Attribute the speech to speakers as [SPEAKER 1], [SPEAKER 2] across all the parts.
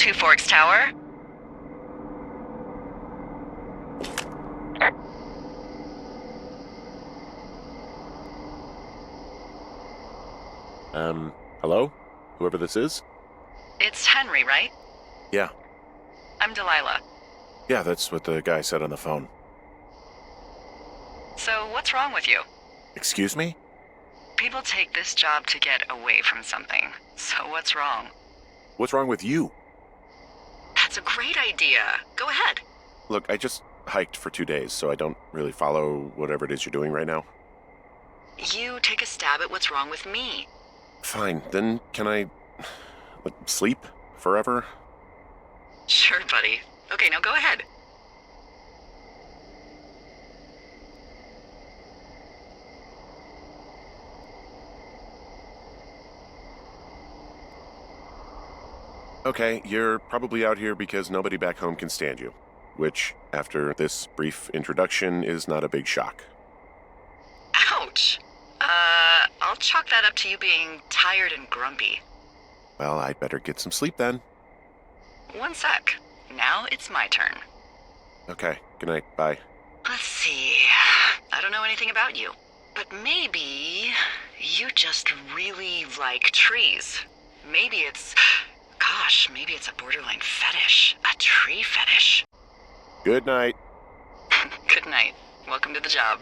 [SPEAKER 1] Two Forks Tower.
[SPEAKER 2] Hello? Whoever this is?
[SPEAKER 1] It's Henry, right?
[SPEAKER 2] Yeah.
[SPEAKER 1] I'm Delilah.
[SPEAKER 2] Yeah, that's what the guy said on the phone.
[SPEAKER 1] So, what's wrong with you?
[SPEAKER 2] Excuse me?
[SPEAKER 1] People take this job to get away from something. So, what's wrong?
[SPEAKER 2] What's wrong with you?
[SPEAKER 1] That's a great idea. Go ahead.
[SPEAKER 2] Look, I just hiked for 2 days, so I don't really follow whatever it is you're doing right now.
[SPEAKER 1] You take a stab at what's wrong with me.
[SPEAKER 2] Fine, then can I sleep forever?
[SPEAKER 1] Sure, buddy. Okay, now go ahead.
[SPEAKER 2] Okay, you're probably out here because nobody back home can stand you, which, after this brief introduction, is not a big shock.
[SPEAKER 1] Ouch. I'll chalk that up to you being tired and grumpy.
[SPEAKER 2] Well, I'd better get some sleep then.
[SPEAKER 1] One sec. Now it's my turn.
[SPEAKER 2] Okay, good night, bye.
[SPEAKER 1] Let's see. I don't know anything about you, but maybe you just really like trees. Maybe it's a borderline fetish. A tree fetish.
[SPEAKER 2] Good night.
[SPEAKER 1] Good night. Welcome to the job.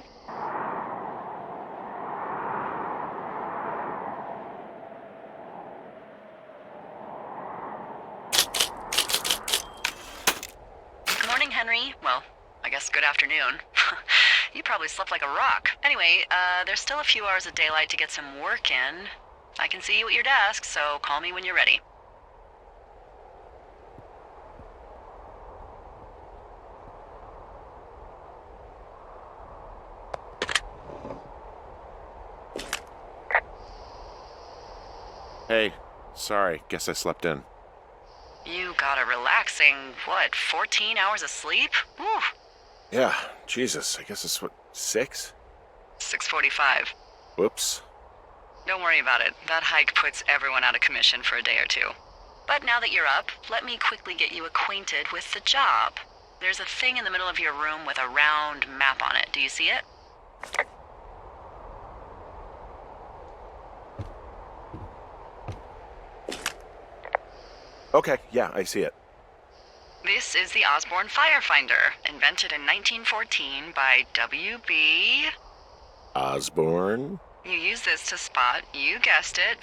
[SPEAKER 1] Good morning, Henry. Well, I guess good afternoon. You probably slept like a rock. Anyway, there's still a few hours of daylight to get some work in. I can see you at your desk, so call me when you're ready.
[SPEAKER 2] Hey, sorry, guess I slept in.
[SPEAKER 1] You got a relaxing, 14 hours of sleep? Whew.
[SPEAKER 2] Yeah, Jesus, I guess it's 6?
[SPEAKER 1] 6:45.
[SPEAKER 2] Whoops.
[SPEAKER 1] Don't worry about it. That hike puts everyone out of commission for a day or two. But now that you're up, let me quickly get you acquainted with the job. There's a thing in the middle of your room with a round map on it. Do you see it?
[SPEAKER 2] Okay, yeah, I see it.
[SPEAKER 1] This is the Osborne Firefinder, invented in 1914 by W.B.
[SPEAKER 2] Osborne?
[SPEAKER 1] You use this to spot, you guessed it,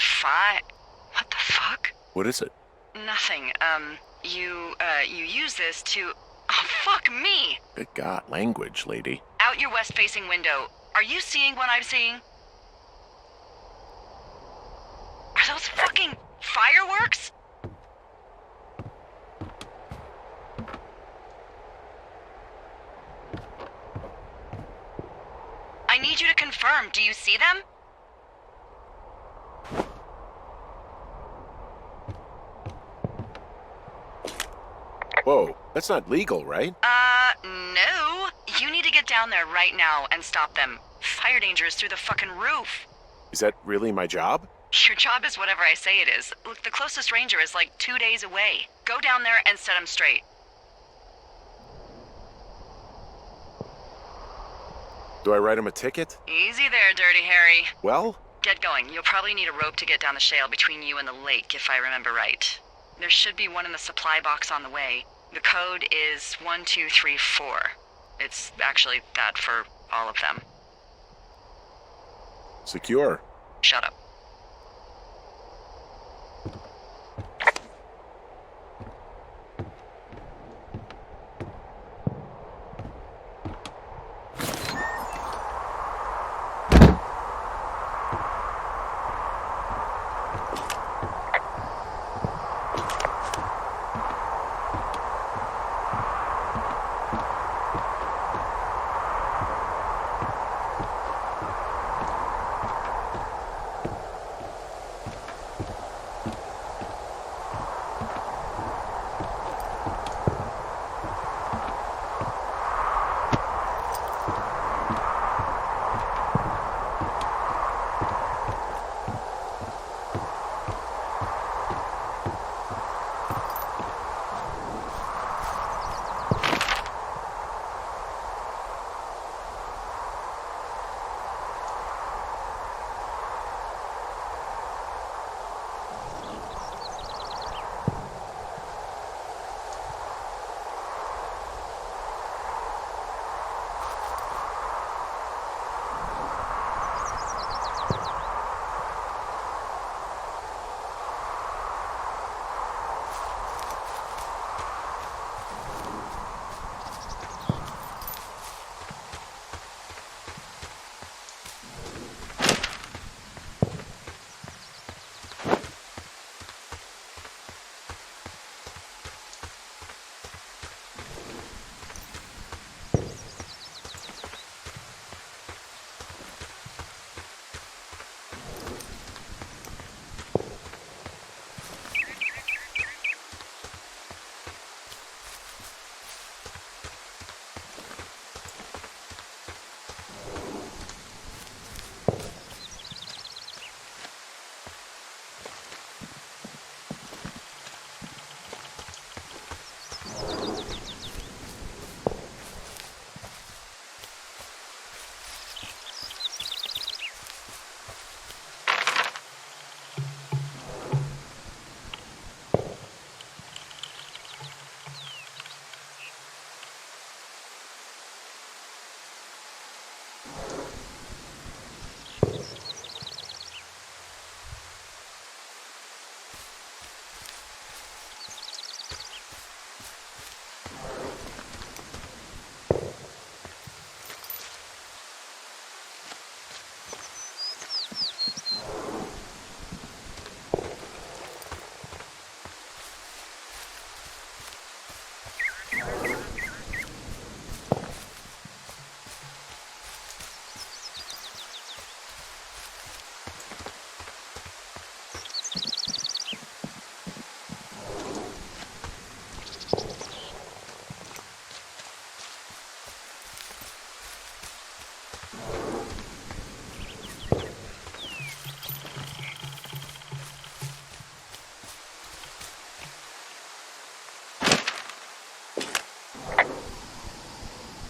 [SPEAKER 1] What the fuck?
[SPEAKER 2] What is it?
[SPEAKER 1] Nothing. You use this to... Oh, fuck me!
[SPEAKER 2] Good God, language, lady.
[SPEAKER 1] Out your west-facing window. Are you seeing what I'm seeing? Are those fucking fireworks? I need you to confirm. Do you see them?
[SPEAKER 2] Whoa, that's not legal, right?
[SPEAKER 1] No. You need to get down there right now and stop them. Fire danger is through the fucking roof.
[SPEAKER 2] Is that really my job?
[SPEAKER 1] Your job is whatever I say it is. Look, the closest ranger is like 2 days away. Go down there and set them straight.
[SPEAKER 2] Do I write him a ticket?
[SPEAKER 1] Easy there, Dirty Harry.
[SPEAKER 2] Well?
[SPEAKER 1] Get going. You'll probably need a rope to get down the shale between you and the lake, if I remember right. There should be one in the supply box on the way. The code is 1234. It's actually that for all of them.
[SPEAKER 2] Secure.
[SPEAKER 1] Shut up.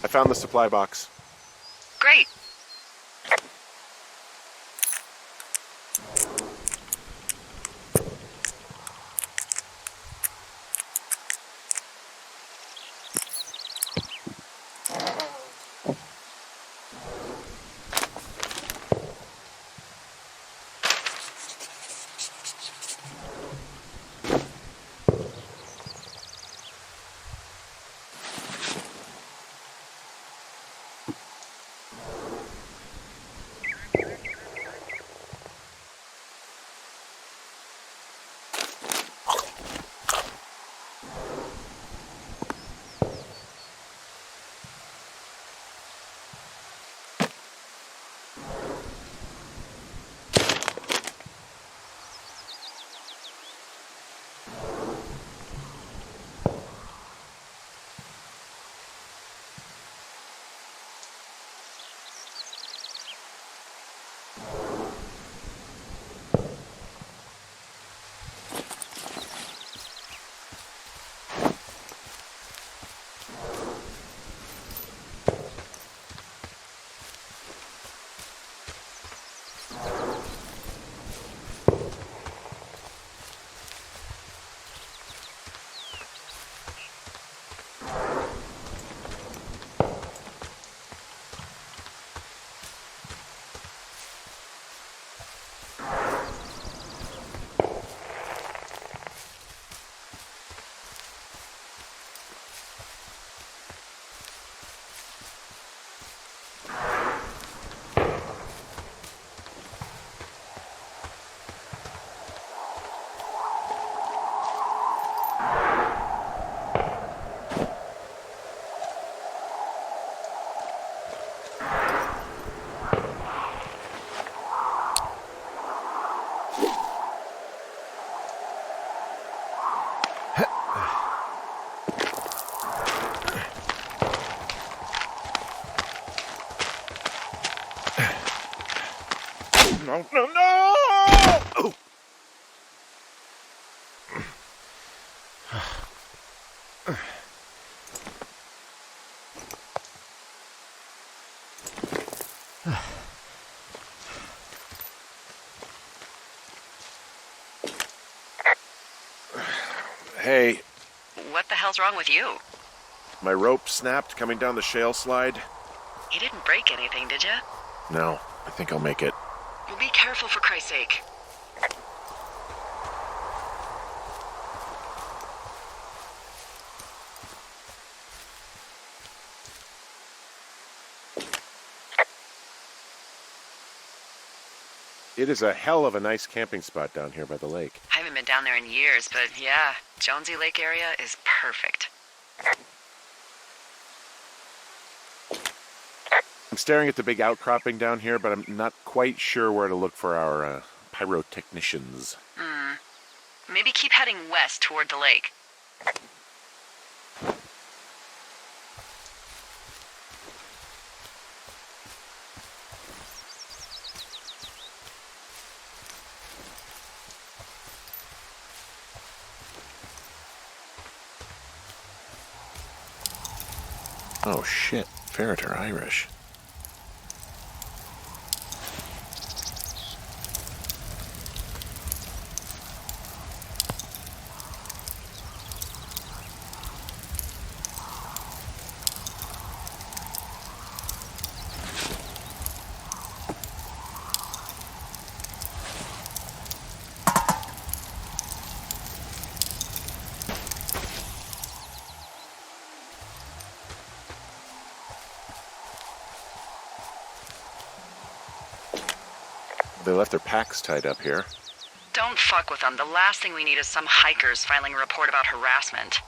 [SPEAKER 2] I found the supply box.
[SPEAKER 1] Great.
[SPEAKER 2] No, no, no! Oh. Hey,
[SPEAKER 1] What the hell's wrong with you?
[SPEAKER 2] my rope snapped coming down the shale slide.
[SPEAKER 1] You didn't break anything, did you?
[SPEAKER 2] No, I think I'll make it.
[SPEAKER 1] Well, be careful for Christ's sake.
[SPEAKER 2] It is a hell of a nice camping spot down here by the lake.
[SPEAKER 1] I haven't been down there in years, but yeah, Jonesy Lake area is perfect.
[SPEAKER 2] I'm staring at the big outcropping down here, but I'm not quite sure where to look for our pyrotechnicians.
[SPEAKER 1] Maybe keep heading west toward the lake.
[SPEAKER 2] Oh shit, ferret are Irish. they left their packs tied up here.
[SPEAKER 1] Don't fuck with them. The last thing we need is some hikers filing a report about harassment.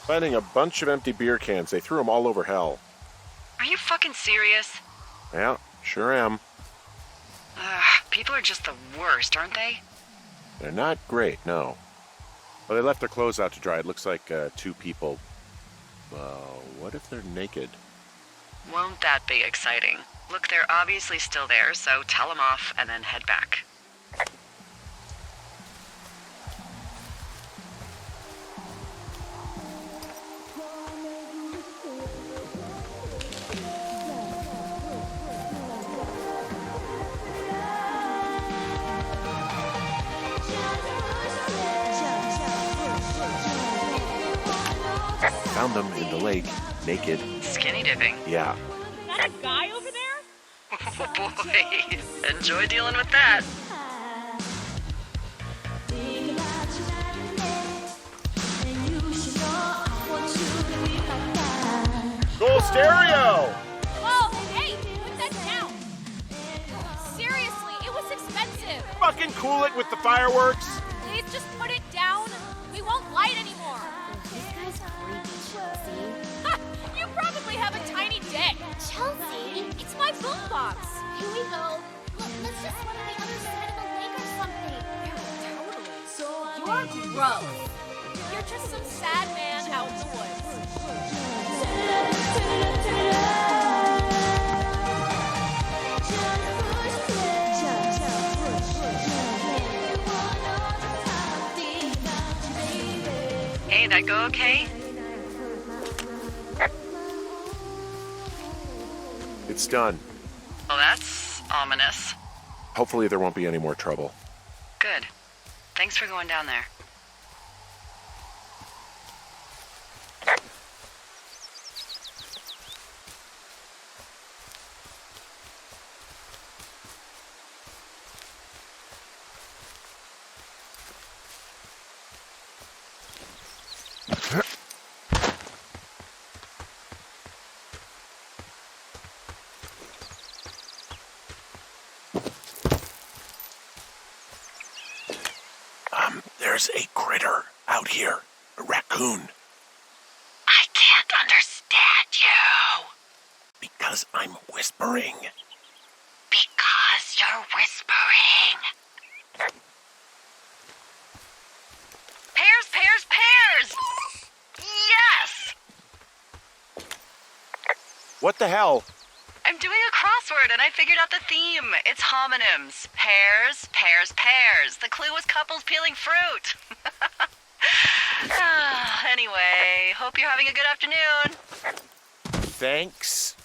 [SPEAKER 2] Finding a bunch of empty beer cans. They threw them all over hell.
[SPEAKER 1] Are you fucking serious?
[SPEAKER 2] Yeah, sure am.
[SPEAKER 1] People are just the worst, aren't they?
[SPEAKER 2] They're not great, no. Well, they left their clothes out to dry. It looks like 2 people. What if they're naked?
[SPEAKER 1] Won't that be exciting? Look, they're obviously still there, so tell them off and then head back.
[SPEAKER 2] Found them in the lake, naked.
[SPEAKER 1] Skinny dipping.
[SPEAKER 2] Yeah.
[SPEAKER 3] Is that a guy over there?
[SPEAKER 1] Oh boy, enjoy dealing with that.
[SPEAKER 2] Gold stereo!
[SPEAKER 3] Whoa, hey, put that down. Seriously, it was expensive.
[SPEAKER 2] Fucking cool it with the fireworks!
[SPEAKER 3] Please just put it down. We won't light anymore.
[SPEAKER 4] This guy's creepy, Chelsea.
[SPEAKER 3] Ha, you probably have a tiny dick.
[SPEAKER 4] Chelsea?
[SPEAKER 3] It's my boombox.
[SPEAKER 4] Here we go. Look, let's just run to the other side of the lake or something.
[SPEAKER 3] You're gross. You're just some sad man out in the woods.
[SPEAKER 1] Hey, that go okay?
[SPEAKER 2] It's done.
[SPEAKER 1] Well, that's ominous.
[SPEAKER 2] Hopefully there won't be any more trouble.
[SPEAKER 1] Good. Thanks for going down there.
[SPEAKER 2] There's a critter out here. A raccoon.
[SPEAKER 1] I can't understand you.
[SPEAKER 2] Because I'm whispering.
[SPEAKER 1] Because you're whispering. Pears, pears, pears! Yes!
[SPEAKER 2] What the hell?
[SPEAKER 1] I'm doing a crossword and I figured out the theme. It's homonyms. Pears, pears, pears. The clue was couples peeling fruit. Anyway, hope you're having a good afternoon.
[SPEAKER 2] Thanks.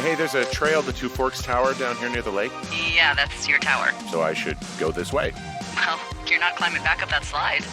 [SPEAKER 2] Hey, there's a trail to Two Forks Tower down here near the lake,
[SPEAKER 1] Yeah, that's your tower.
[SPEAKER 2] so I should go this way.
[SPEAKER 1] Well, you're not climbing back up that slide.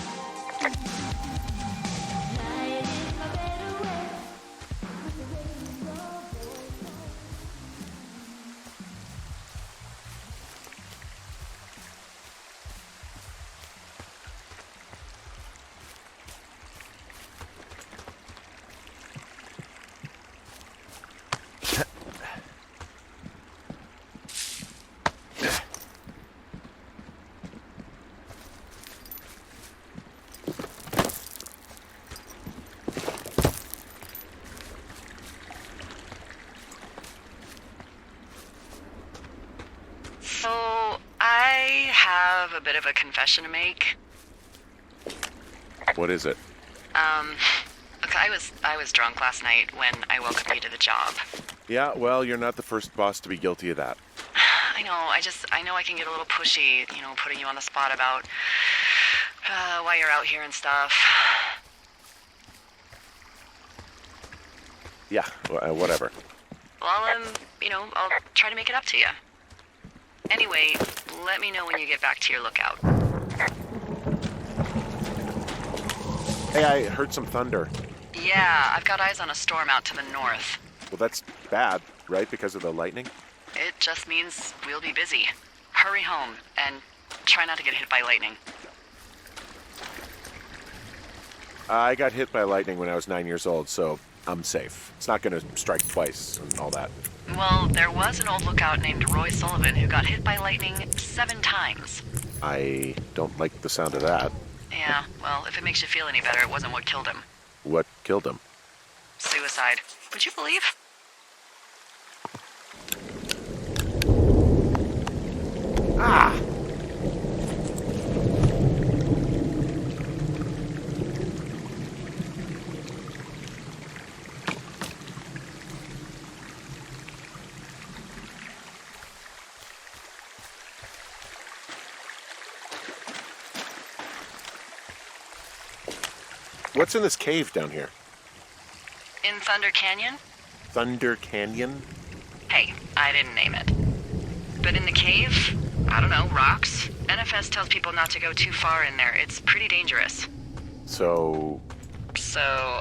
[SPEAKER 1] So, I have a bit of a confession to make.
[SPEAKER 2] What is it?
[SPEAKER 1] Look, I was drunk last night when I welcomed you to the job.
[SPEAKER 2] Yeah, well, you're not the first boss to be guilty of that.
[SPEAKER 1] I know, I know I can get a little pushy, putting you on the spot about why you're out here and stuff.
[SPEAKER 2] Yeah, whatever.
[SPEAKER 1] Well, I'll try to make it up to you. Anyway, let me know when you get back to your lookout.
[SPEAKER 2] Hey, I heard some thunder.
[SPEAKER 1] Yeah, I've got eyes on a storm out to the north.
[SPEAKER 2] Well, that's bad, right? Because of the lightning?
[SPEAKER 1] It just means we'll be busy. Hurry home, and try not to get hit by lightning.
[SPEAKER 2] I got hit by lightning when I was 9 years old, so I'm safe. It's not going to strike twice and all that.
[SPEAKER 1] Well, there was an old lookout named Roy Sullivan who got hit by lightning 7 times.
[SPEAKER 2] I don't like the sound of that.
[SPEAKER 1] Yeah, well, if it makes you feel any better, it wasn't what killed him.
[SPEAKER 2] What killed him?
[SPEAKER 1] Suicide. Would you believe?
[SPEAKER 2] Ah! What's in this cave down here?
[SPEAKER 1] In Thunder Canyon?
[SPEAKER 2] Thunder Canyon?
[SPEAKER 1] Hey, I didn't name it. But in the cave, I don't know, rocks? NFS tells people not to go too far in there. It's pretty dangerous.
[SPEAKER 2] So,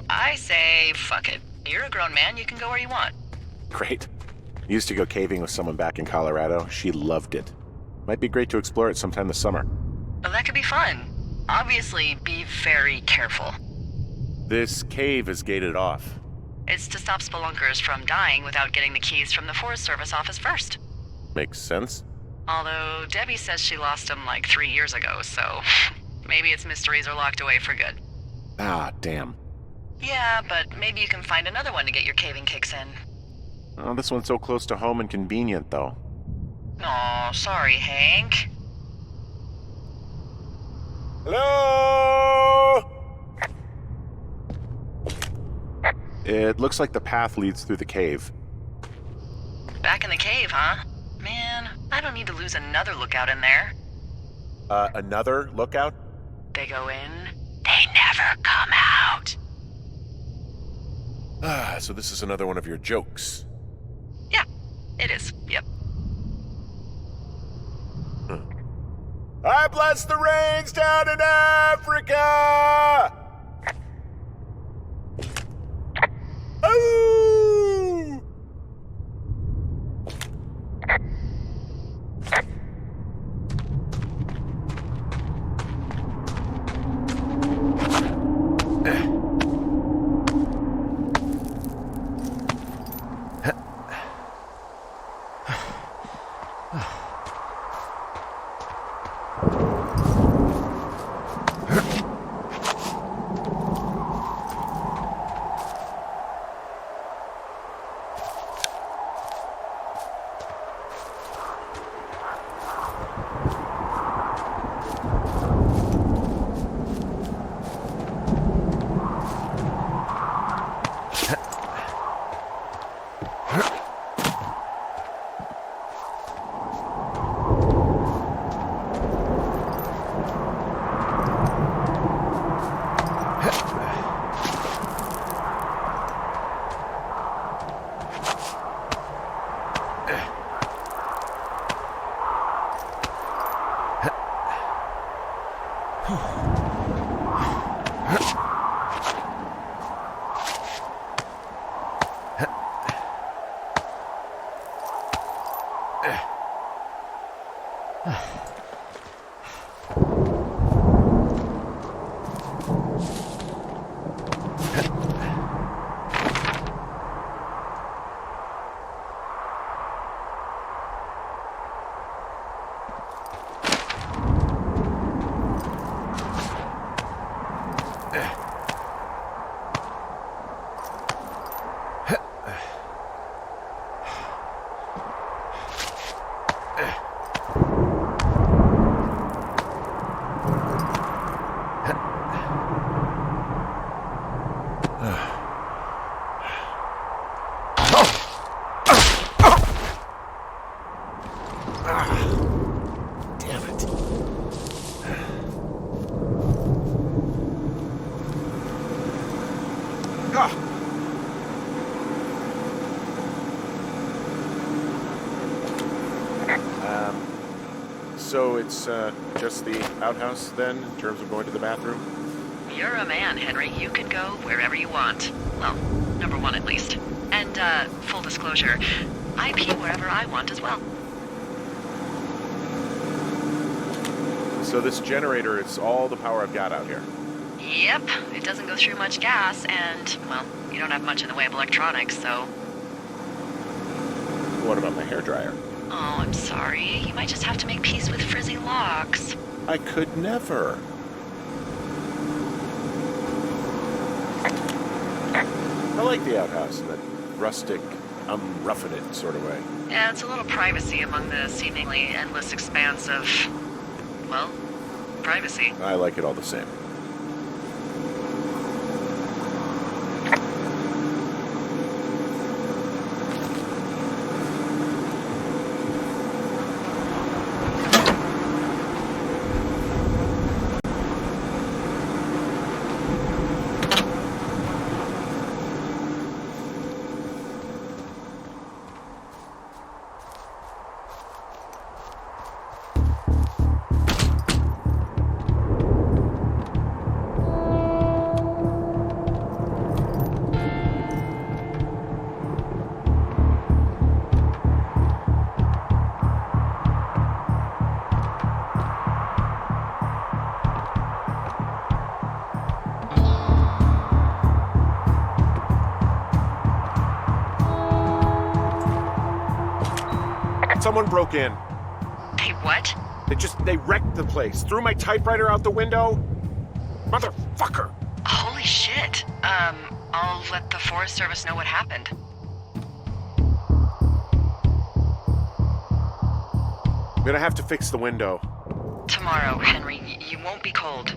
[SPEAKER 1] I say, fuck it. You're a grown man, you can go where you want.
[SPEAKER 2] great. Used to go caving with someone back in Colorado. She loved it. Might be great to explore it sometime this summer.
[SPEAKER 1] Well, that could be fun. Obviously, be very careful.
[SPEAKER 2] This cave is gated off.
[SPEAKER 1] It's to stop spelunkers from dying without getting the keys from the Forest Service office first.
[SPEAKER 2] Makes sense.
[SPEAKER 1] Although Debbie says she lost them like 3 years ago, so maybe its mysteries are locked away for good.
[SPEAKER 2] Ah, damn.
[SPEAKER 1] Yeah, but maybe you can find another one to get your caving kicks in.
[SPEAKER 2] Oh, this one's so close to home and convenient, though.
[SPEAKER 1] Aw, sorry, Hank.
[SPEAKER 2] Hello? It looks like the path leads through the cave.
[SPEAKER 1] Back in the cave, huh? Man, I don't need to lose another lookout in there.
[SPEAKER 2] Another lookout?
[SPEAKER 1] They go in, they never come out.
[SPEAKER 2] Ah, so this is another one of your jokes.
[SPEAKER 1] Yeah, it is. Yep.
[SPEAKER 2] I bless the rains down in Africa! Ooh! Damn it. So it's just the outhouse then, in terms of going to the bathroom?
[SPEAKER 1] You're a man, Henry. You can go wherever you want. Well, number one at least. And, full disclosure, I pee wherever I want as well.
[SPEAKER 2] So this generator, it's all the power I've got out here.
[SPEAKER 1] Yep, it doesn't go through much gas, and, well, you don't have much in the way of electronics, so...
[SPEAKER 2] What about my hairdryer?
[SPEAKER 1] Oh, I'm sorry. You might just have to make peace with frizzy locks.
[SPEAKER 2] I could never. I like the outhouse in that rustic, I'm roughing it sort of way.
[SPEAKER 1] Yeah, it's a little privacy among the seemingly endless expanse of, well, privacy.
[SPEAKER 2] I like it all the same. Someone broke in.
[SPEAKER 1] Hey, what?
[SPEAKER 2] They wrecked the place. Threw my typewriter out the window. Motherfucker!
[SPEAKER 1] Holy shit. I'll let the Forest Service know what happened.
[SPEAKER 2] I'm gonna have to fix the window.
[SPEAKER 1] Tomorrow, Henry. You won't be cold.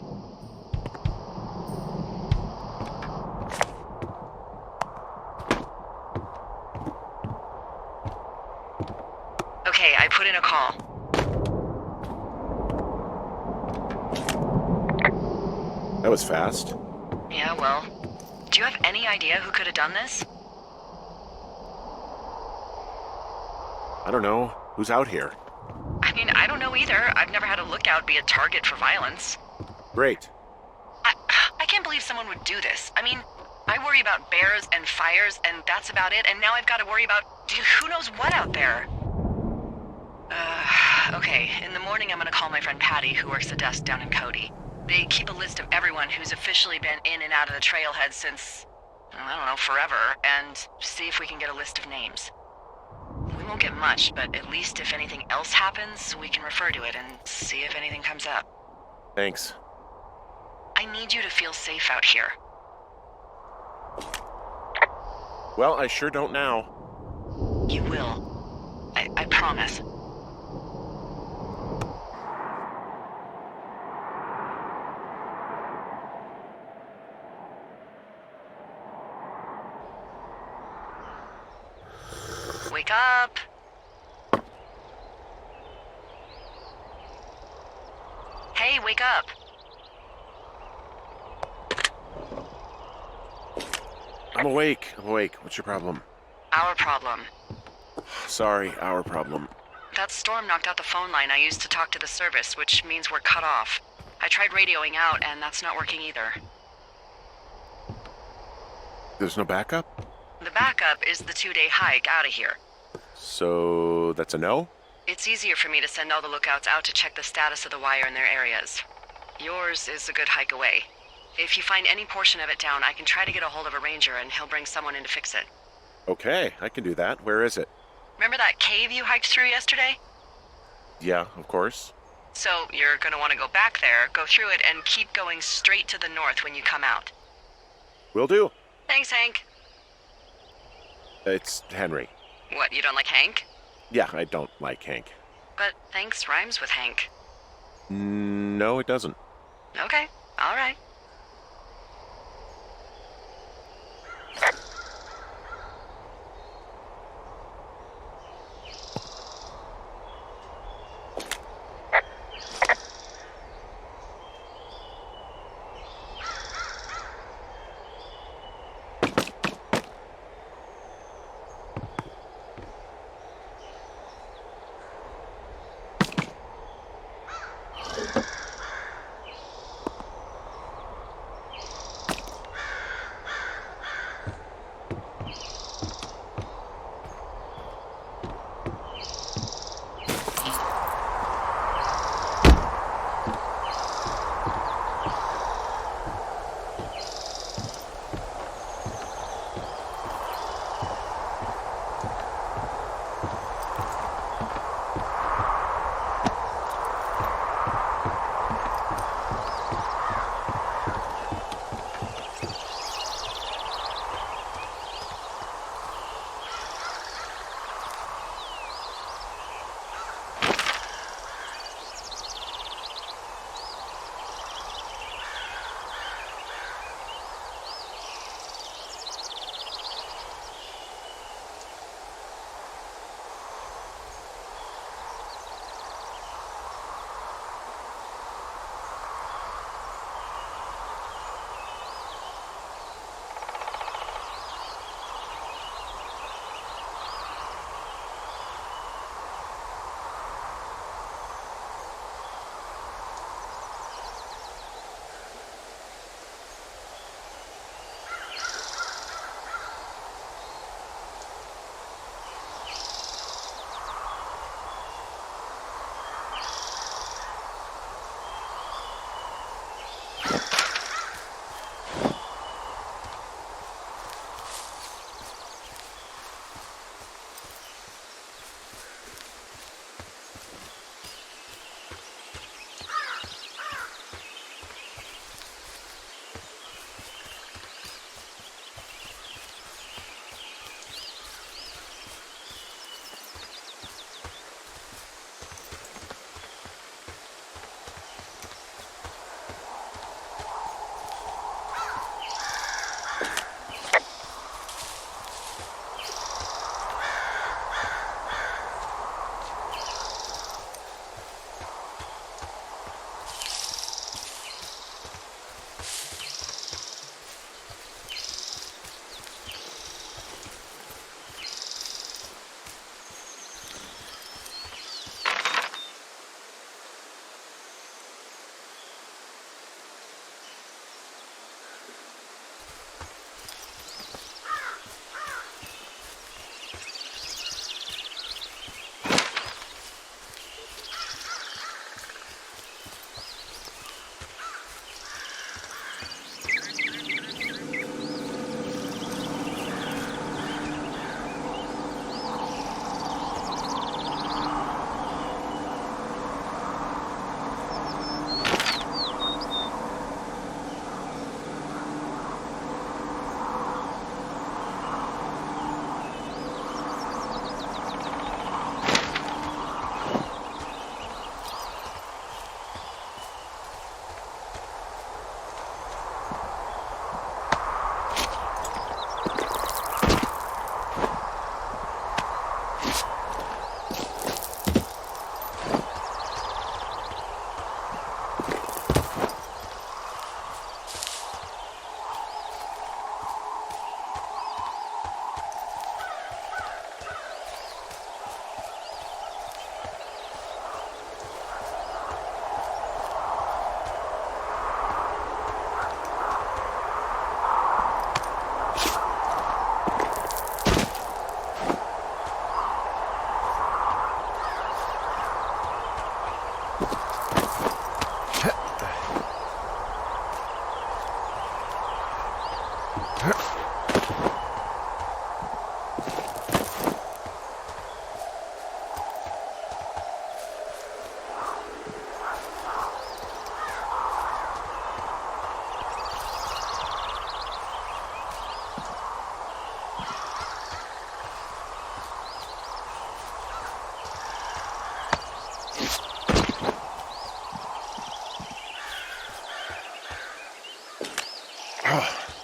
[SPEAKER 1] Okay, I put in a call.
[SPEAKER 2] That was fast.
[SPEAKER 1] Yeah, well, do you have any idea who could have done this?
[SPEAKER 2] I don't know. Who's out here?
[SPEAKER 1] I mean, I don't know either. I've never had a lookout be a target for violence.
[SPEAKER 2] Great.
[SPEAKER 1] I can't believe someone would do this. I mean, I worry about bears and fires, and that's about it, and now I've got to worry about who knows what out there. Okay, in the morning I'm gonna call my friend Patty, who works the desk down in Cody. They keep a list of everyone who's officially been in and out of the trailhead since, I don't know, forever, and see if we can get a list of names. We won't get much, but at least if anything else happens, we can refer to it and see if anything comes up.
[SPEAKER 2] Thanks.
[SPEAKER 1] I need you to feel safe out here.
[SPEAKER 2] Well, I sure don't now.
[SPEAKER 1] You will. I promise. Wake up! Hey, wake up!
[SPEAKER 2] I'm awake. What's your problem?
[SPEAKER 1] Our problem.
[SPEAKER 2] Sorry, our problem.
[SPEAKER 1] That storm knocked out the phone line I used to talk to the service, which means we're cut off. I tried radioing out, and that's not working either.
[SPEAKER 2] There's no backup?
[SPEAKER 1] The backup is the 2-day hike out of here.
[SPEAKER 2] So that's a no?
[SPEAKER 1] It's easier for me to send all the lookouts out to check the status of the wire in their areas. Yours is a good hike away. If you find any portion of it down, I can try to get a hold of a ranger and he'll bring someone in to fix it.
[SPEAKER 2] Okay, I can do that. Where is it?
[SPEAKER 1] Remember that cave you hiked through yesterday?
[SPEAKER 2] Yeah, of course.
[SPEAKER 1] So you're going to want to go back there, go through it, and keep going straight to the north when you come out.
[SPEAKER 2] Will do.
[SPEAKER 1] Thanks, Hank.
[SPEAKER 2] It's Henry.
[SPEAKER 1] What, you don't like Hank?
[SPEAKER 2] Yeah, I don't like Hank.
[SPEAKER 1] But thanks rhymes with Hank.
[SPEAKER 2] No, it doesn't.
[SPEAKER 1] Okay, all right.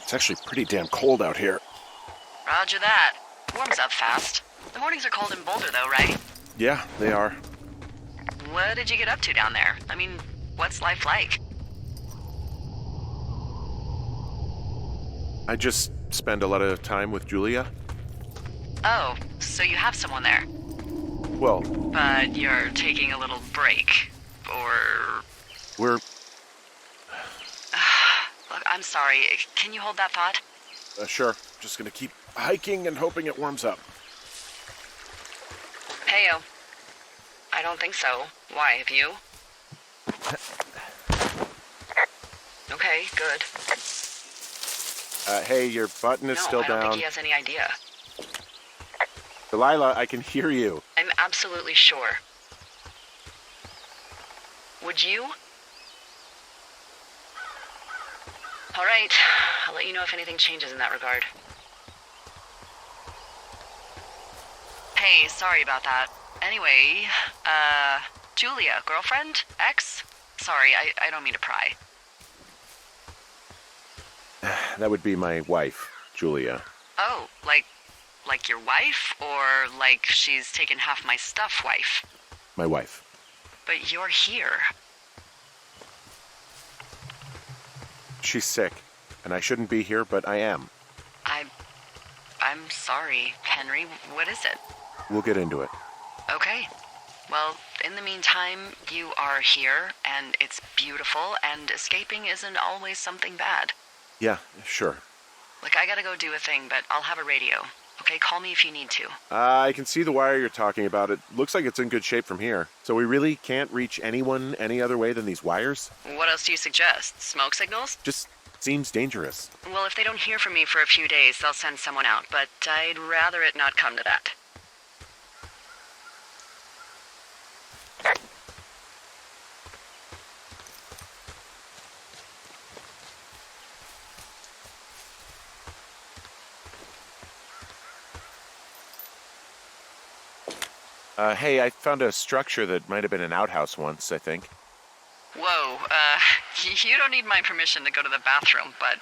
[SPEAKER 2] It's actually pretty damn cold out here.
[SPEAKER 1] Roger that. Warms up fast. The mornings are cold in Boulder, though, right?
[SPEAKER 2] Yeah, they are.
[SPEAKER 1] What did you get up to down there? I mean, what's life like?
[SPEAKER 2] I just spend a lot of time with Julia.
[SPEAKER 1] Oh, so you have someone there.
[SPEAKER 2] Well,
[SPEAKER 1] But you're taking a little break. Or...
[SPEAKER 2] we're...
[SPEAKER 1] Look, I'm sorry. Can you hold that thought?
[SPEAKER 2] Sure. Just gonna keep hiking and hoping it warms up.
[SPEAKER 1] Heyo. I don't think so. Why, have you? Okay, good.
[SPEAKER 2] Hey, your button is still
[SPEAKER 1] I don't
[SPEAKER 2] down.
[SPEAKER 1] think he has any idea.
[SPEAKER 2] Delilah, I can hear you.
[SPEAKER 1] I'm absolutely sure. Would you? All right. I'll let you know if anything changes in that regard. Hey, sorry about that. Anyway, Julia, girlfriend? Ex? Sorry, I don't mean to pry.
[SPEAKER 2] That would be my wife, Julia.
[SPEAKER 1] Oh, like your wife? Or like she's taken half my stuff wife?
[SPEAKER 2] My wife.
[SPEAKER 1] But you're here.
[SPEAKER 2] She's sick, and I shouldn't be here, but I am.
[SPEAKER 1] I'm sorry, Henry. What is it?
[SPEAKER 2] We'll get into it.
[SPEAKER 1] Okay. Well, in the meantime, you are here, and it's beautiful, and escaping isn't always something bad.
[SPEAKER 2] Yeah, sure.
[SPEAKER 1] Look, I gotta go do a thing, but I'll have a radio. Okay, call me if you need to.
[SPEAKER 2] I can see the wire you're talking about. It looks like it's in good shape from here. So we really can't reach anyone any other way than these wires?
[SPEAKER 1] What else do you suggest? Smoke signals?
[SPEAKER 2] Just seems dangerous.
[SPEAKER 1] Well, if they don't hear from me for a few days, they'll send someone out, but I'd rather it not come to that.
[SPEAKER 2] Hey, I found a structure that might have been an outhouse once, I think.
[SPEAKER 1] Whoa, you don't need my permission to go to the bathroom, but,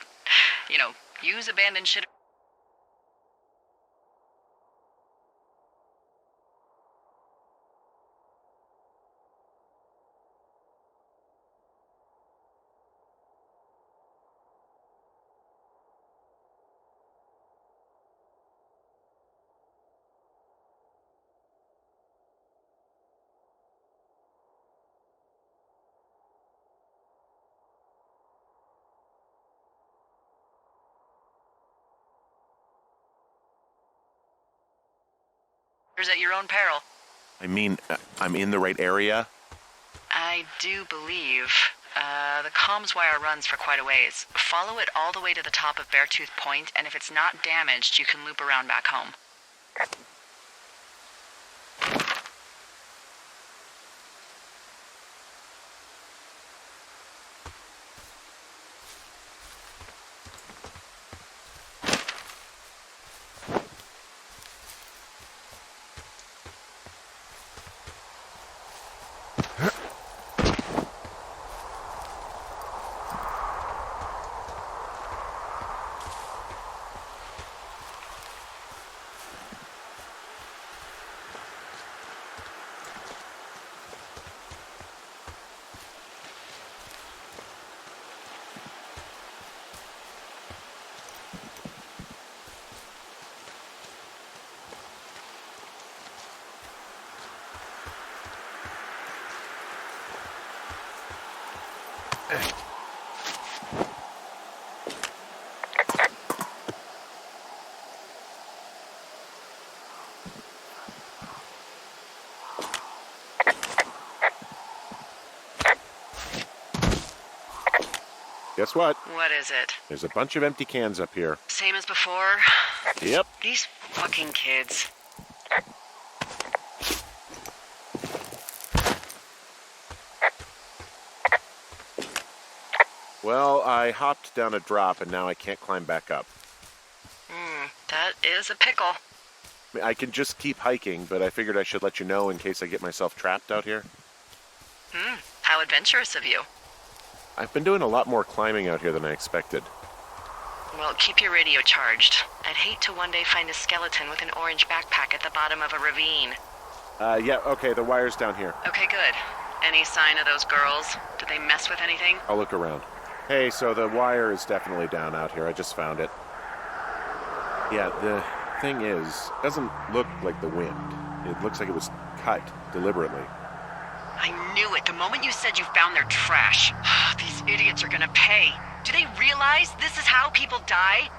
[SPEAKER 1] use abandoned shit. At your own peril.
[SPEAKER 2] I mean, I'm in the right area?
[SPEAKER 1] I do believe. The comms wire runs for quite a ways. Follow it all the way to the top of Beartooth Point, and if it's not damaged, you can loop around back home.
[SPEAKER 2] Guess what?
[SPEAKER 1] What is it?
[SPEAKER 2] There's a bunch of empty cans up here.
[SPEAKER 1] Same as before?
[SPEAKER 2] Yep.
[SPEAKER 1] These fucking kids.
[SPEAKER 2] Well, I hopped down a drop and now I can't climb back up.
[SPEAKER 1] That is a pickle.
[SPEAKER 2] I mean, I can just keep hiking, but I figured I should let you know in case I get myself trapped out here.
[SPEAKER 1] How adventurous of you.
[SPEAKER 2] I've been doing a lot more climbing out here than I expected.
[SPEAKER 1] Well, keep your radio charged. I'd hate to one day find a skeleton with an orange backpack at the bottom of a ravine.
[SPEAKER 2] Yeah, okay, the wire's down here.
[SPEAKER 1] Okay, good. Any sign of those girls? Did they mess with anything?
[SPEAKER 2] I'll look around. Hey, so the wire is definitely down out here. I just found it. Yeah, the thing is, it doesn't look like the wind. It looks like it was cut deliberately.
[SPEAKER 1] I knew it the moment you said you found their trash. These idiots are gonna pay. Do they realize this is how people die?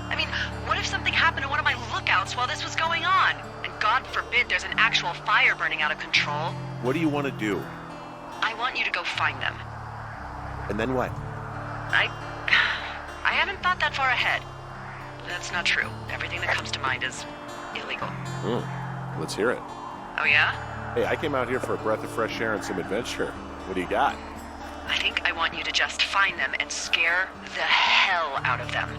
[SPEAKER 1] I mean, what if something happened to one of my lookouts while this was going on? And God forbid there's an actual fire burning out of control.
[SPEAKER 2] What do you want to do?
[SPEAKER 1] I want you to go find them.
[SPEAKER 2] And then what?
[SPEAKER 1] I haven't thought that far ahead. That's not true. Everything that comes to mind is illegal.
[SPEAKER 2] Let's hear it.
[SPEAKER 1] Oh, yeah?
[SPEAKER 2] Hey, I came out here for a breath of fresh air and some adventure. What do you got?
[SPEAKER 1] I think I want you to just find them and scare the hell out of them.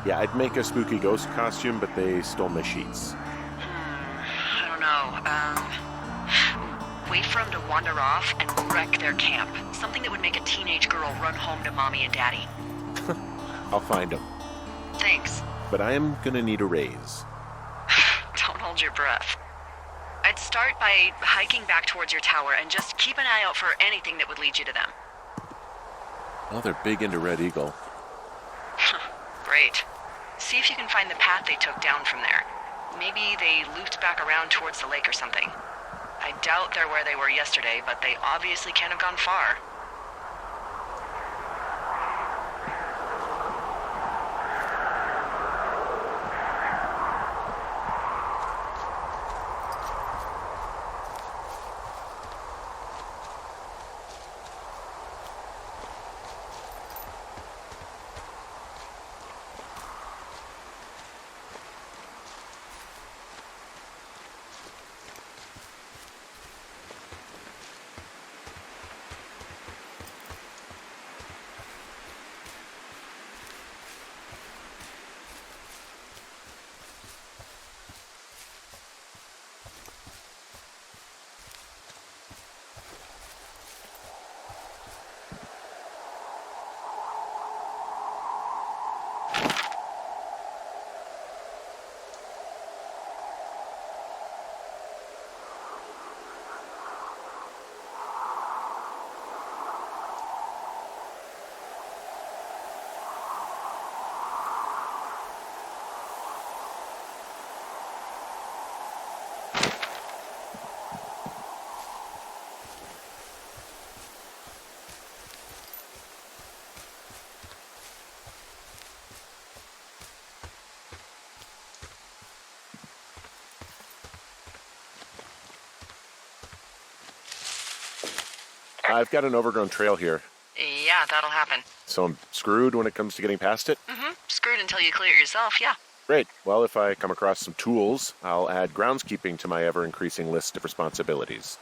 [SPEAKER 2] Yeah, I'd make a spooky ghost costume, but they stole my sheets.
[SPEAKER 1] I don't know. Wait for them to wander off and wreck their camp. Something that would make a teenage girl run home to mommy and daddy.
[SPEAKER 2] I'll find them.
[SPEAKER 1] Thanks.
[SPEAKER 2] But I am gonna need a raise.
[SPEAKER 1] Don't hold your breath. I'd start by hiking back towards your tower and just keep an eye out for anything that would lead you to them.
[SPEAKER 2] Oh, they're big into Red Eagle.
[SPEAKER 1] Great. See if you can find the path they took down from there. Maybe they looped back around towards the lake or something. I doubt they're where they were yesterday, but they obviously can't have gone far.
[SPEAKER 2] I've got an overgrown trail here,
[SPEAKER 1] Yeah, that'll happen.
[SPEAKER 2] so I'm screwed when it comes to getting past it.
[SPEAKER 1] Screwed until you clear it yourself, yeah.
[SPEAKER 2] Great. Well, if I come across some tools, I'll add groundskeeping to my ever-increasing list of responsibilities.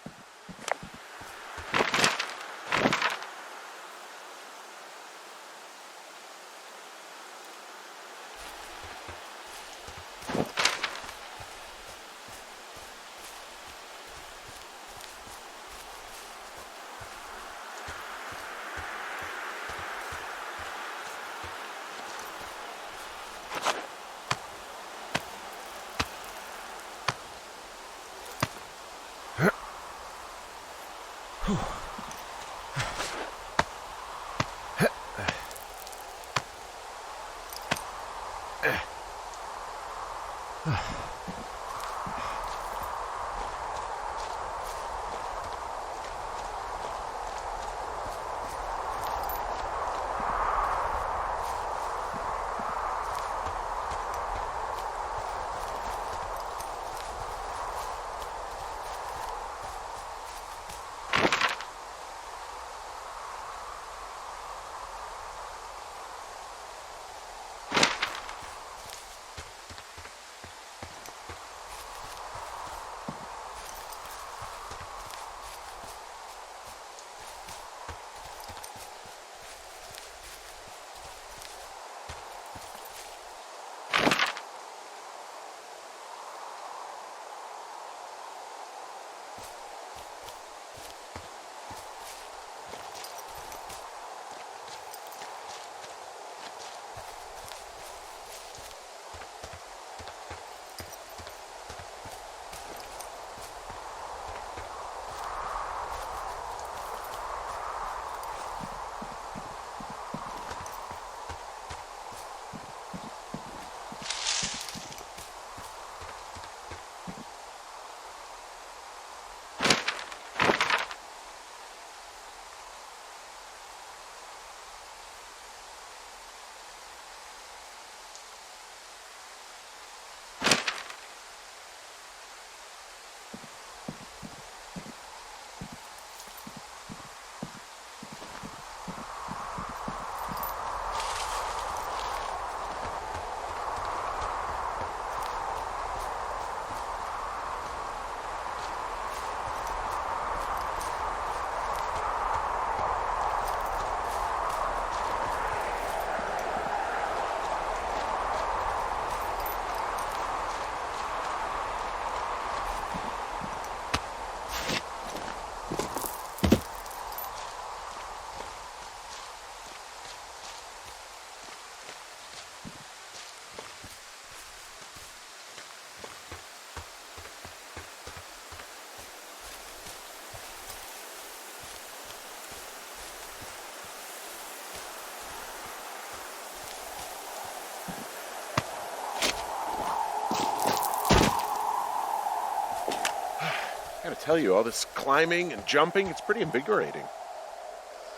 [SPEAKER 2] I gotta tell you, all this climbing and jumping, it's pretty invigorating.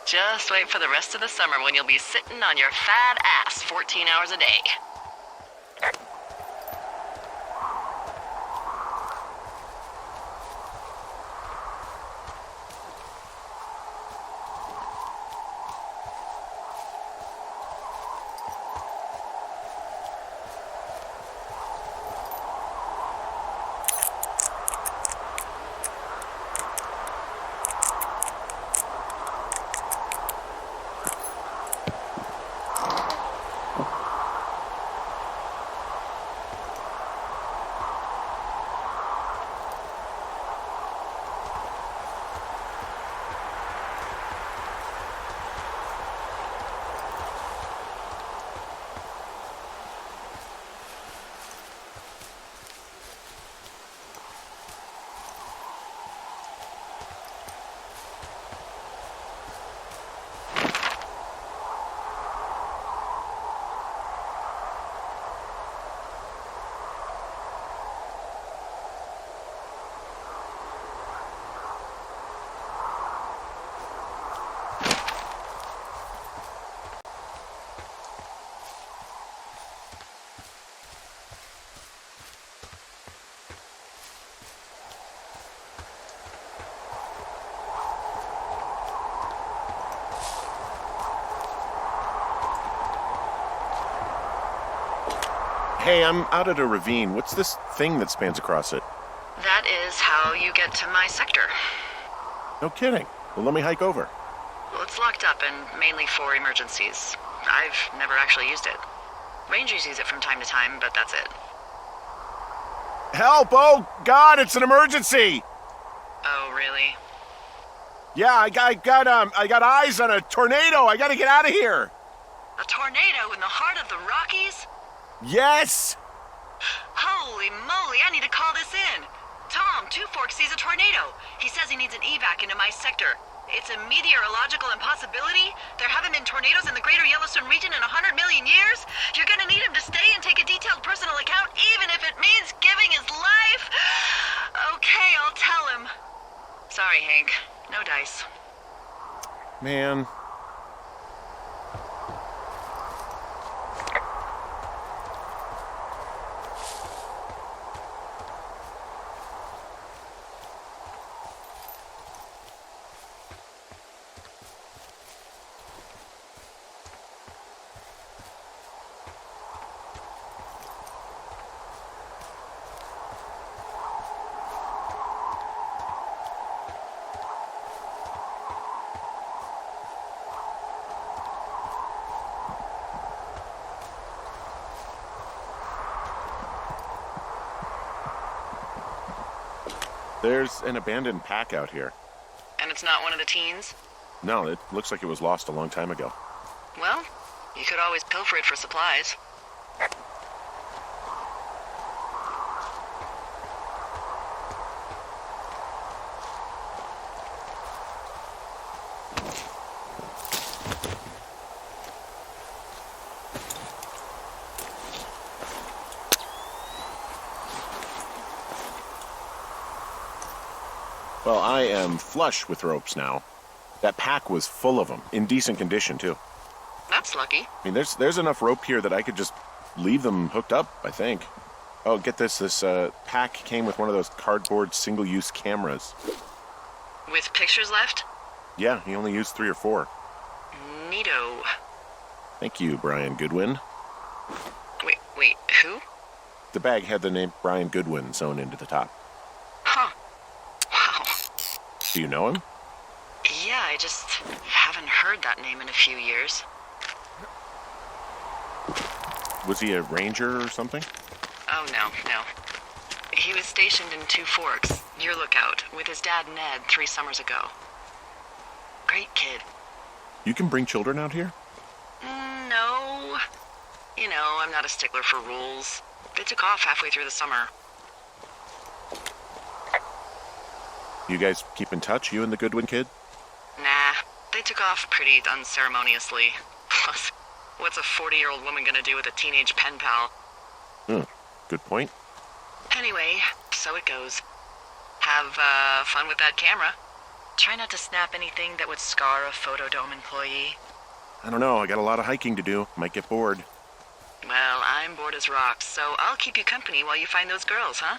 [SPEAKER 1] Just wait for the rest of the summer when you'll be sitting on your fat ass 14 hours a day.
[SPEAKER 2] Hey, I'm out at a ravine. What's this thing that spans across it?
[SPEAKER 1] That is how you get to my sector.
[SPEAKER 2] No kidding. Well, let me hike over.
[SPEAKER 1] Well, it's locked up and mainly for emergencies. I've never actually used it. Rangers use it from time to time, but that's it.
[SPEAKER 2] Help! Oh, God, it's an emergency!
[SPEAKER 1] Oh, really?
[SPEAKER 2] Yeah, I got eyes on a tornado. I gotta get out of here.
[SPEAKER 1] A tornado in the heart of the Rockies?
[SPEAKER 2] Yes!
[SPEAKER 1] Holy moly, I need to call this in. Tom, Two Forks sees a tornado. He says he needs an evac into my sector. It's a meteorological impossibility. There haven't been tornadoes in the greater Yellowstone region in 100 million years. You're gonna need him to stay and take a detailed personal account, even if it means giving his life. Okay, I'll tell him. Sorry, Hank. No dice.
[SPEAKER 2] Man. There's an abandoned pack out here.
[SPEAKER 1] And it's not one of the teens?
[SPEAKER 2] No, it looks like it was lost a long time ago.
[SPEAKER 1] Well, you could always pilfer it for supplies.
[SPEAKER 2] Well, I am flush with ropes now. That pack was full of them, in decent condition, too.
[SPEAKER 1] That's lucky.
[SPEAKER 2] I mean, there's enough rope here that I could just leave them hooked up, I think. Oh, get this. This pack came with one of those cardboard single-use cameras.
[SPEAKER 1] With pictures left?
[SPEAKER 2] Yeah, he only used 3 or 4.
[SPEAKER 1] Neato.
[SPEAKER 2] Thank you, Brian Goodwin.
[SPEAKER 1] Wait, who?
[SPEAKER 2] The bag had the name Brian Goodwin sewn into the top.
[SPEAKER 1] Huh. Wow.
[SPEAKER 2] Do you know him?
[SPEAKER 1] Yeah, I just haven't heard that name in a few years.
[SPEAKER 2] Was he a ranger or something?
[SPEAKER 1] Oh, no. He was stationed in Two Forks, your lookout, with his dad Ned 3 summers ago. Great kid.
[SPEAKER 2] You can bring children out here?
[SPEAKER 1] No. You know, I'm not a stickler for rules. They took off halfway through the summer.
[SPEAKER 2] You guys keep in touch, you and the Goodwin kid?
[SPEAKER 1] Nah, they took off pretty unceremoniously. Plus, What's a 40-year-old woman gonna do with a teenage pen pal?
[SPEAKER 2] Good point.
[SPEAKER 1] Anyway, so it goes. Have, fun with that camera. Try not to snap anything that would scar a Photodome employee.
[SPEAKER 2] I don't know, I got a lot of hiking to do. Might get bored.
[SPEAKER 1] Well, I'm bored as rocks, so I'll keep you company while you find those girls, huh?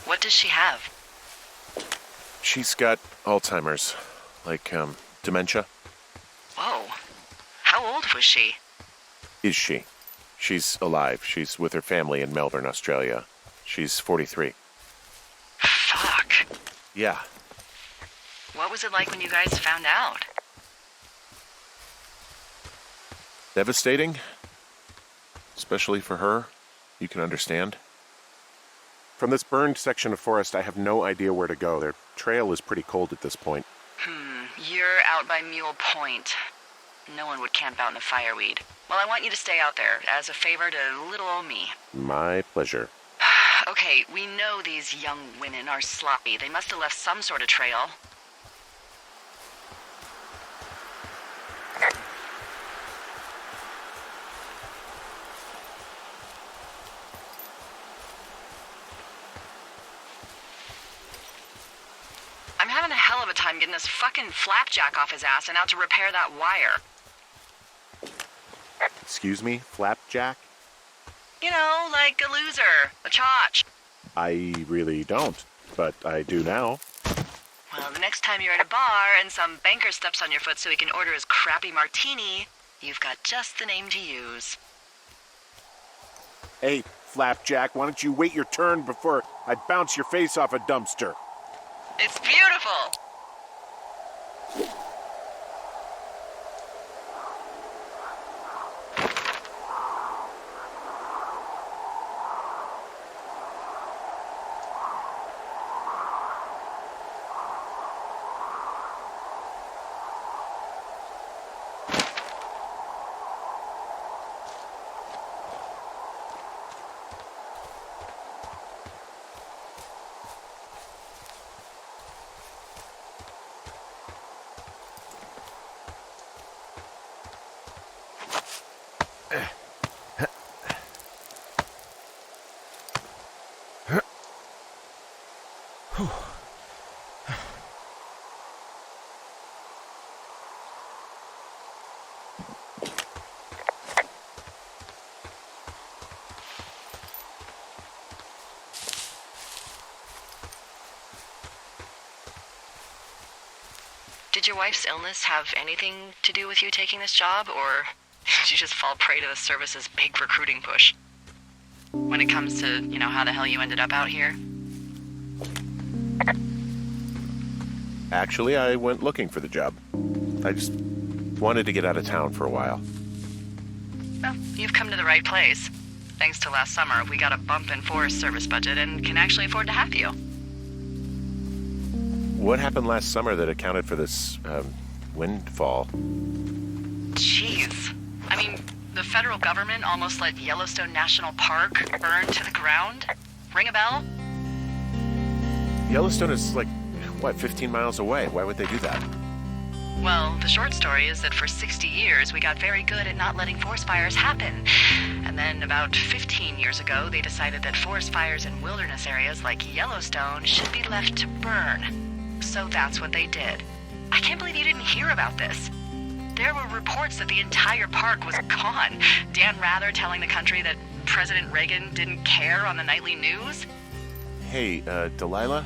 [SPEAKER 1] What does she have?
[SPEAKER 2] She's got Alzheimer's. Like, dementia.
[SPEAKER 1] Whoa. How old was she?
[SPEAKER 2] Is she? She's alive. She's with her family in Melbourne, Australia. She's 43.
[SPEAKER 1] Fuck.
[SPEAKER 2] Yeah.
[SPEAKER 1] What was it like when you guys found out?
[SPEAKER 2] Devastating. Especially for her. You can understand. From this burned section of forest, I have no idea where to go. Their trail is pretty cold at this point.
[SPEAKER 1] You're out by Mule Point. No one would camp out in the fireweed. Well, I want you to stay out there, as a favor to little old me.
[SPEAKER 2] My pleasure.
[SPEAKER 1] Okay, we know these young women are sloppy. They must have left some sort of trail. I'm having a hell of a time getting this fucking flapjack off his ass and out to repair that wire.
[SPEAKER 2] Excuse me, Flapjack?
[SPEAKER 1] You know, like a loser, a chotch.
[SPEAKER 2] I really don't, but I do now.
[SPEAKER 1] Well, the next time you're at a bar and some banker steps on your foot so he can order his crappy martini, you've got just the name to use.
[SPEAKER 2] Hey, Flapjack, why don't you wait your turn before I bounce your face off a dumpster?
[SPEAKER 1] It's beautiful! Did your wife's illness have anything to do with you taking this job, or did you just fall prey to the service's big recruiting push? When it comes to, how the hell you ended up out here?
[SPEAKER 2] Actually, I went looking for the job. I just wanted to get out of town for a while.
[SPEAKER 1] Well, you've come to the right place. Thanks to last summer, we got a bump in Forest Service budget and can actually afford to have you.
[SPEAKER 2] What happened last summer that accounted for this, windfall?
[SPEAKER 1] Jeez. I mean, The federal government almost let Yellowstone National Park burn to the ground? Ring a bell?
[SPEAKER 2] Yellowstone is like, what, 15 miles away? Why would they do that?
[SPEAKER 1] Well, the short story is that for 60 years, we got very good at not letting forest fires happen. And then about 15 years ago, they decided that forest fires in wilderness areas like Yellowstone should be left to burn. So that's what they did. I can't believe you didn't hear about this. There were reports that the entire park was gone. Dan Rather telling the country that President Reagan didn't care on the nightly news.
[SPEAKER 2] Hey, Delilah?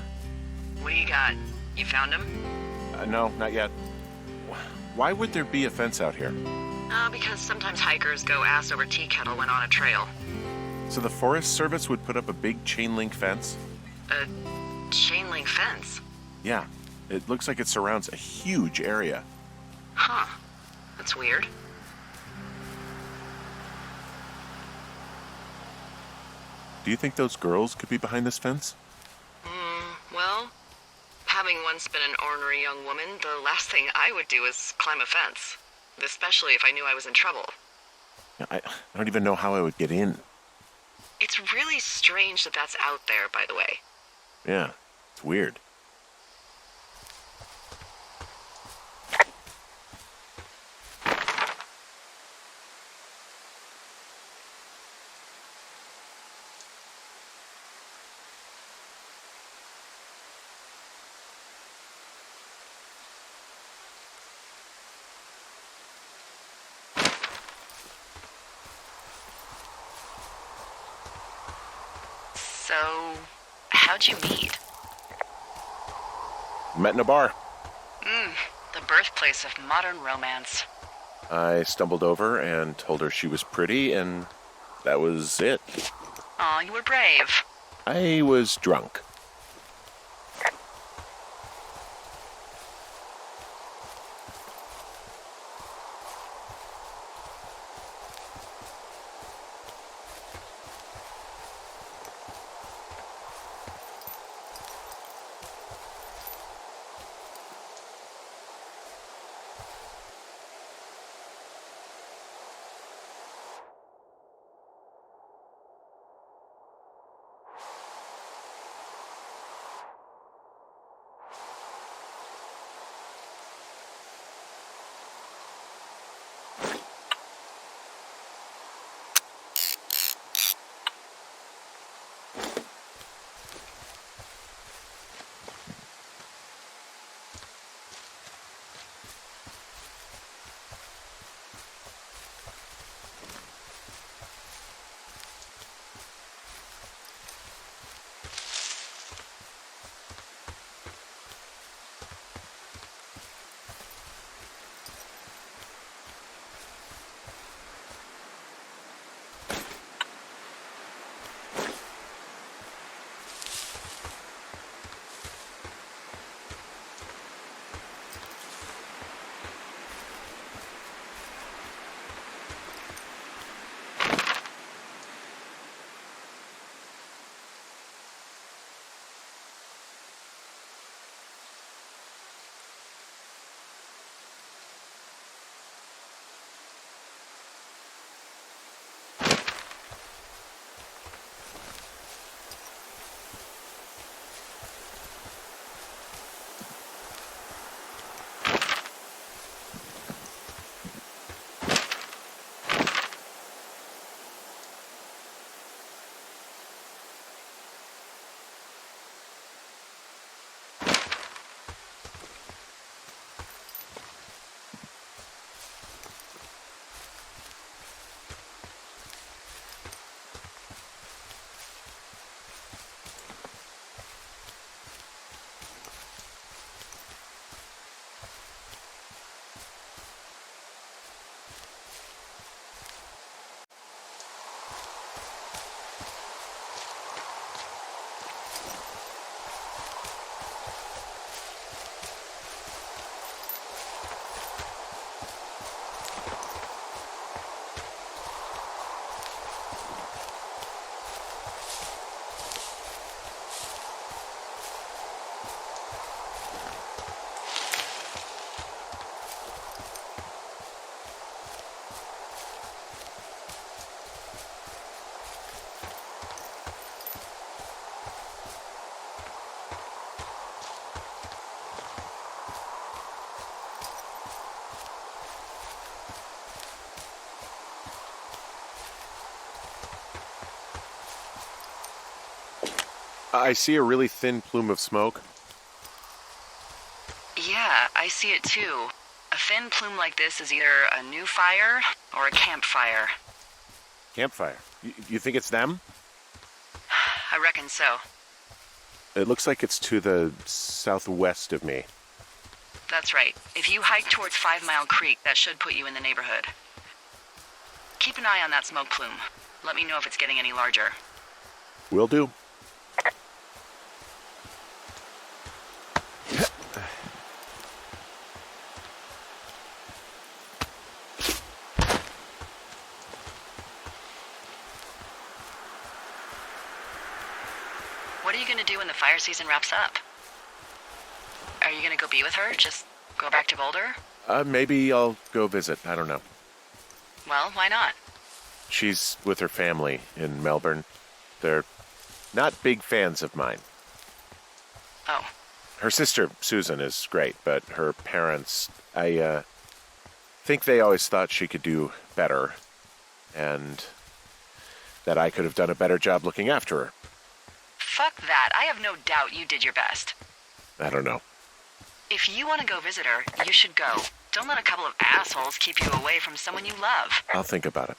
[SPEAKER 1] What do you got? You found him?
[SPEAKER 2] No, not yet. Why would there be a fence out here?
[SPEAKER 1] Because sometimes hikers go ass over tea kettle when on a trail.
[SPEAKER 2] So the Forest Service would put up a big chain link fence?
[SPEAKER 1] A chain link fence?
[SPEAKER 2] Yeah. It looks like it surrounds a huge area.
[SPEAKER 1] Huh. That's weird.
[SPEAKER 2] Do you think those girls could be behind this fence?
[SPEAKER 1] Well, having once been an ornery young woman, the last thing I would do is climb a fence. Especially if I knew I was in trouble.
[SPEAKER 2] I don't even know how I would get in.
[SPEAKER 1] It's really strange that that's out there, by the way.
[SPEAKER 2] Yeah, it's weird.
[SPEAKER 1] So, how'd you meet?
[SPEAKER 2] Met in a bar.
[SPEAKER 1] The birthplace of modern romance.
[SPEAKER 2] I stumbled over and told her she was pretty, and that was it.
[SPEAKER 1] Aw, you were brave.
[SPEAKER 2] I was drunk. I see a really thin plume of smoke.
[SPEAKER 1] Yeah, I see it too. A thin plume like this is either a new fire or a campfire.
[SPEAKER 2] Campfire. You think it's them?
[SPEAKER 1] I reckon so.
[SPEAKER 2] It looks like it's to the southwest of me.
[SPEAKER 1] That's right. If you hike towards 5 Mile Creek, that should put you in the neighborhood. Keep an eye on that smoke plume. Let me know if it's getting any larger.
[SPEAKER 2] Will do.
[SPEAKER 1] What are you going to do when the fire season wraps up? Are you going to go be with her? Just go back to Boulder?
[SPEAKER 2] Maybe I'll go visit. I don't know.
[SPEAKER 1] Well, why not?
[SPEAKER 2] She's with her family in Melbourne. They're not big fans of mine.
[SPEAKER 1] Oh.
[SPEAKER 2] Her sister, Susan, is great, but her parents, I think they always thought she could do better, and that I could have done a better job looking after her.
[SPEAKER 1] Fuck that. I have no doubt you did your best.
[SPEAKER 2] I don't know.
[SPEAKER 1] If you want to go visit her, you should go. Don't let a couple of assholes keep you away from someone you love.
[SPEAKER 2] I'll think about it.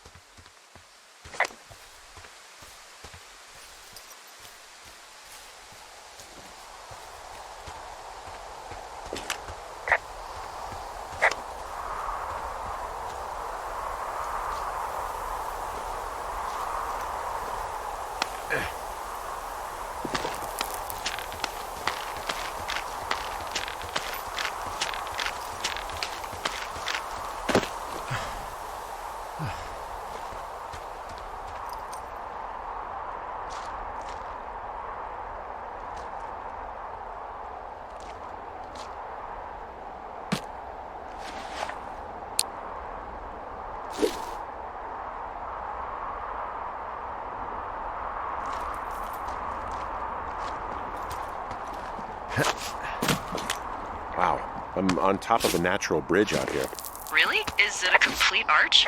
[SPEAKER 2] Wow, I'm on top of a natural bridge out here.
[SPEAKER 1] Really? Is it a complete arch?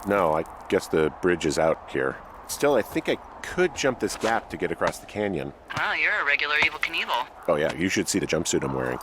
[SPEAKER 2] No, I guess the bridge is out here. Still, I think I could jump this gap to get across the canyon.
[SPEAKER 1] Well, you're a regular Evel Knievel.
[SPEAKER 2] Oh yeah, you should see the jumpsuit I'm wearing.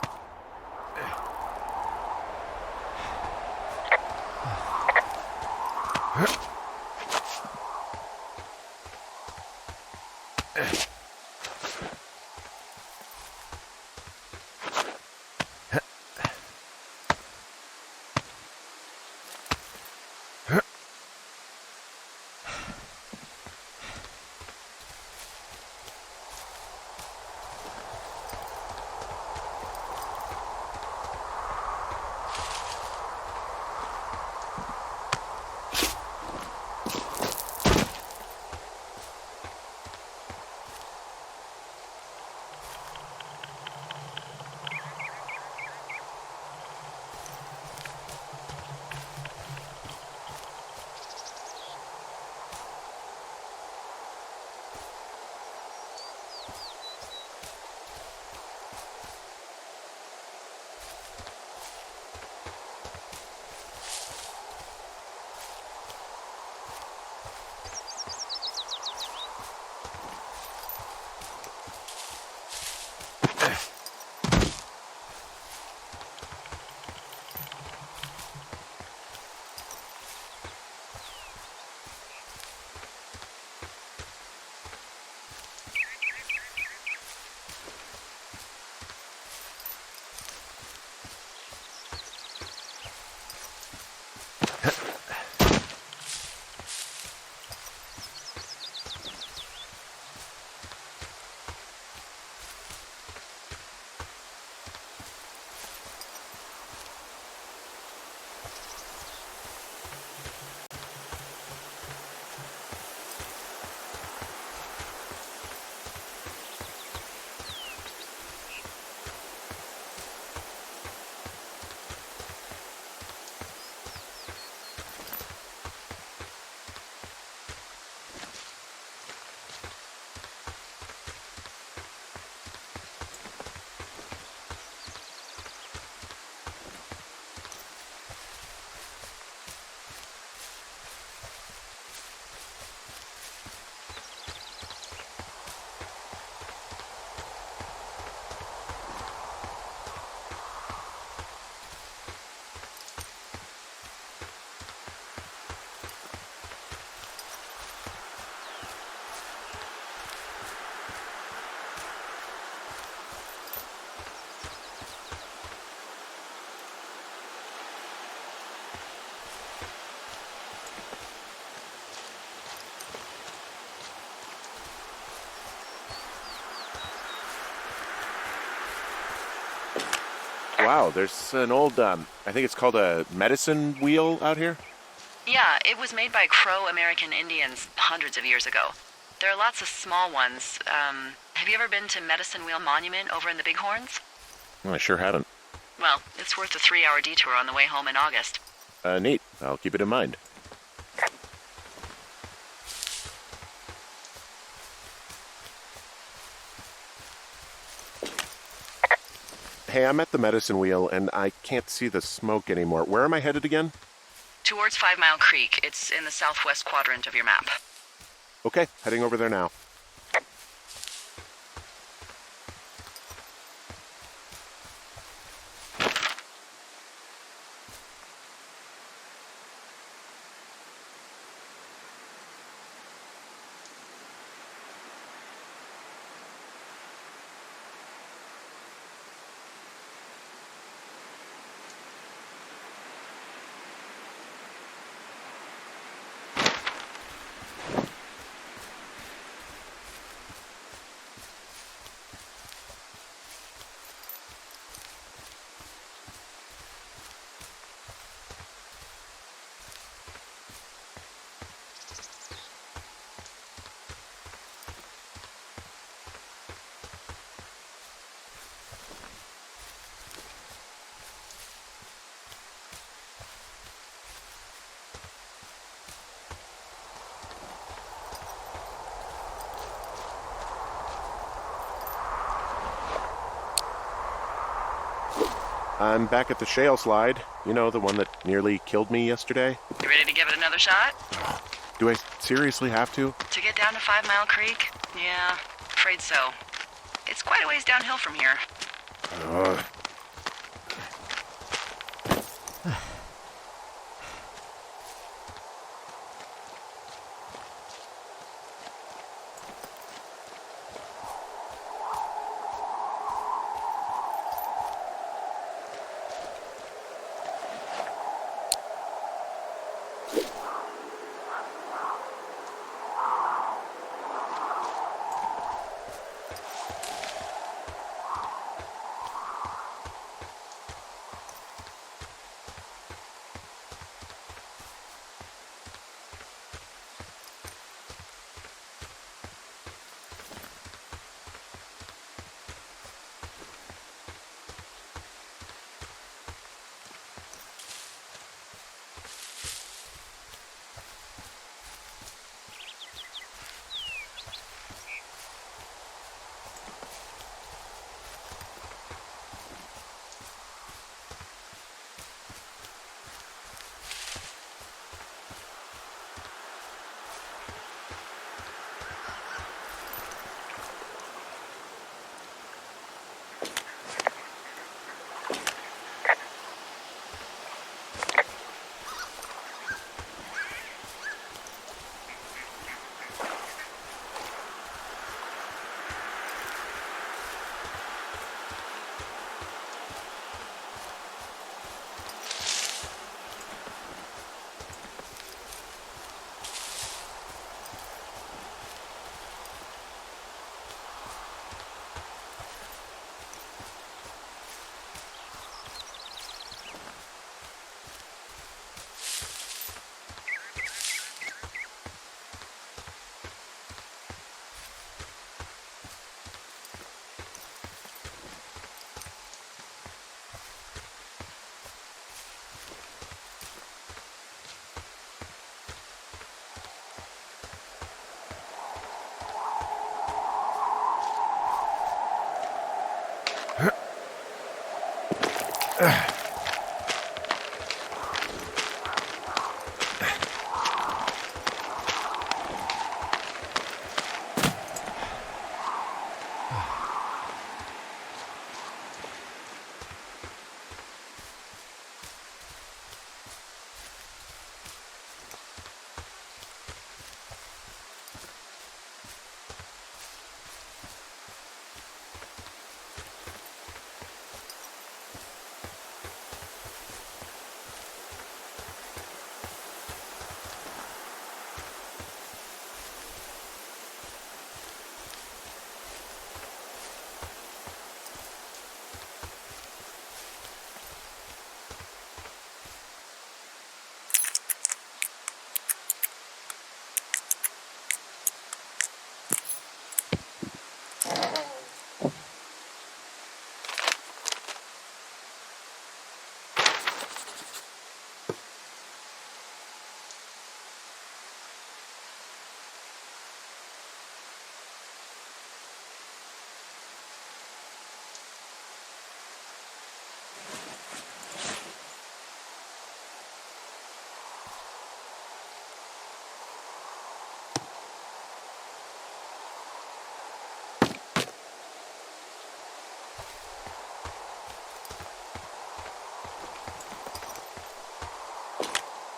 [SPEAKER 2] Wow, there's an old, I think it's called a medicine wheel out here.
[SPEAKER 1] Yeah, it was made by Crow American Indians hundreds of years ago. There are lots of small ones. Have you ever been to Medicine Wheel Monument over in the Bighorns?
[SPEAKER 2] Well, I sure haven't.
[SPEAKER 1] Well, it's worth a 3-hour detour on the way home in August.
[SPEAKER 2] Neat. I'll keep it in mind. Hey, I'm at the medicine wheel, and I can't see the smoke anymore. Where am I headed again?
[SPEAKER 1] Towards 5 Mile Creek. It's in the southwest quadrant of your map.
[SPEAKER 2] Okay, heading over there now. I'm back at the shale slide. You know, the one that nearly killed me yesterday.
[SPEAKER 1] You ready to give it another shot?
[SPEAKER 2] Do I seriously have to?
[SPEAKER 1] To get down to 5 Mile Creek? Yeah, afraid so. It's quite a ways downhill from here.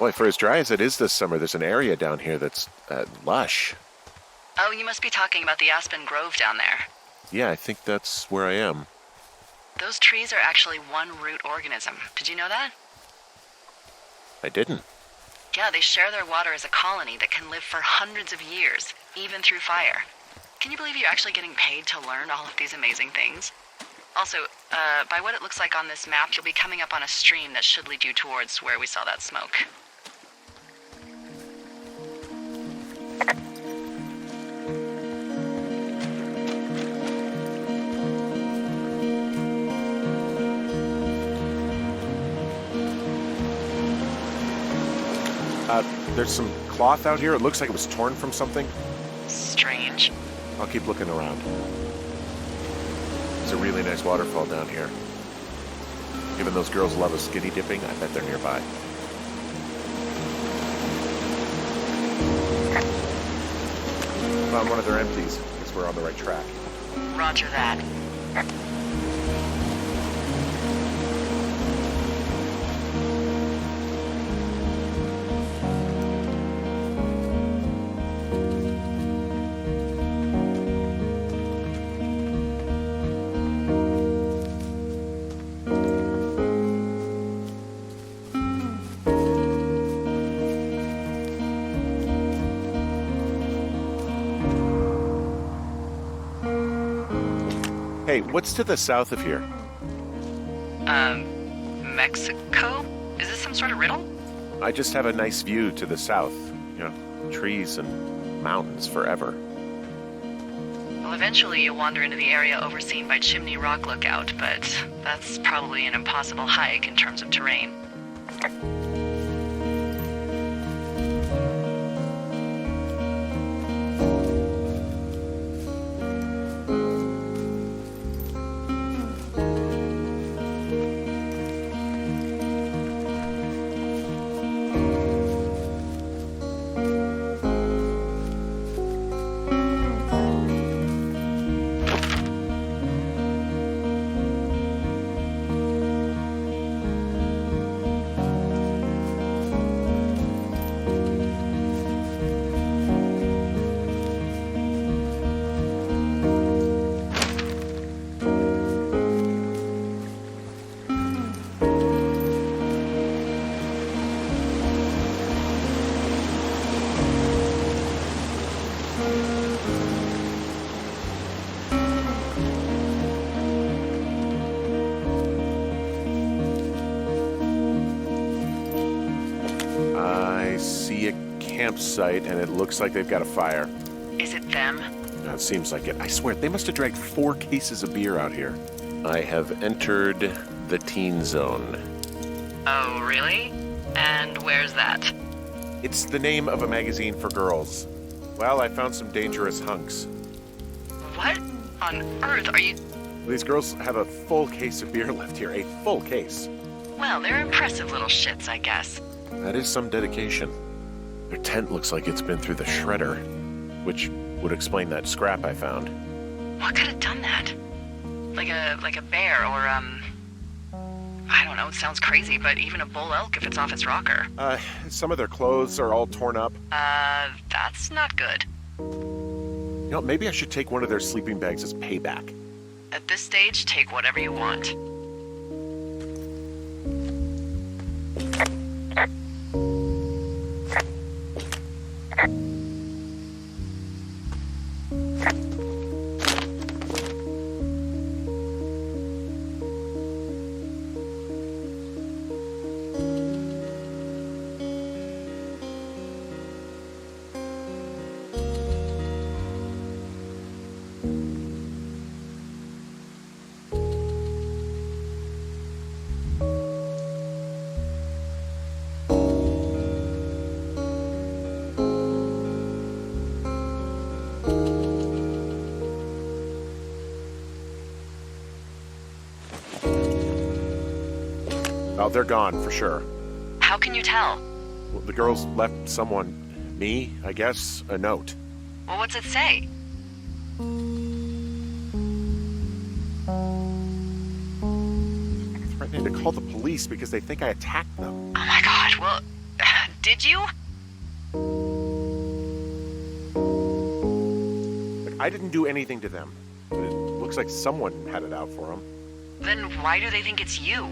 [SPEAKER 2] Boy, for as dry as it is this summer, there's an area down here that's lush.
[SPEAKER 1] Oh, you must be talking about the Aspen Grove down there.
[SPEAKER 2] Yeah, I think that's where I am.
[SPEAKER 1] Those trees are actually one root organism. Did you know that?
[SPEAKER 2] I didn't.
[SPEAKER 1] Yeah, they share their water as a colony that can live for hundreds of years, even through fire. Can you believe you're actually getting paid to learn all of these amazing things? Also, by what it looks like on this map, you'll be coming up on a stream that should lead you towards where we saw that smoke.
[SPEAKER 2] There's some cloth out here. It looks like it was torn from something.
[SPEAKER 1] Strange.
[SPEAKER 2] I'll keep looking around. There's a really nice waterfall down here. Given those girls love a skinny dipping, I bet they're nearby. Found one of their empties. Guess we're on the right track.
[SPEAKER 1] Roger that.
[SPEAKER 2] Hey, what's to the south of here?
[SPEAKER 1] Mexico? Is this some sort of riddle?
[SPEAKER 2] I just have a nice view to the south. You know, trees and mountains forever.
[SPEAKER 1] Well, eventually you'll wander into the area overseen by Chimney Rock Lookout, but that's probably an impossible hike in terms of terrain.
[SPEAKER 2] Campsite, and it looks like they've got a fire.
[SPEAKER 1] Is it them?
[SPEAKER 2] No, it seems like it. I swear, they must have dragged 4 cases of beer out here. I have entered the teen zone.
[SPEAKER 1] Oh, really? And where's that?
[SPEAKER 2] It's the name of a magazine for girls. Well, I found some dangerous hunks.
[SPEAKER 1] What on earth are you...
[SPEAKER 2] These girls have a full case of beer left here. A full case.
[SPEAKER 1] Well, they're impressive little shits, I guess.
[SPEAKER 2] That is some dedication. Their tent looks like it's been through the shredder, which would explain that scrap I found.
[SPEAKER 1] What could have done that? Like a bear or, I don't know, it sounds crazy, but even a bull elk if it's off its rocker.
[SPEAKER 2] Some of their clothes are all torn up.
[SPEAKER 1] That's not good.
[SPEAKER 2] You know, maybe I should take one of their sleeping bags as payback.
[SPEAKER 1] At this stage, take whatever you want.
[SPEAKER 2] Oh, they're gone, for sure.
[SPEAKER 1] How can you tell?
[SPEAKER 2] Well, the girls left someone, me, I guess, a note.
[SPEAKER 1] Well, what's it say?
[SPEAKER 2] Threatening to call the police because they think I attacked them.
[SPEAKER 1] Oh my god, well, Did you?
[SPEAKER 2] Like, I didn't do anything to them, but it looks like someone had it out for them.
[SPEAKER 1] Then why do they think it's you?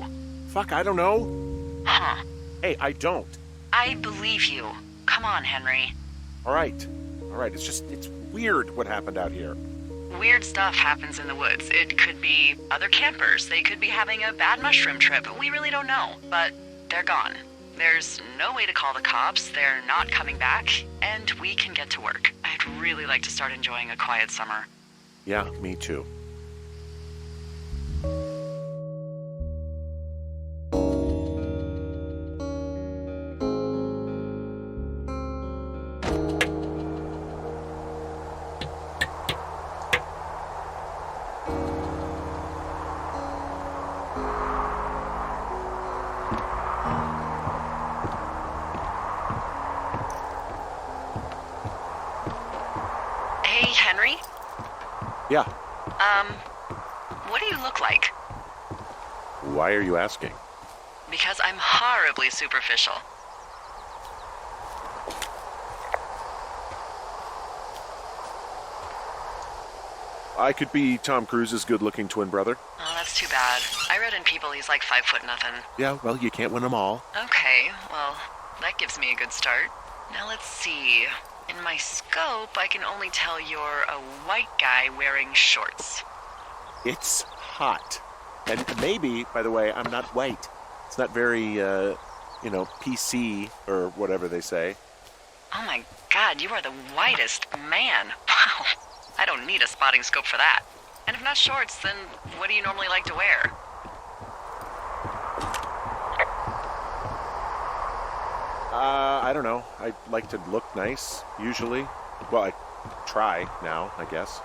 [SPEAKER 2] Fuck, I don't know.
[SPEAKER 1] Huh.
[SPEAKER 2] Hey, I don't.
[SPEAKER 1] I believe you. Come on, Henry.
[SPEAKER 2] All right. It's weird what happened out here.
[SPEAKER 1] Weird stuff happens in the woods. It could be other campers. They could be having a bad mushroom trip. We really don't know, but they're gone. There's no way to call the cops. They're not coming back, and we can get to work. I'd really like to start enjoying a quiet summer.
[SPEAKER 2] Yeah, me too.
[SPEAKER 1] Hey, Henry?
[SPEAKER 2] Yeah.
[SPEAKER 1] What do you look like?
[SPEAKER 2] Why are you asking?
[SPEAKER 1] Because I'm horribly superficial.
[SPEAKER 2] I could be Tom Cruise's good-looking twin brother.
[SPEAKER 1] Oh, that's too bad. I read in People he's like 5'0" nothing.
[SPEAKER 2] Yeah, well, you can't win them all.
[SPEAKER 1] Okay, well, that gives me a good start. Now let's see. In my scope, I can only tell you're a white guy wearing shorts.
[SPEAKER 2] It's hot. And maybe, by the way, I'm not white. It's not very, PC or whatever they say.
[SPEAKER 1] Oh my god, you are the whitest man. Wow. I don't need a spotting scope for that. And if not shorts, then what do you normally like to wear?
[SPEAKER 2] I don't know. I like to look nice, usually. Well, I try now, I guess.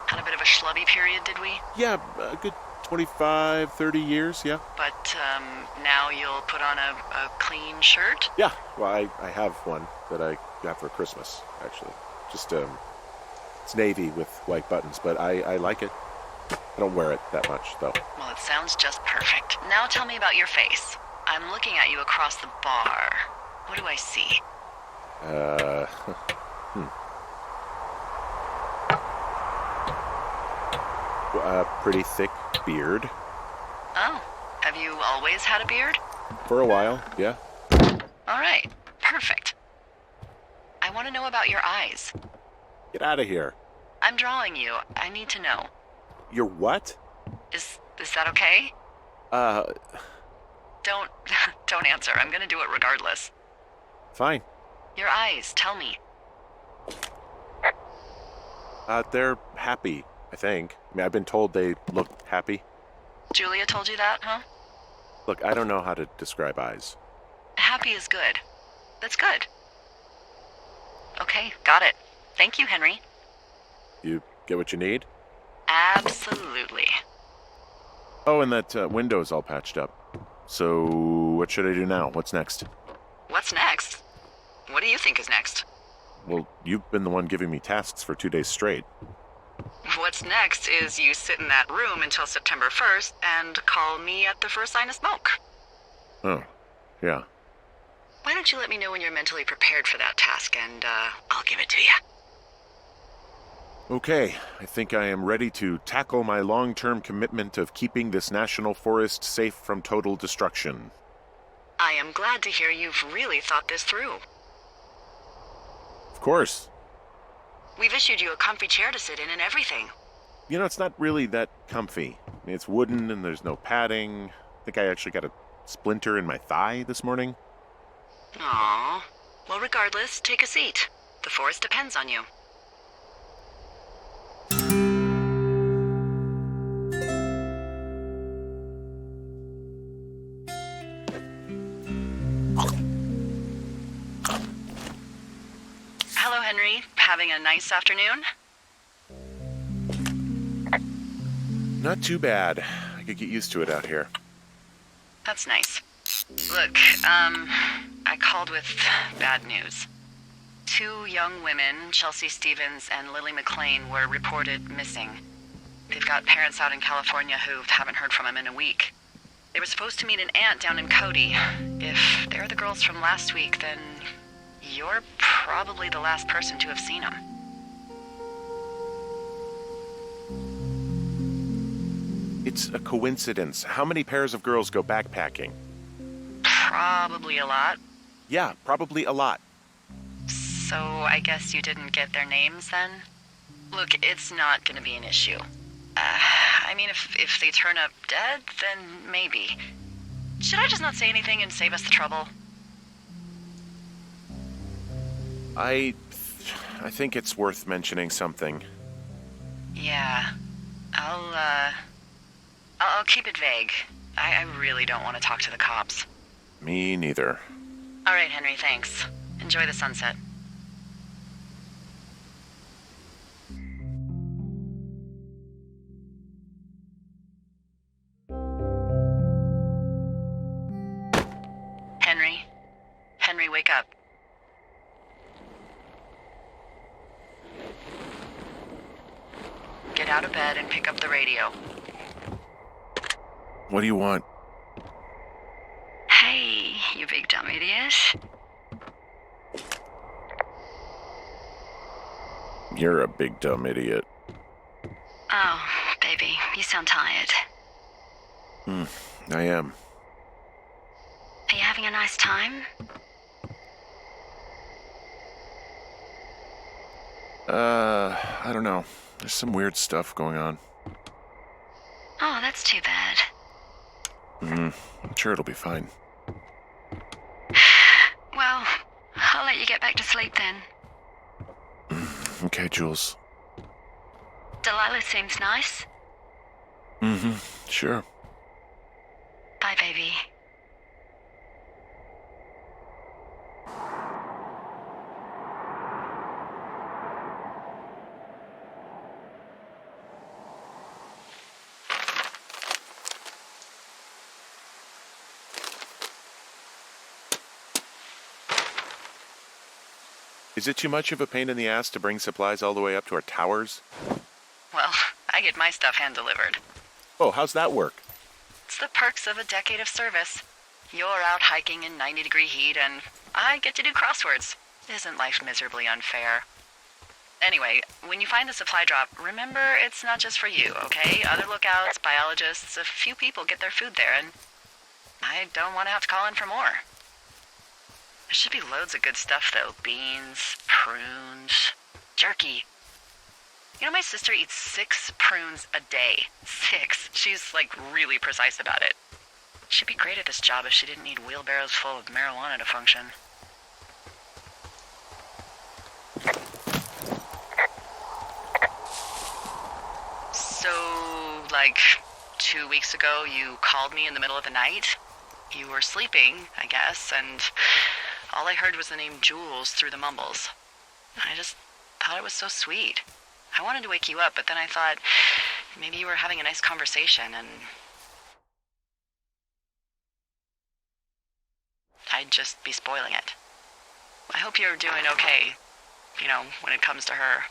[SPEAKER 1] Had a bit of a schlubby period, did we?
[SPEAKER 2] Yeah, a good 25, 30 years, yeah.
[SPEAKER 1] But, now you'll put on a clean shirt?
[SPEAKER 2] Yeah, well, I have one that I got for Christmas, actually. Just, it's navy with white buttons, but I like it. I don't wear it that much, though.
[SPEAKER 1] Well, it sounds just perfect. Now tell me about your face. I'm looking at you across the bar. What do I see?
[SPEAKER 2] A pretty thick beard.
[SPEAKER 1] Oh, have you always had a beard?
[SPEAKER 2] For a while, yeah.
[SPEAKER 1] All right, perfect. I want to know about your eyes.
[SPEAKER 2] Get out of here.
[SPEAKER 1] I'm drawing you. I need to know.
[SPEAKER 2] You're what?
[SPEAKER 1] Is that okay? Don't answer. I'm gonna do it regardless.
[SPEAKER 2] Fine.
[SPEAKER 1] Your eyes, tell me.
[SPEAKER 2] They're happy, I think. I mean, I've been told they look happy.
[SPEAKER 1] Julia told you that, huh?
[SPEAKER 2] Look, I don't know how to describe eyes.
[SPEAKER 1] Happy is good. That's good. Okay, got it. Thank you, Henry.
[SPEAKER 2] You get what you need?
[SPEAKER 1] Absolutely.
[SPEAKER 2] Oh, and that window's all patched up. So, what should I do now? What's next?
[SPEAKER 1] What's next? What do you think is next?
[SPEAKER 2] Well, you've been the one giving me tasks for 2 days straight.
[SPEAKER 1] What's next is you sit in that room until September 1st and call me at the first sign of smoke.
[SPEAKER 2] Oh, yeah.
[SPEAKER 1] Why don't you let me know when you're mentally prepared for that task, and I'll give it to you.
[SPEAKER 2] Okay, I think I am ready to tackle my long-term commitment of keeping this national forest safe from total destruction.
[SPEAKER 1] I am glad to hear you've really thought this through.
[SPEAKER 2] Of course.
[SPEAKER 1] We've issued you a comfy chair to sit in and everything.
[SPEAKER 2] You know, it's not really that comfy. I mean, it's wooden and there's no padding. I think I actually got a splinter in my thigh this morning.
[SPEAKER 1] Aww. Well, regardless, take a seat. The forest depends on you. Hello, Henry. Having a nice afternoon?
[SPEAKER 2] Not too bad. I could get used to it out here.
[SPEAKER 1] That's nice. Look, I called with bad news. 2 young women, Chelsea Stevens and Lily McLean, were reported missing. They've got parents out in California who haven't heard from them in a week. They were supposed to meet an aunt down in Cody. If they're the girls from last week, then you're probably the last person to have seen them.
[SPEAKER 2] It's a coincidence. How many pairs of girls go backpacking?
[SPEAKER 1] Probably a lot.
[SPEAKER 2] Yeah, probably a lot.
[SPEAKER 1] So I guess you didn't get their names then? Look, it's not gonna be an issue. I mean, if they turn up dead, then maybe. Should I just not say anything and save us the trouble?
[SPEAKER 2] I think it's worth mentioning something.
[SPEAKER 1] Yeah. I'll keep it vague. I really don't want to talk to the cops.
[SPEAKER 2] Me neither.
[SPEAKER 1] All right, Henry, thanks. Enjoy the sunset. Henry, wake up. Get out of bed and pick up the radio.
[SPEAKER 2] What do you want?
[SPEAKER 1] Hey, you big dumb idiot.
[SPEAKER 2] You're a big dumb idiot.
[SPEAKER 1] Oh, baby, you sound tired.
[SPEAKER 2] I am.
[SPEAKER 1] Are you having a nice time?
[SPEAKER 2] I don't know. There's some weird stuff going on.
[SPEAKER 1] Oh, that's too bad.
[SPEAKER 2] I'm sure it'll be fine.
[SPEAKER 1] Well, I'll let you get back to sleep then.
[SPEAKER 2] Okay, Jules.
[SPEAKER 1] Delilah seems nice.
[SPEAKER 2] Sure.
[SPEAKER 1] Bye, baby.
[SPEAKER 2] Is it too much of a pain in the ass to bring supplies all the way up to our towers?
[SPEAKER 1] Well, I get my stuff hand-delivered.
[SPEAKER 2] Oh, how's that work?
[SPEAKER 1] It's the perks of a decade of service. You're out hiking in 90-degree heat, and I get to do crosswords. Isn't life miserably unfair? Anyway, when you find the supply drop, remember it's not just for you, okay? Other lookouts, biologists, a few people get their food there, and I don't want to have to call in for more. There should be loads of good stuff, though. Beans, prunes, jerky. You know, my sister eats 6 prunes a day. 6. She's, really precise about it. She'd be great at this job if she didn't need wheelbarrows full of marijuana to function. So, 2 weeks ago, you called me in the middle of the night? You were sleeping, I guess, and all I heard was the name Jules through the mumbles. I just thought it was so sweet. I wanted to wake you up, but then I thought maybe you were having a nice conversation, and I'd just be spoiling it. I hope you're doing okay, when it comes to her.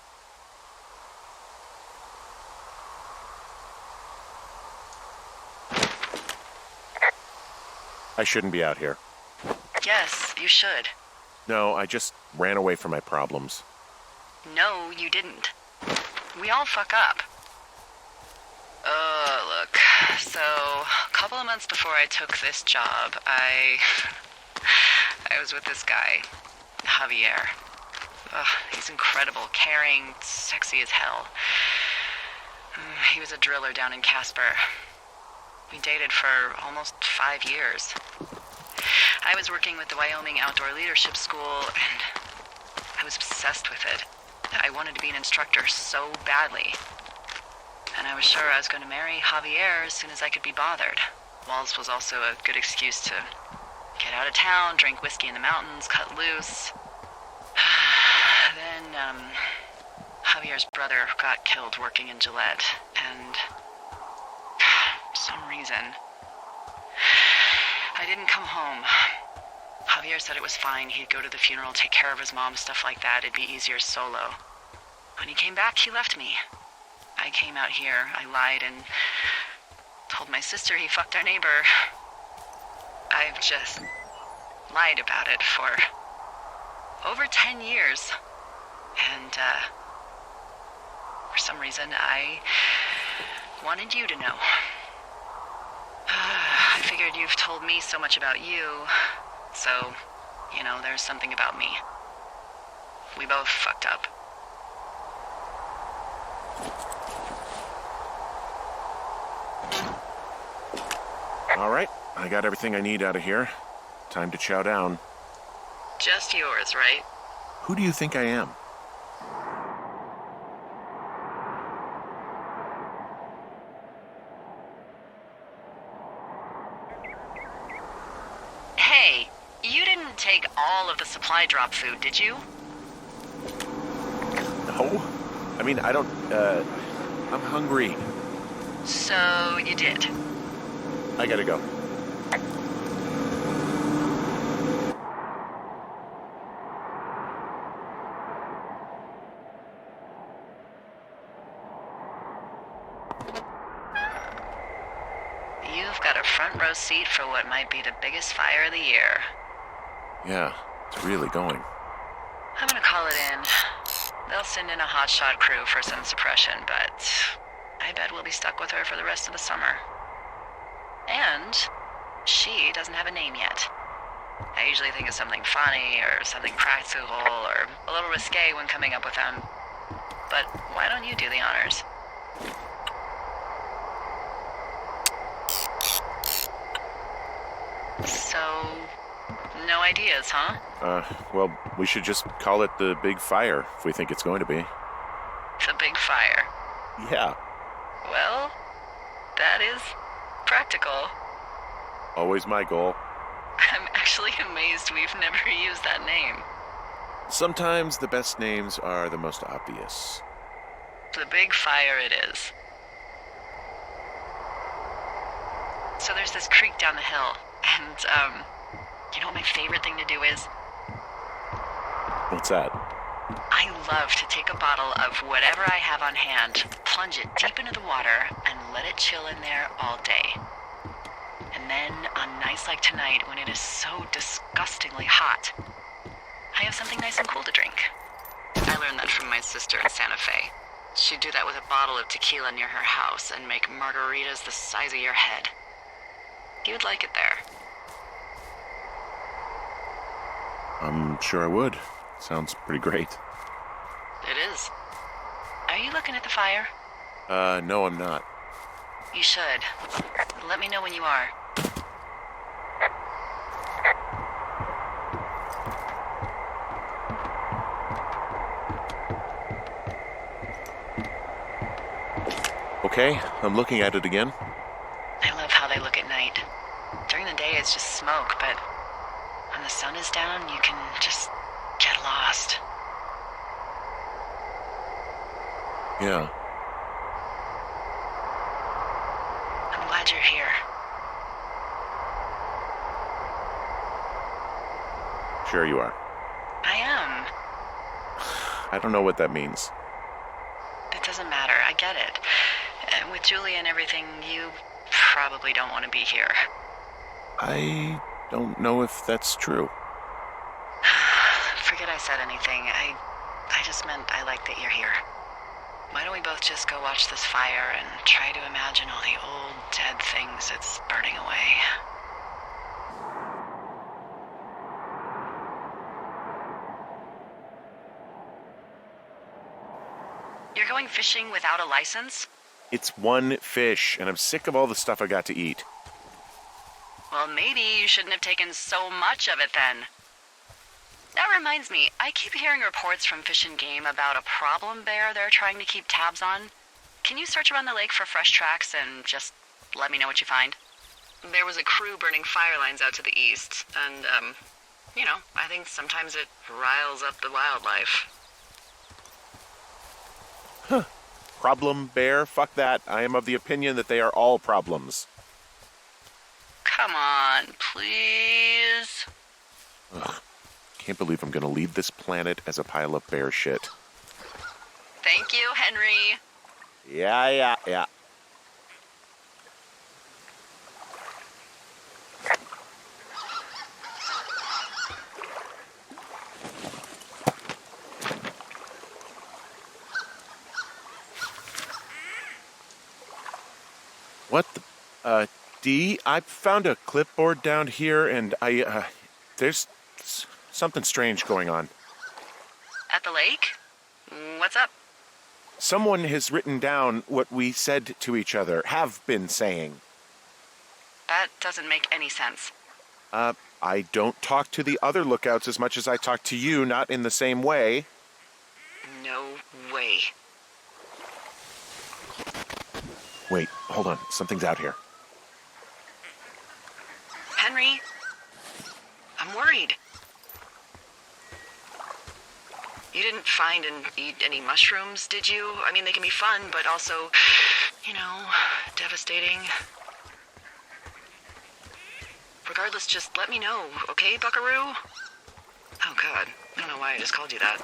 [SPEAKER 2] I shouldn't be out here.
[SPEAKER 1] Yes, you should.
[SPEAKER 2] No, I just ran away from my problems.
[SPEAKER 1] No, you didn't. We all fuck up. Look. So, a couple of months before I took this job, I was with this guy, Javier. He's incredible, caring, sexy as hell. He was a driller down in Casper. We dated for almost 5 years. I was working with the Wyoming Outdoor Leadership School, and I was obsessed with it. I wanted to be an instructor so badly. And I was sure I was going to marry Javier as soon as I could be bothered. Walls was also a good excuse to get out of town, drink whiskey in the mountains, cut loose. Then, Javier's brother got killed working in Gillette, and for some reason, I didn't come home. Javier said it was fine. He'd go to the funeral, take care of his mom, stuff like that. It'd be easier solo. When he came back, he left me. I came out here. I lied and told my sister he fucked our neighbor. I've just lied about it for over 10 years. And, for some reason, I wanted you to know. I figured you've told me so much about you, so, there's something about me. We both fucked up.
[SPEAKER 2] All right, I got everything I need out of here. Time to chow down.
[SPEAKER 1] Just yours, right?
[SPEAKER 2] Who do you think I am?
[SPEAKER 1] Hey, you didn't take all of the supply drop food, did you?
[SPEAKER 2] No. I mean, I don't, I'm hungry.
[SPEAKER 1] So you did.
[SPEAKER 2] I gotta go.
[SPEAKER 1] You've got a front row seat for what might be the biggest fire of the year.
[SPEAKER 2] Yeah, it's really going.
[SPEAKER 1] I'm gonna call it in. They'll send in a hotshot crew for some suppression, but I bet we'll be stuck with her for the rest of the summer. And she doesn't have a name yet. I usually think of something funny or something practical or a little risque when coming up with them. But why don't you do the honors? So, no ideas, huh?
[SPEAKER 2] Well, we should just call it the Big Fire if we think it's going to be.
[SPEAKER 1] The big fire.
[SPEAKER 2] Yeah,
[SPEAKER 1] Well, that is practical.
[SPEAKER 2] always my goal.
[SPEAKER 1] I'm actually amazed we've never used that name.
[SPEAKER 2] Sometimes the best names are the most obvious.
[SPEAKER 1] The big fire it is. So there's this creek down the hill, and, you know what my favorite thing to do is?
[SPEAKER 2] What's that?
[SPEAKER 1] I love to take a bottle of whatever I have on hand, plunge it deep into the water, and let it chill in there all day. And then, on nights like tonight, when it is so disgustingly hot, I have something nice and cool to drink. I learned that from my sister in Santa Fe. She'd do that with a bottle of tequila near her house and make margaritas the size of your head. You'd like it there.
[SPEAKER 2] I'm sure I would. Sounds pretty great.
[SPEAKER 1] It is. Are you looking at the fire?
[SPEAKER 2] No, I'm not.
[SPEAKER 1] You should. Let me know when you are.
[SPEAKER 2] Okay, I'm looking at it again.
[SPEAKER 1] I love how they look at night. During the day, it's just smoke, but when the sun is down, you can just get lost.
[SPEAKER 2] Yeah.
[SPEAKER 1] I'm glad you're here.
[SPEAKER 2] Sure you are.
[SPEAKER 1] I am.
[SPEAKER 2] I don't know what that means.
[SPEAKER 1] It doesn't matter. I get it. With Julia and everything, you probably don't want to be here.
[SPEAKER 2] I don't know if that's true.
[SPEAKER 1] Forget I said anything. I just meant I like that you're here. Why don't we both just go watch this fire and try to imagine all the old, dead things it's burning away? You're going fishing without a license?
[SPEAKER 2] It's one fish, and I'm sick of all the stuff I got to eat.
[SPEAKER 1] Well, maybe you shouldn't have taken so much of it then. That reminds me, I keep hearing reports from Fish and Game about a problem bear they're trying to keep tabs on. Can you search around the lake for fresh tracks and just let me know what you find? There was a crew burning fire lines out to the east, and, I think sometimes it riles up the wildlife.
[SPEAKER 2] Problem bear? Fuck that. I am of the opinion that they are all problems.
[SPEAKER 1] Come on, please.
[SPEAKER 2] Ugh. Can't believe I'm gonna leave this planet as a pile of bear shit.
[SPEAKER 1] Thank you, Henry.
[SPEAKER 2] Yeah. What the... Dee, I found a clipboard down here, and there's something strange going on.
[SPEAKER 1] At the lake? What's up?
[SPEAKER 2] Someone has written down what we said to each other, have been saying.
[SPEAKER 1] That doesn't make any sense.
[SPEAKER 2] I don't talk to the other lookouts as much as I talk to you, not in the same way.
[SPEAKER 1] No way.
[SPEAKER 2] Wait, hold on. Something's out here.
[SPEAKER 1] Henry, I'm worried. You didn't find and eat any mushrooms, did you? I mean, they can be fun, but also, devastating. Regardless, just let me know, okay, buckaroo? Oh, God. I don't know why I just called you that.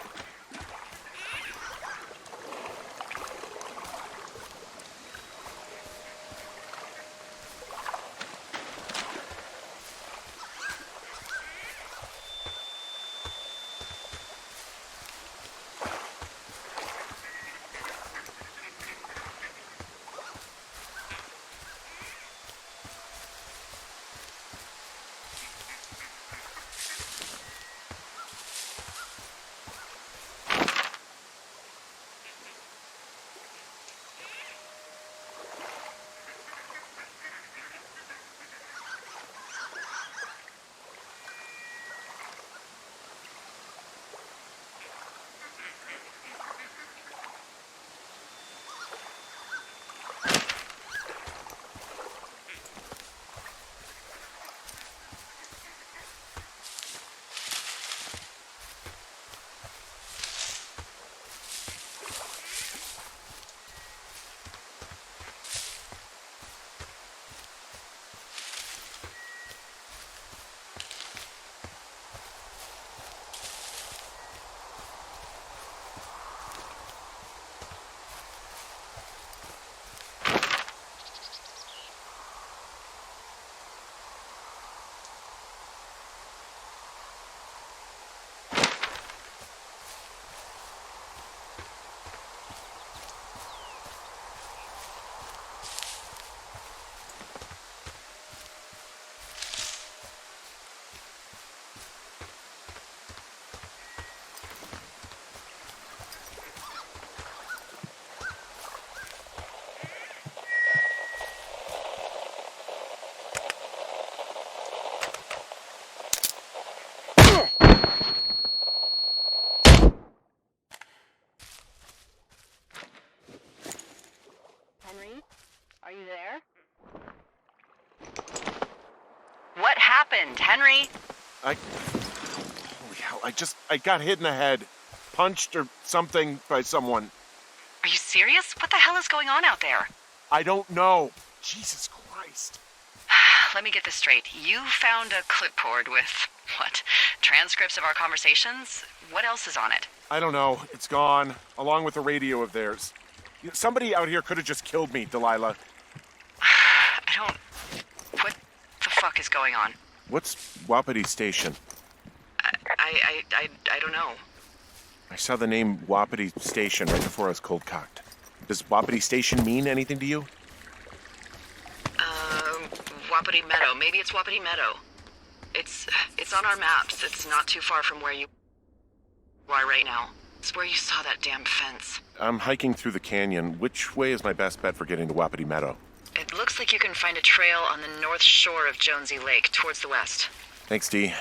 [SPEAKER 1] Henry, are you there? What happened, Henry?
[SPEAKER 2] Holy hell, I got hit in the head. Punched or something by someone.
[SPEAKER 1] Are you serious? What the hell is going on out there?
[SPEAKER 2] I don't know. Jesus Christ.
[SPEAKER 1] Let me get this straight. You found a clipboard with, what, transcripts of our conversations? What else is on it?
[SPEAKER 2] I don't know. It's gone, along with the radio of theirs. Somebody out here could have just killed me, Delilah.
[SPEAKER 1] What the fuck is going on?
[SPEAKER 2] What's Wapiti Station?
[SPEAKER 1] I don't know.
[SPEAKER 2] I saw the name Wapiti Station right before I was cold-cocked. Does Wapiti Station mean anything to you?
[SPEAKER 1] Wapiti Meadow. Maybe it's Wapiti Meadow. It's on our maps. It's not too far from where you are right now. It's where you saw that damn fence.
[SPEAKER 2] I'm hiking through the canyon. Which way is my best bet for getting to Wapiti Meadow?
[SPEAKER 1] It looks like you can find a trail on the north shore of Jonesy Lake, towards the west.
[SPEAKER 2] Thanks, Dee.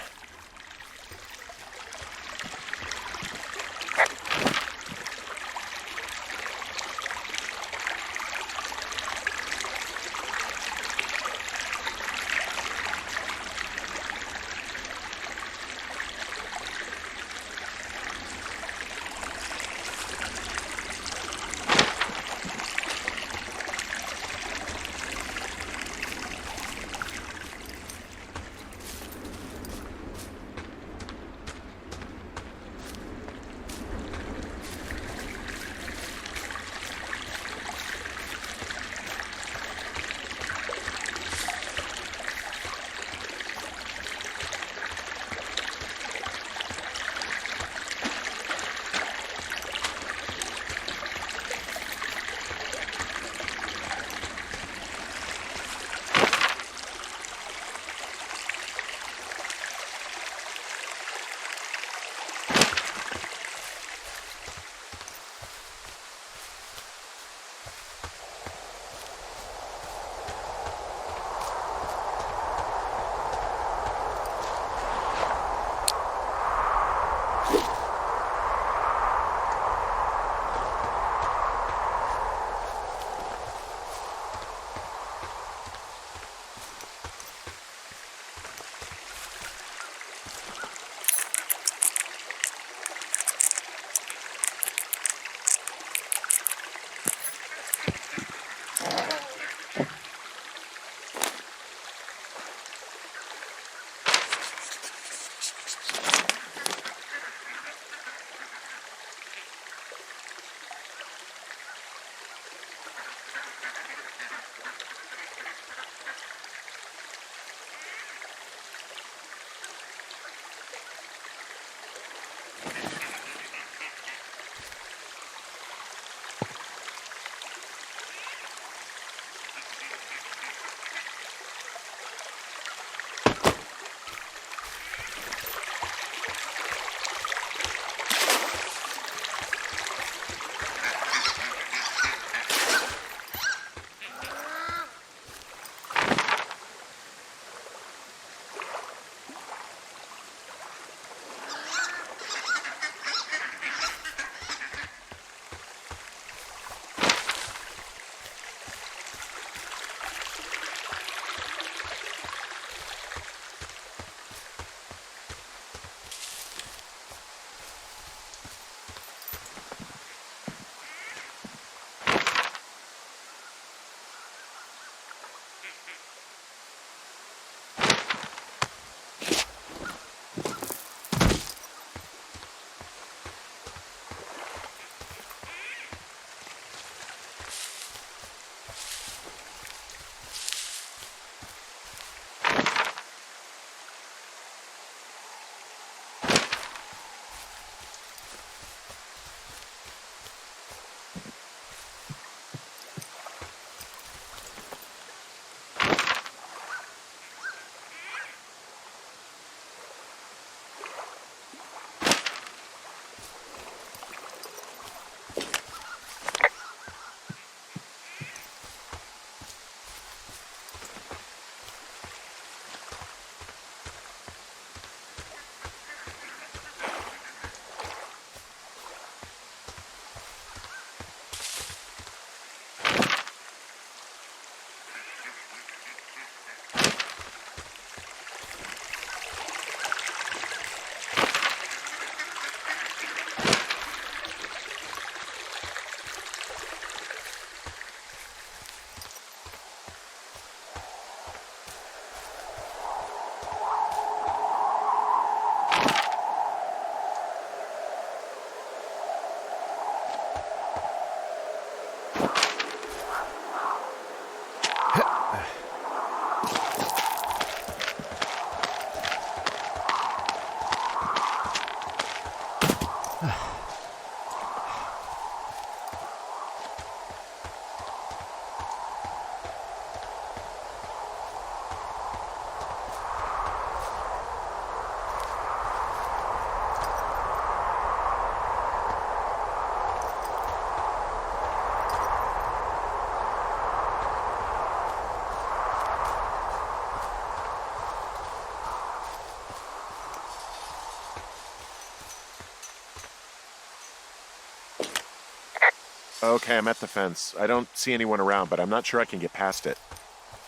[SPEAKER 2] Okay, I'm at the fence. I don't see anyone around, but I'm not sure I can get past it.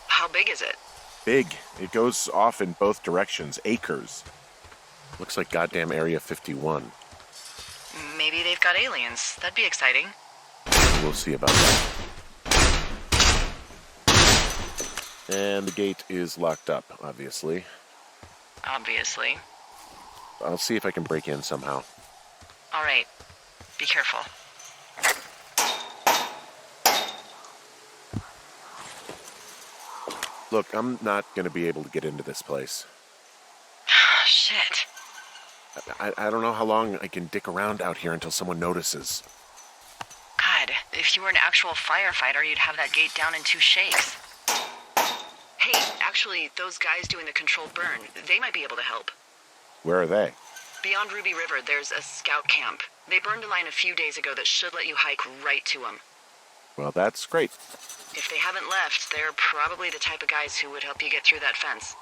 [SPEAKER 1] How big is it?
[SPEAKER 2] Big. It goes off in both directions. Acres. Looks like goddamn Area 51.
[SPEAKER 1] Maybe they've got aliens. That'd be exciting.
[SPEAKER 2] We'll see about that. And the gate is locked up, obviously.
[SPEAKER 1] Obviously.
[SPEAKER 2] I'll see if I can break in somehow.
[SPEAKER 1] All right. Be careful.
[SPEAKER 2] Look, I'm not going to be able to get into this place.
[SPEAKER 1] Shit.
[SPEAKER 2] I don't know how long I can dick around out here until someone notices.
[SPEAKER 1] God, if you were an actual firefighter, you'd have that gate down in 2 shakes. Hey, actually, those guys doing the controlled burn, they might be able to help.
[SPEAKER 2] Where are they?
[SPEAKER 1] Beyond Ruby River, there's a scout camp. They burned a line a few days ago that should let you hike right to them.
[SPEAKER 2] Well, that's great.
[SPEAKER 1] If they haven't left, they're probably the type of guys who would help you get through that fence.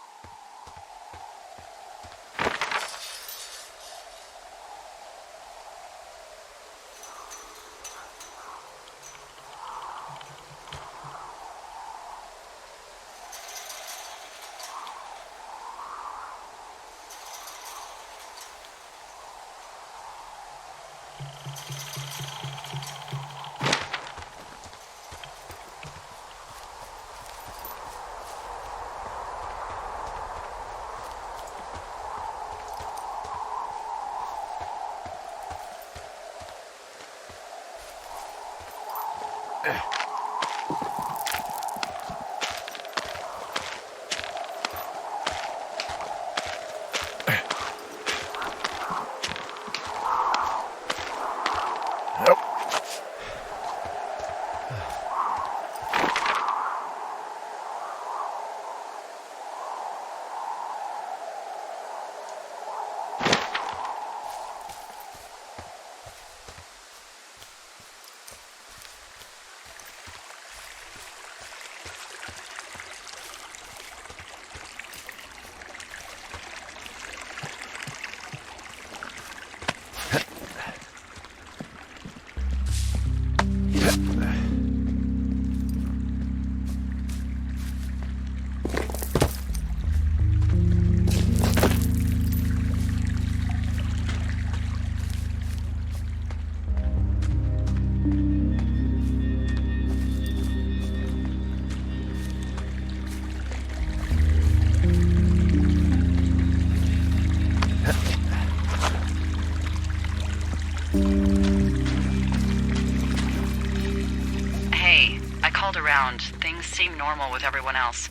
[SPEAKER 1] Hey, I called around. Things seem normal with everyone else.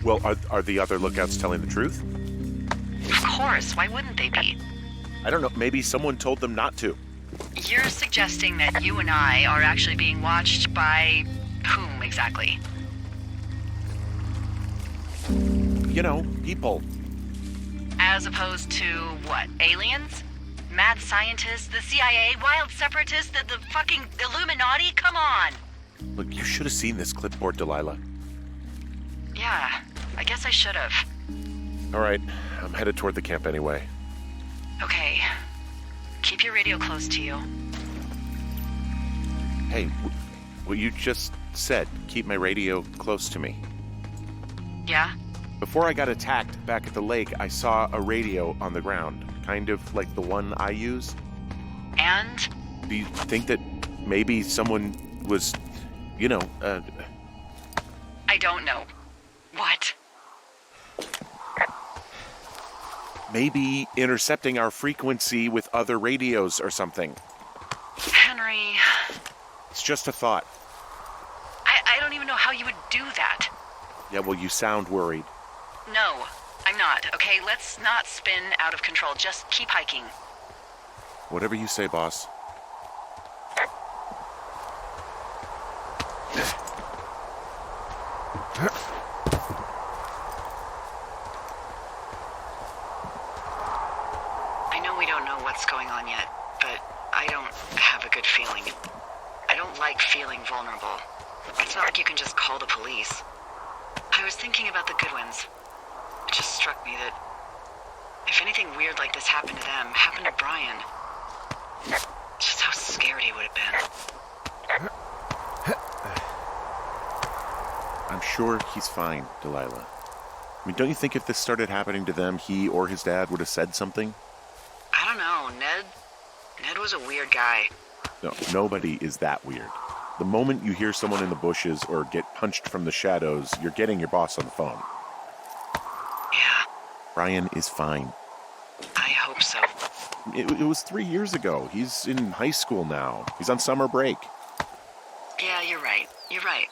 [SPEAKER 2] Well, are the other lookouts telling the truth?
[SPEAKER 1] Of course, why wouldn't they be?
[SPEAKER 2] I don't know, maybe someone told them not to.
[SPEAKER 1] You're suggesting that you and I are actually being watched by whom exactly?
[SPEAKER 2] You know, people.
[SPEAKER 1] As opposed to what? Aliens? Mad scientists? The CIA? Wild separatists? The fucking Illuminati? Come on!
[SPEAKER 2] Look, you should have seen this clipboard, Delilah.
[SPEAKER 1] Yeah, I guess I should have.
[SPEAKER 2] All right, I'm headed toward the camp anyway.
[SPEAKER 1] Okay. Keep your radio close to you.
[SPEAKER 2] Hey, what you just said, keep my radio close to me.
[SPEAKER 1] Yeah?
[SPEAKER 2] Before I got attacked back at the lake, I saw a radio on the ground, kind of like the one I use.
[SPEAKER 1] And?
[SPEAKER 2] Do you think that maybe someone was,
[SPEAKER 1] I don't know. What?
[SPEAKER 2] maybe intercepting our frequency with other radios or something?
[SPEAKER 1] Henry,
[SPEAKER 2] It's just a thought.
[SPEAKER 1] I don't even know how you would do that.
[SPEAKER 2] Yeah, well, you sound worried.
[SPEAKER 1] No, I'm not, okay? Let's not spin out of control. Just keep hiking.
[SPEAKER 2] Whatever you say, boss.
[SPEAKER 1] I know we don't know what's going on yet, but I don't have a good feeling. I don't like feeling vulnerable. It's not like you can just call the police. I was thinking about the Goodwins. It just struck me that if anything weird like this happened to them, happened to Brian, just how scared he would have been.
[SPEAKER 2] I'm sure he's fine, Delilah. I mean, don't you think if this started happening to them, he or his dad would have said something?
[SPEAKER 1] I don't know, Ned was a weird guy.
[SPEAKER 2] No, nobody is that weird. The moment you hear someone in the bushes or get punched from the shadows, you're getting your boss on the phone.
[SPEAKER 1] Yeah,
[SPEAKER 2] Brian is fine.
[SPEAKER 1] I hope so.
[SPEAKER 2] It was 3 years ago. He's in high school now. He's on summer break.
[SPEAKER 1] Yeah, you're right. You're right.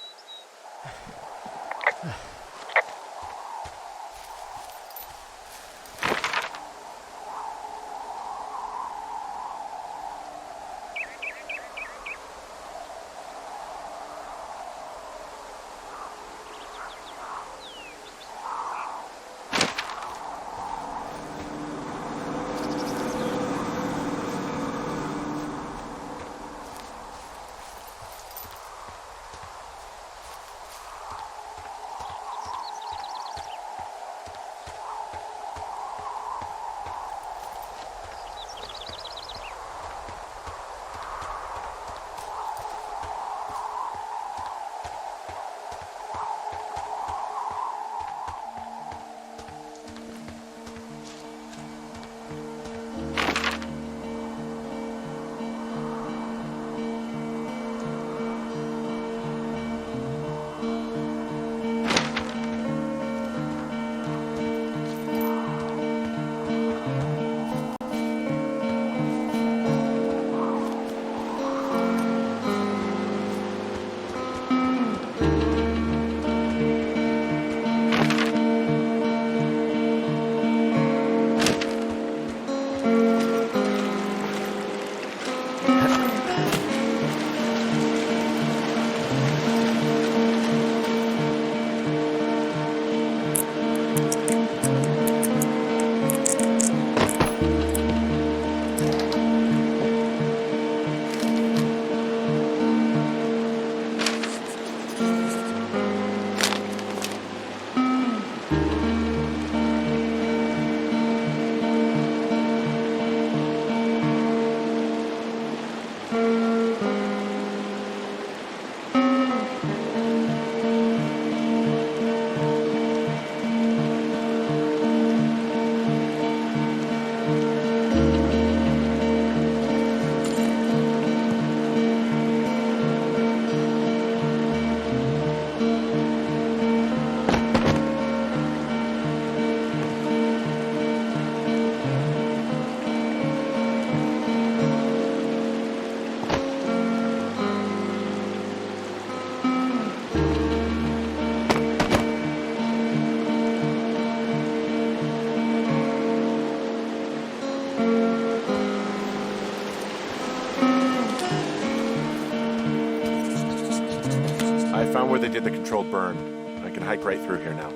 [SPEAKER 2] Found where they did the controlled burn. I can hike right through here now.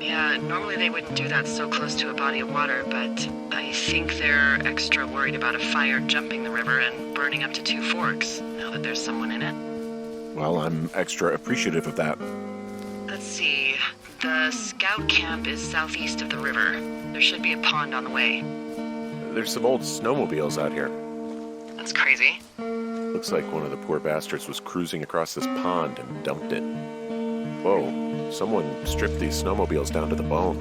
[SPEAKER 1] Yeah, normally they wouldn't do that so close to a body of water, but I think they're extra worried about a fire jumping the river and burning up to 2 forks, now that there's someone in it.
[SPEAKER 2] Well, I'm extra appreciative of that.
[SPEAKER 1] Let's see. The scout camp is southeast of the river. There should be a pond on the way.
[SPEAKER 2] There's some old snowmobiles out here.
[SPEAKER 1] That's crazy.
[SPEAKER 2] Looks like one of the poor bastards was cruising across this pond and dumped it. Whoa, someone stripped these snowmobiles down to the bone.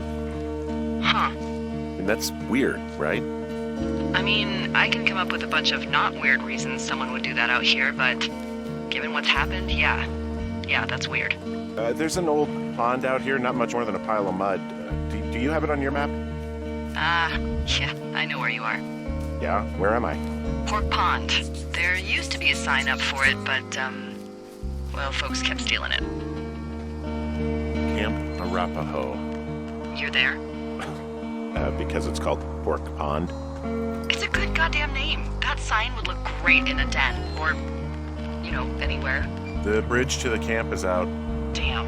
[SPEAKER 1] Huh.
[SPEAKER 2] And that's weird, right?
[SPEAKER 1] I mean, I can come up with a bunch of not weird reasons someone would do that out here, but given what's happened, yeah. Yeah, that's weird.
[SPEAKER 2] There's an old pond out here, not much more than a pile of mud. Do you have it on your map?
[SPEAKER 1] Yeah, I know where you are.
[SPEAKER 2] Yeah, where am I?
[SPEAKER 1] Pork Pond. There used to be a sign up for it, but, well, folks kept stealing it.
[SPEAKER 2] Camp Arapaho.
[SPEAKER 1] You're there?
[SPEAKER 2] Because it's called Pork Pond.
[SPEAKER 1] It's a good goddamn name. That sign would look great in a den, or, anywhere.
[SPEAKER 2] The bridge to the camp is out.
[SPEAKER 1] Damn.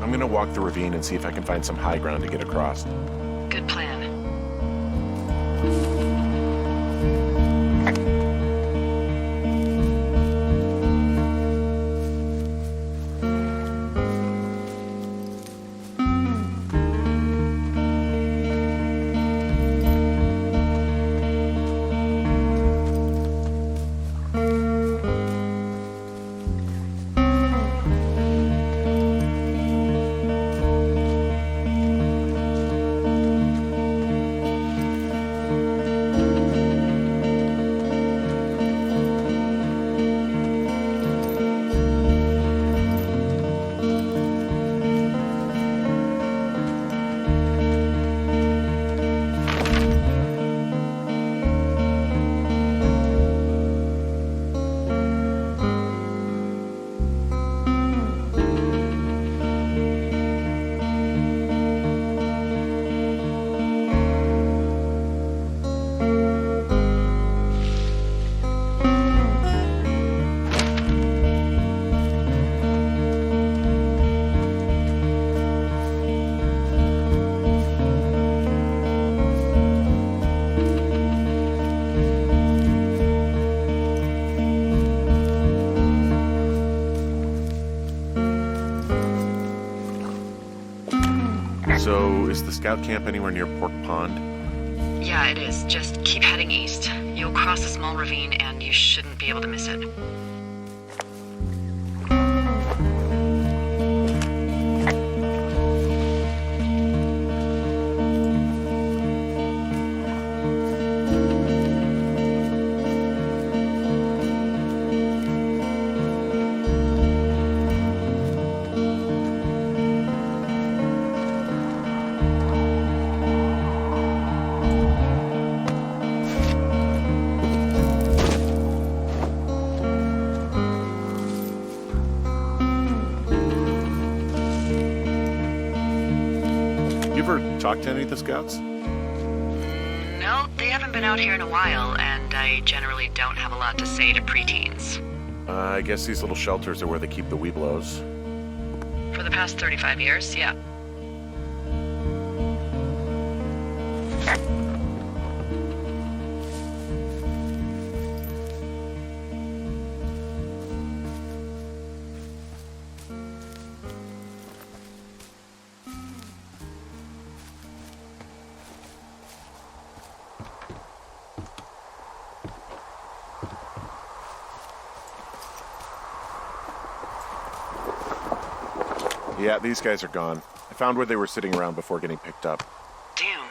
[SPEAKER 2] I'm gonna walk the ravine and see if I can find some high ground to get across.
[SPEAKER 1] Good plan.
[SPEAKER 2] So, is the scout camp anywhere near Pork Pond?
[SPEAKER 1] Yeah, it is. Just keep heading east. You'll cross a small ravine, and you shouldn't be able to miss it.
[SPEAKER 2] Talk to any of the scouts?
[SPEAKER 1] No, they haven't been out here in a while, and I generally don't have a lot to say to preteens.
[SPEAKER 2] I guess these little shelters are where they keep the weeblos.
[SPEAKER 1] For the past 35 years, yeah.
[SPEAKER 2] Yeah, these guys are gone. I found where they were sitting around before getting picked up.
[SPEAKER 1] Damn.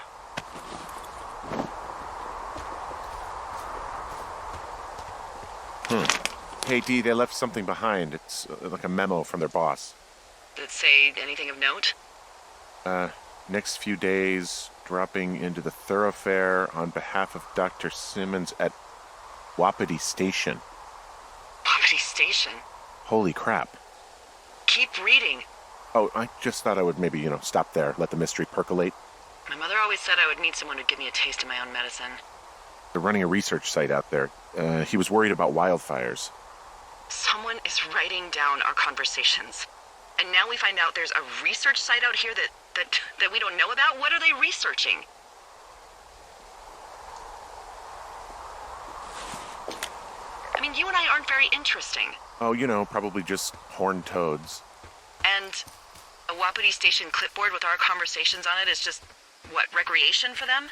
[SPEAKER 2] Hey, Dee, they left something behind. It's like a memo from their boss.
[SPEAKER 1] Did it say anything of note?
[SPEAKER 2] Next few days, dropping into the thoroughfare on behalf of Dr. Simmons at Wapiti Station.
[SPEAKER 1] Wapiti Station?
[SPEAKER 2] Holy crap.
[SPEAKER 1] Keep reading.
[SPEAKER 2] Oh, I just thought I would maybe, stop there, let the mystery percolate.
[SPEAKER 1] My mother always said I would meet someone who'd give me a taste of my own medicine.
[SPEAKER 2] They're running a research site out there. He was worried about wildfires.
[SPEAKER 1] Someone is writing down our conversations. And now we find out there's a research site out here that we don't know about? What are they researching? I mean, you and I aren't very interesting.
[SPEAKER 2] Oh, probably just horned toads.
[SPEAKER 1] And a Wapiti Station clipboard with our conversations on it is just, recreation for them?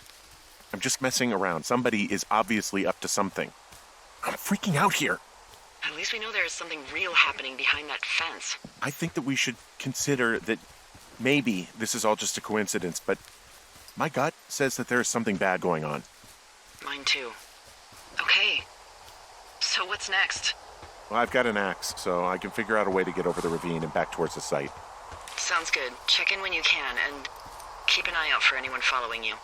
[SPEAKER 2] I'm just messing around. Somebody is obviously up to something. I'm freaking out here.
[SPEAKER 1] At least we know there is something real happening behind that fence.
[SPEAKER 2] I think that we should consider that maybe this is all just a coincidence, but my gut says that there is something bad going on.
[SPEAKER 1] Mine too. Okay. So what's next?
[SPEAKER 2] Well, I've got an axe, so I can figure out a way to get over the ravine and back towards the site.
[SPEAKER 1] Sounds good. Check in when you can, and keep an eye out for anyone following you.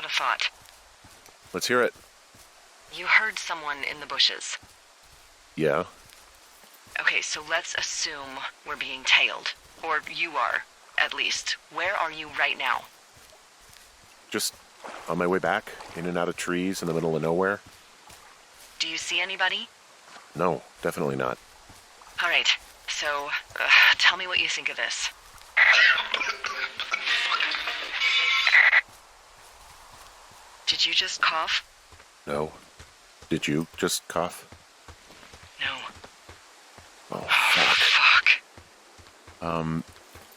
[SPEAKER 1] a thought.
[SPEAKER 2] Let's hear it.
[SPEAKER 1] You heard someone in the bushes.
[SPEAKER 2] Yeah?
[SPEAKER 1] Okay, so let's assume we're being tailed. Or you are, at least. Where are you right now?
[SPEAKER 2] Just on my way back, in and out of trees in the middle of nowhere.
[SPEAKER 1] Do you see anybody?
[SPEAKER 2] No, definitely not.
[SPEAKER 1] All right, so tell me what you think of this. Did you just cough?
[SPEAKER 2] No. Did you just cough?
[SPEAKER 1] No.
[SPEAKER 2] Oh,
[SPEAKER 1] Oh, fuck.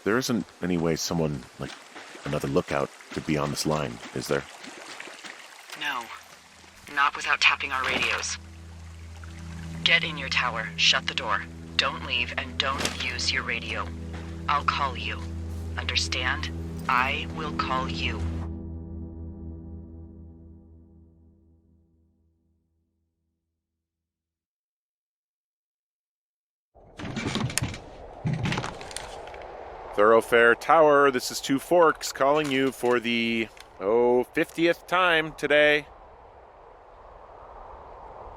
[SPEAKER 2] There isn't any way someone, like, another lookout could be on this line, is there?
[SPEAKER 1] No. Not without tapping our radios. Get in your tower, shut the door. Don't leave, and don't use your radio. I'll call you. Understand? I will call you.
[SPEAKER 2] Thoroughfare Tower, this is Two Forks calling you for the, 50th time today.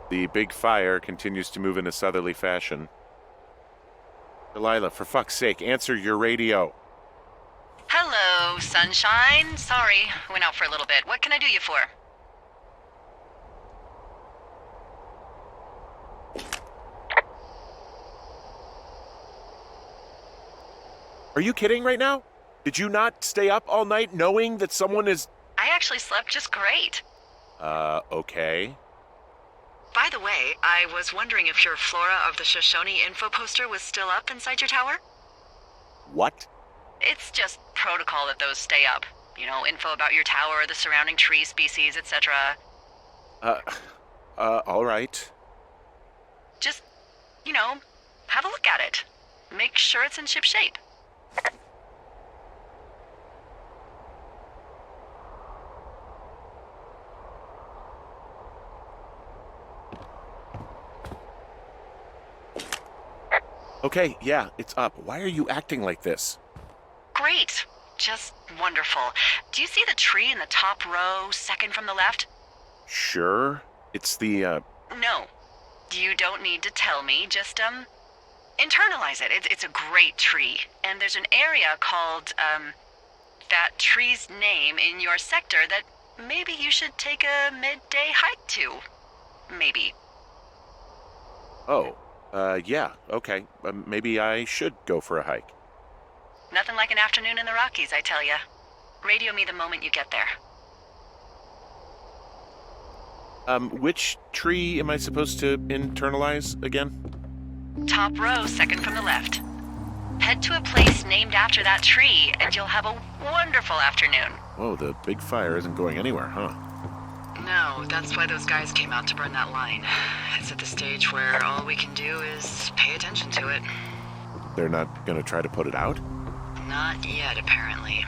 [SPEAKER 2] The big fire continues to move in a southerly fashion. Delilah, for fuck's sake, answer your radio.
[SPEAKER 1] Hello, sunshine. Sorry, went out for a little bit. What can I do you for?
[SPEAKER 2] Are you kidding right now? Did you not stay up all night knowing that someone is...
[SPEAKER 1] I actually slept just great.
[SPEAKER 2] Okay.
[SPEAKER 1] By the way, I was wondering if your Flora of the Shoshone info poster was still up inside your tower?
[SPEAKER 2] What?
[SPEAKER 1] It's just protocol that those stay up. You know, info about your tower, the surrounding tree species, etc.
[SPEAKER 2] All right.
[SPEAKER 1] Just, you know, have a look at it. Make sure it's in ship shape.
[SPEAKER 2] Okay, yeah, it's up. Why are you acting like this?
[SPEAKER 1] Great. Just wonderful. Do you see the tree in the top row, second from the left?
[SPEAKER 2] Sure. It's the,
[SPEAKER 1] No. You don't need to tell me. Just, internalize it. It's a great tree. And there's an area called, that tree's name in your sector that maybe you should take a midday hike to. Maybe.
[SPEAKER 2] Oh, yeah, okay. Maybe I should go for a hike.
[SPEAKER 1] Nothing like an afternoon in the Rockies, I tell ya. Radio me the moment you get there.
[SPEAKER 2] Which tree am I supposed to internalize again?
[SPEAKER 1] Top row, second from the left. Head to a place named after that tree, and you'll have a wonderful afternoon.
[SPEAKER 2] Oh, the big fire isn't going anywhere, huh?
[SPEAKER 1] No, that's why those guys came out to burn that line. It's at the stage where all we can do is pay attention to it.
[SPEAKER 2] They're not gonna try to put it out?
[SPEAKER 1] Not yet, apparently.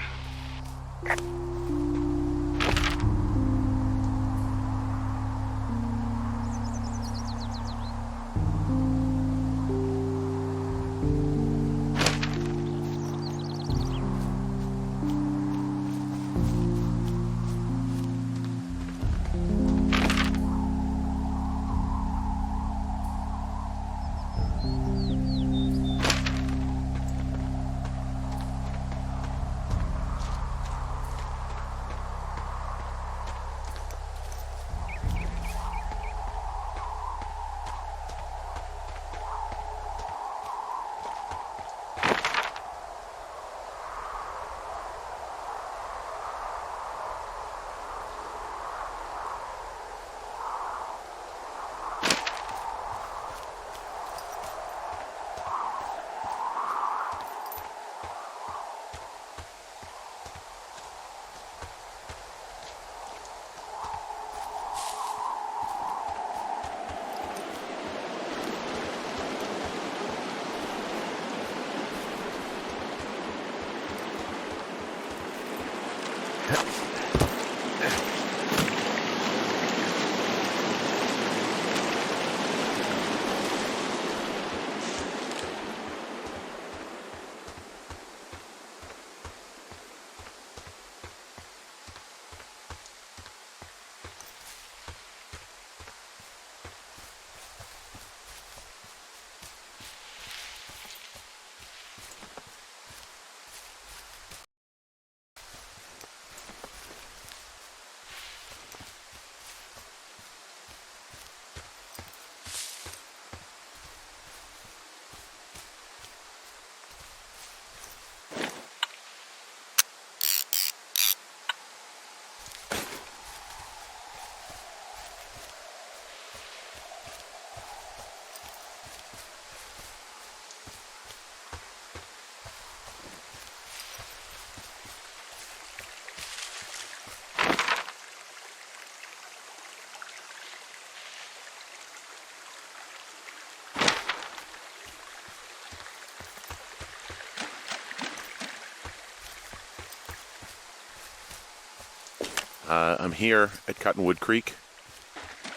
[SPEAKER 2] I'm here at Cottonwood Creek.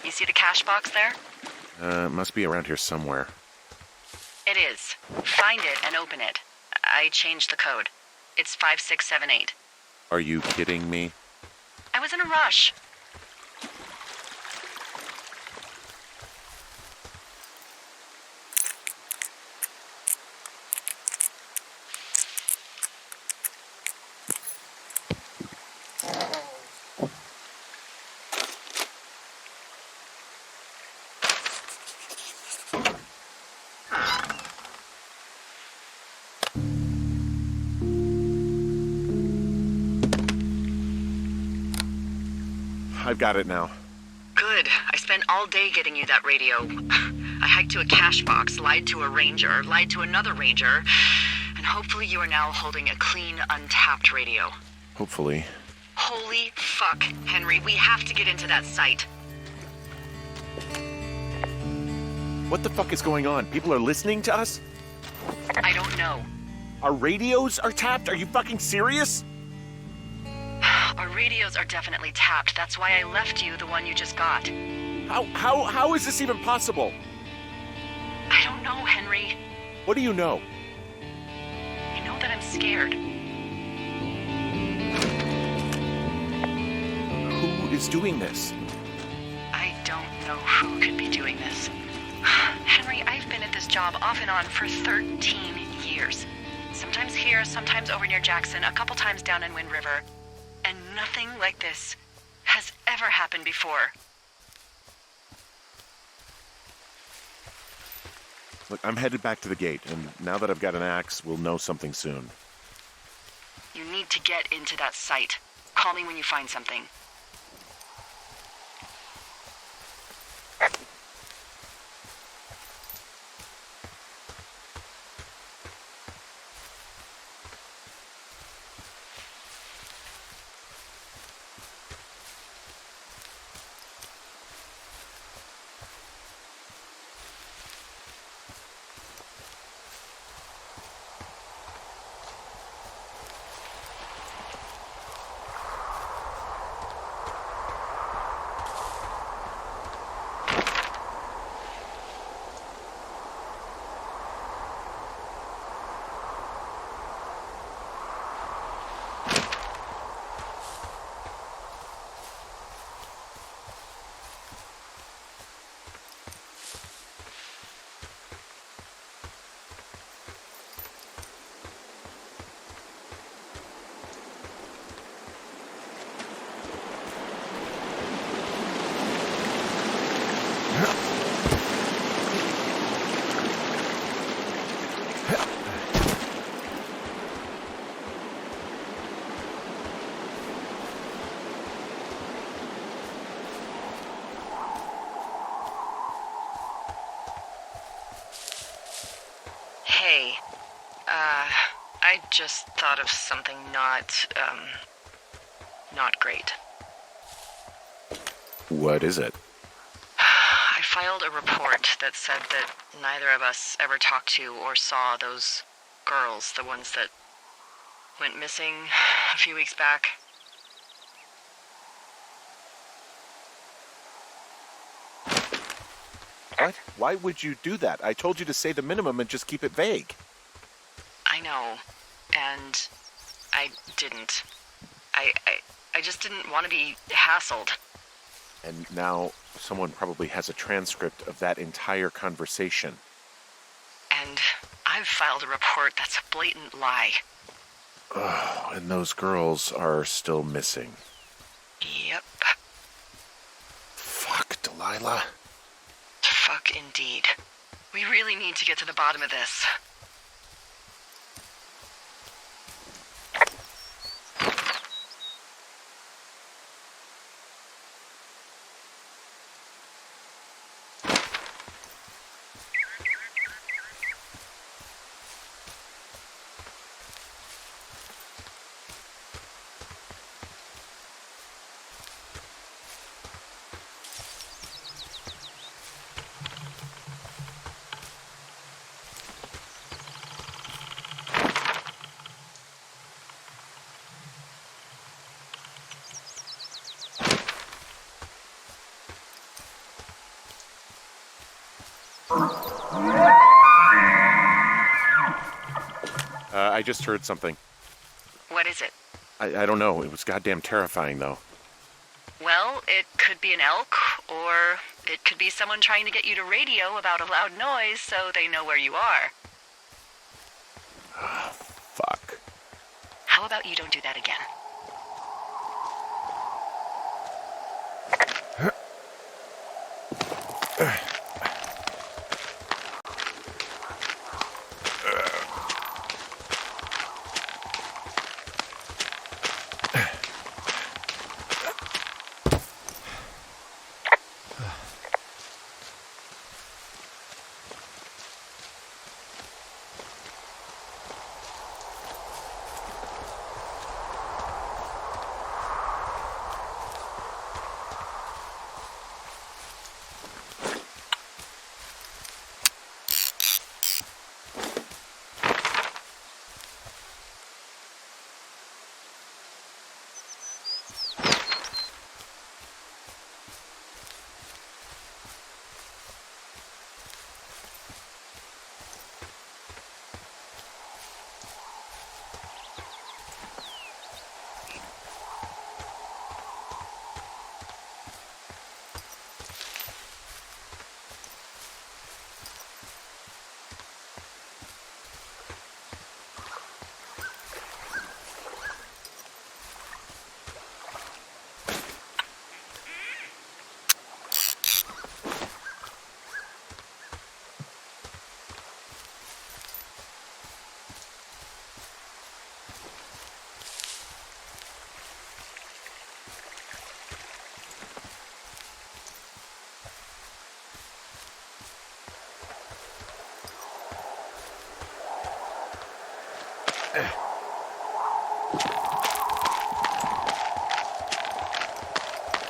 [SPEAKER 1] You see the cash box there?
[SPEAKER 2] It must be around here somewhere.
[SPEAKER 1] It is. Find it and open it. I changed the code. It's 5678.
[SPEAKER 2] Are you kidding me?
[SPEAKER 1] I was in a rush.
[SPEAKER 2] I've got it now.
[SPEAKER 1] Good. I spent all day getting you that radio. I hiked to a cash box, lied to a ranger, lied to another ranger, and hopefully you are now holding a clean, untapped radio.
[SPEAKER 2] Hopefully.
[SPEAKER 1] Holy fuck, Henry, we have to get into that site.
[SPEAKER 2] What the fuck is going on? People are listening to us?
[SPEAKER 1] I don't know.
[SPEAKER 2] Our radios are tapped? Are you fucking serious?
[SPEAKER 1] Our radios are definitely tapped. That's why I left you the one you just got.
[SPEAKER 2] How is this even possible?
[SPEAKER 1] I don't know, Henry.
[SPEAKER 2] What do you know?
[SPEAKER 1] I know that I'm scared.
[SPEAKER 2] Who is doing this?
[SPEAKER 1] I don't know who could be doing this. Henry, I've been at this job off and on for 13 years. Sometimes here, sometimes over near Jackson, a couple times down in Wind River. And nothing like this has ever happened before.
[SPEAKER 2] Look, I'm headed back to the gate, and now that I've got an axe, we'll know something soon.
[SPEAKER 1] You need to get into that site. Call me when you find something. Hey, I just thought of something not great.
[SPEAKER 2] What is it?
[SPEAKER 1] I filed a report that said that neither of us ever talked to or saw those girls, the ones that went missing a few weeks back.
[SPEAKER 2] What? Why would you do that? I told you to say the minimum and just keep it vague.
[SPEAKER 1] I know, and I didn't. I just didn't want to be hassled.
[SPEAKER 2] And now someone probably has a transcript of that entire conversation.
[SPEAKER 1] And I've filed a report that's a blatant lie.
[SPEAKER 2] Oh, and those girls are still missing.
[SPEAKER 1] Yep.
[SPEAKER 2] Fuck, Delilah.
[SPEAKER 1] Fuck indeed. We really need to get to the bottom of this.
[SPEAKER 2] I just heard something.
[SPEAKER 1] What is it?
[SPEAKER 2] I don't know. It was goddamn terrifying, though.
[SPEAKER 1] Well, it could be an elk, or it could be someone trying to get you to radio about a loud noise so they know where you are.
[SPEAKER 2] Fuck.
[SPEAKER 1] How about you don't do that again?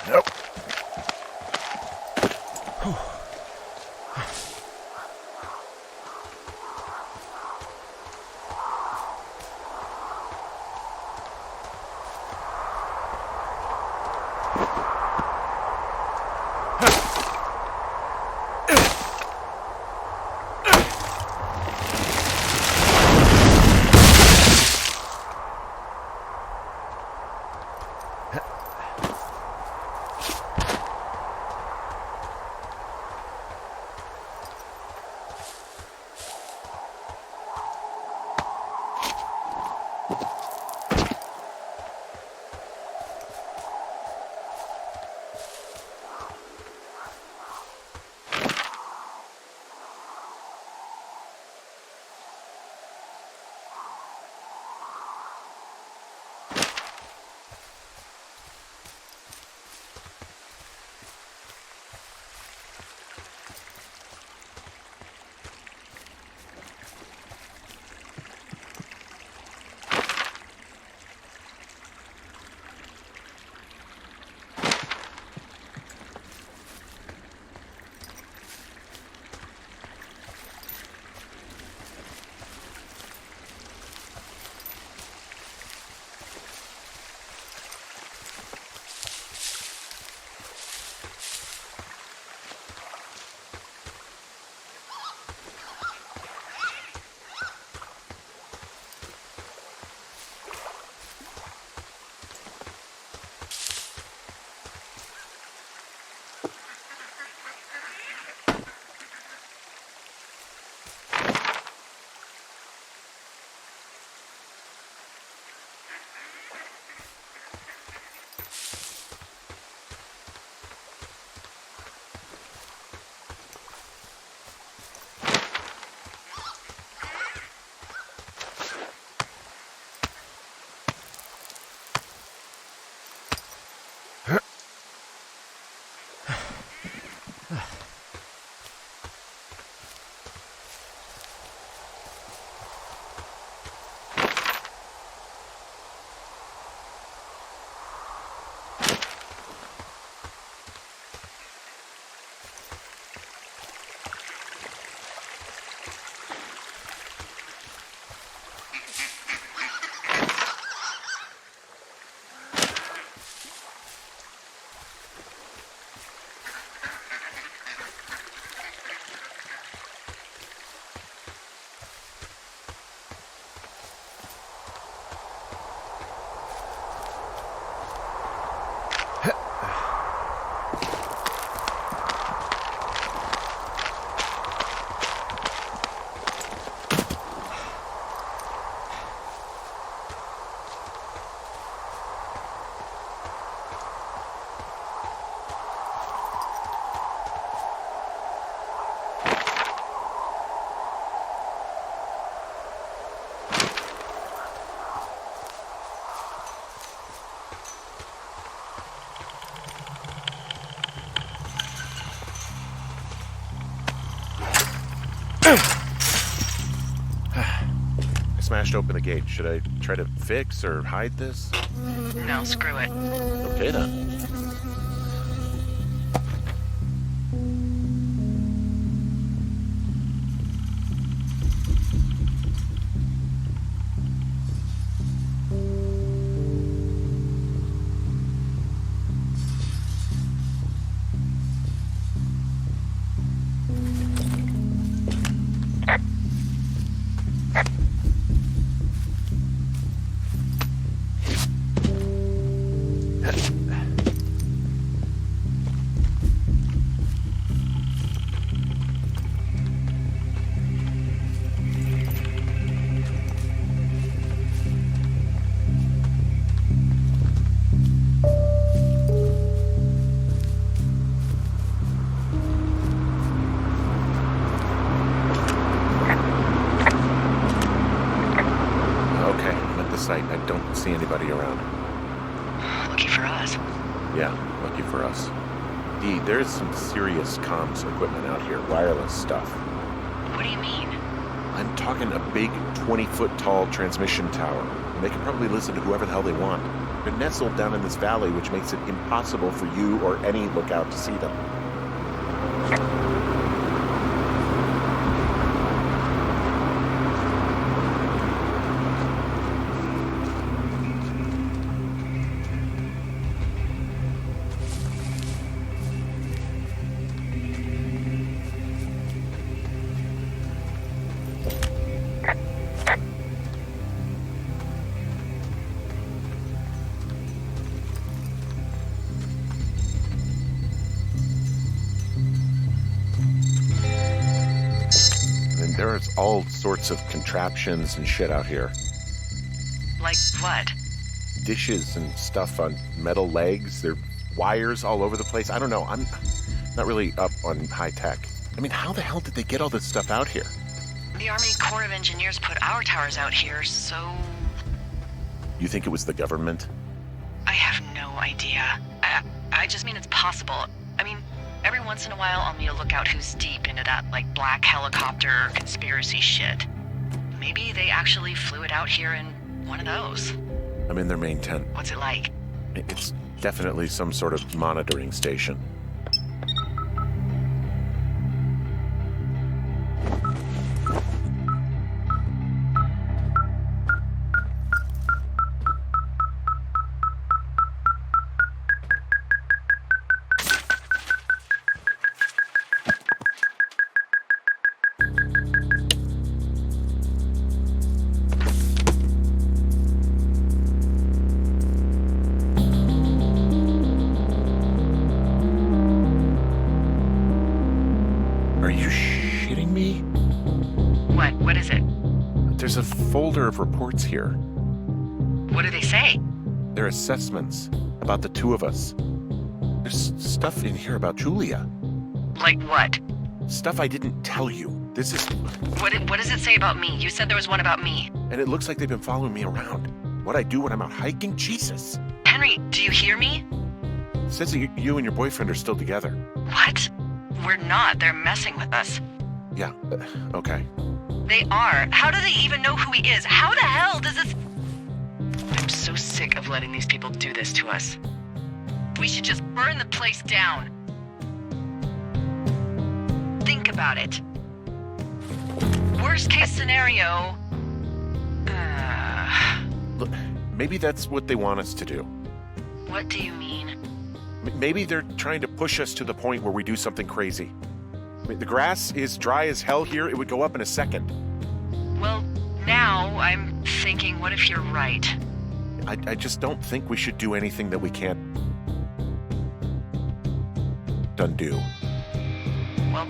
[SPEAKER 2] Nope. I smashed open the gate. Should I try to fix or hide this?
[SPEAKER 1] No, screw it.
[SPEAKER 2] Okay then. I don't see anybody around.
[SPEAKER 1] Lucky for us.
[SPEAKER 2] Yeah, lucky for us. Dee, there's some serious comms equipment out here, wireless stuff.
[SPEAKER 1] What do you mean?
[SPEAKER 2] I'm talking a big 20-foot tall transmission tower, and they can probably listen to whoever the hell they want. They're nestled down in this valley, which makes it impossible for you or any lookout to see them. There's all sorts of contraptions and shit out here.
[SPEAKER 1] Like what?
[SPEAKER 2] Dishes and stuff on metal legs. There are wires all over the place. I don't know. I'm not really up on high tech. I mean, how the hell did they get all this stuff out here?
[SPEAKER 1] The Army Corps of Engineers put our towers out here, so...
[SPEAKER 2] You think it was the government?
[SPEAKER 1] I have no idea. I just mean it's possible. I mean, every once in a while I'll meet a lookout who's deep into that, like, black helicopter conspiracy shit. Maybe they actually flew it out here in one of those.
[SPEAKER 2] I'm in their main tent.
[SPEAKER 1] What's it like?
[SPEAKER 2] It's definitely some sort of monitoring station.
[SPEAKER 1] What is it?
[SPEAKER 2] There's a folder of reports here.
[SPEAKER 1] What do they say?
[SPEAKER 2] They're assessments about the two of us. There's stuff in here about Julia.
[SPEAKER 1] Like what?
[SPEAKER 2] Stuff I didn't tell you. This is...
[SPEAKER 1] What does it say about me? You said there was one about me.
[SPEAKER 2] And it looks like they've been following me around. What I do when I'm out hiking? Jesus.
[SPEAKER 1] Henry, do you hear me?
[SPEAKER 2] It says that you and your boyfriend are still together.
[SPEAKER 1] What? We're not. They're messing with us.
[SPEAKER 2] Yeah, okay.
[SPEAKER 1] They are. How do they even know who he is? How the hell does this... I'm so sick of letting these people do this to us. We should just burn the place down. Think about it. Worst case scenario...
[SPEAKER 2] Look, maybe that's what they want us to do.
[SPEAKER 1] What do you mean?
[SPEAKER 2] Maybe they're trying to push us to the point where we do something crazy. I mean, the grass is dry as hell here. It would go up in a second.
[SPEAKER 1] Well, now I'm thinking, what if you're right?
[SPEAKER 2] I just don't think we should do anything that we can't undo.
[SPEAKER 1] Well,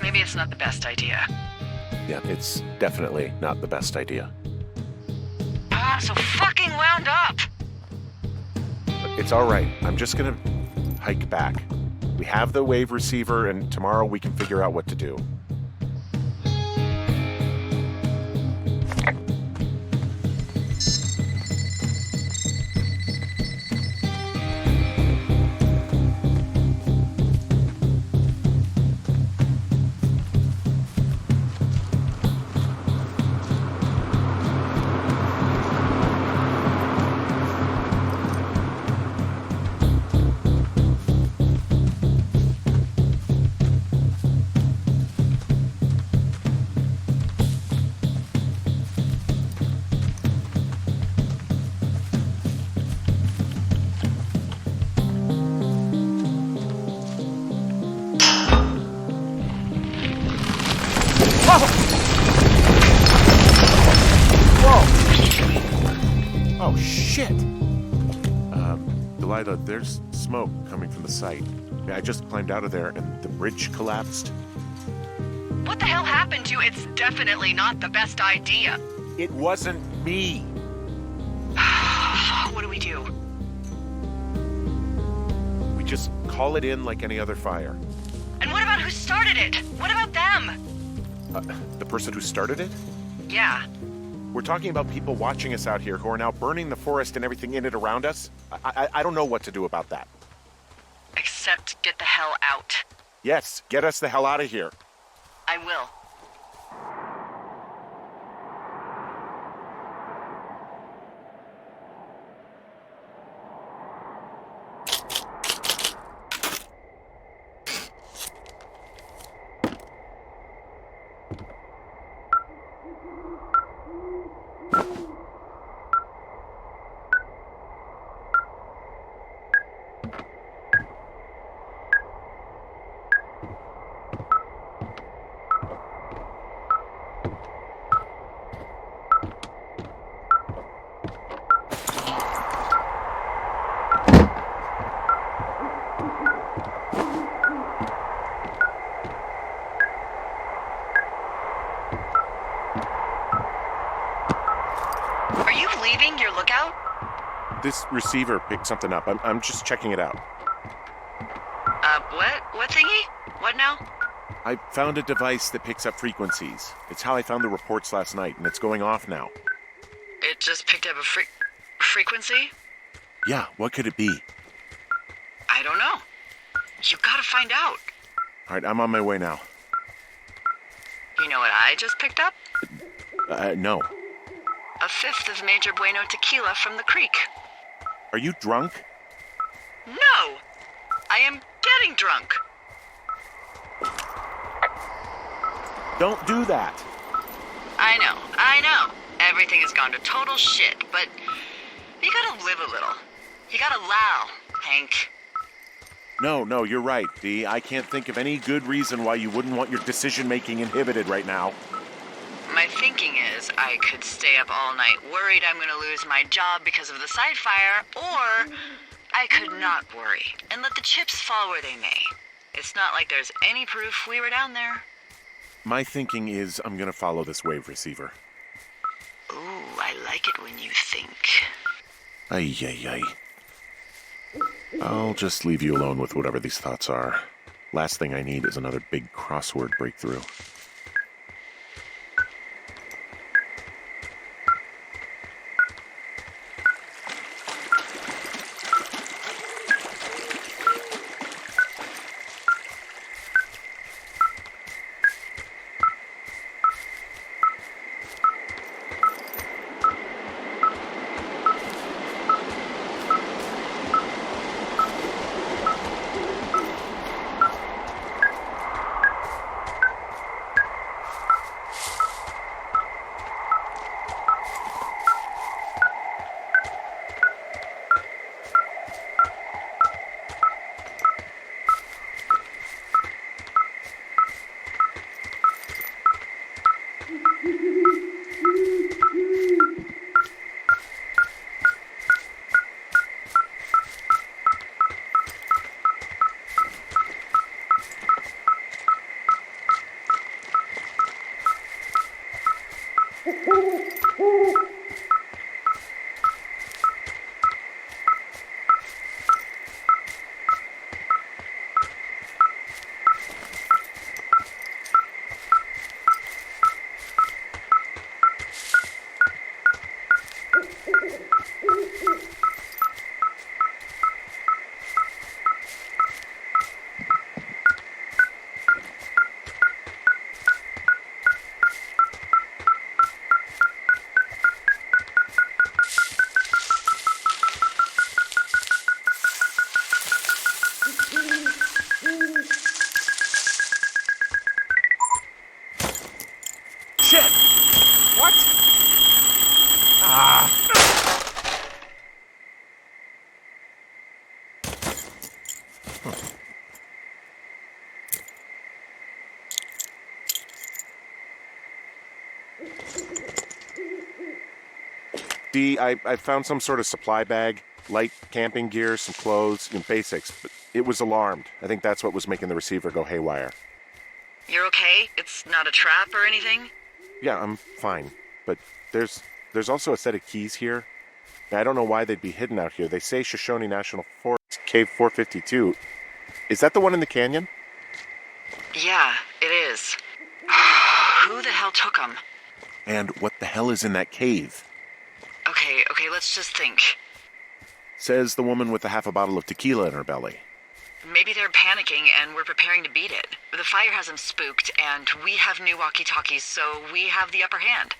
[SPEAKER 1] maybe it's not the best idea.
[SPEAKER 2] Yeah, it's definitely not the best idea.
[SPEAKER 1] So fucking wound up!
[SPEAKER 2] It's all right. I'm just gonna hike back. We have the wave receiver, and tomorrow we can figure out what to do. Delilah, there's smoke coming from the site. I just climbed out of there and the bridge collapsed.
[SPEAKER 1] What the hell happened to you? It's definitely not the best idea.
[SPEAKER 2] It wasn't me.
[SPEAKER 1] What do we do?
[SPEAKER 2] We just call it in like any other fire.
[SPEAKER 1] And what about who started it? What about them?
[SPEAKER 2] The person who started it?
[SPEAKER 1] Yeah.
[SPEAKER 2] We're talking about people watching us out here who are now burning the forest and everything in it around us. I don't know what to do about that.
[SPEAKER 1] Except get the hell out.
[SPEAKER 2] Yes, get us the hell out of here.
[SPEAKER 1] I will. Are you leaving your lookout?
[SPEAKER 2] This receiver picked something up. I'm just checking it out.
[SPEAKER 1] What? What thingy? What now?
[SPEAKER 2] I found a device that picks up frequencies. It's how I found the reports last night, and it's going off now.
[SPEAKER 1] It just picked up a frequency?
[SPEAKER 2] Yeah, what could it be?
[SPEAKER 1] I don't know. You gotta find out.
[SPEAKER 2] All right, I'm on my way now.
[SPEAKER 1] You know what I just picked up?
[SPEAKER 2] No.
[SPEAKER 1] A fifth of Major Bueno tequila from the creek.
[SPEAKER 2] Are you drunk?
[SPEAKER 1] No! I am getting drunk.
[SPEAKER 2] Don't do that.
[SPEAKER 1] I know. Everything has gone to total shit, but you gotta live a little. You gotta allow, Hank.
[SPEAKER 2] No, you're right, Dee. I can't think of any good reason why you wouldn't want your decision-making inhibited right now.
[SPEAKER 1] My thinking is I could stay up all night worried I'm gonna lose my job because of the side fire, or I could not worry and let the chips fall where they may. It's not like there's any proof we were down there.
[SPEAKER 2] My thinking is I'm gonna follow this wave receiver.
[SPEAKER 1] Ooh, I like it when you think.
[SPEAKER 2] Ay. I'll just leave you alone with whatever these thoughts are. Last thing I need is another big crossword breakthrough. Dee, I found some sort of supply bag. light camping gear, some clothes, basics, but it was alarmed. I think that's what was making the receiver go haywire.
[SPEAKER 1] You're okay? It's not a trap or anything?
[SPEAKER 2] Yeah, I'm fine, but there's also a set of keys here. I don't know why they'd be hidden out here. They say Shoshone National Forest, Cave 452. Is that the one in the canyon?
[SPEAKER 1] Yeah, it is. Who the hell took them?
[SPEAKER 2] And what the hell is in that cave?
[SPEAKER 1] Okay, let's just think.
[SPEAKER 2] Says the woman with a half a bottle of tequila in her belly.
[SPEAKER 1] Maybe they're panicking and we're preparing to beat it. The fire has them spooked, and we have new walkie-talkies, so we have the upper hand.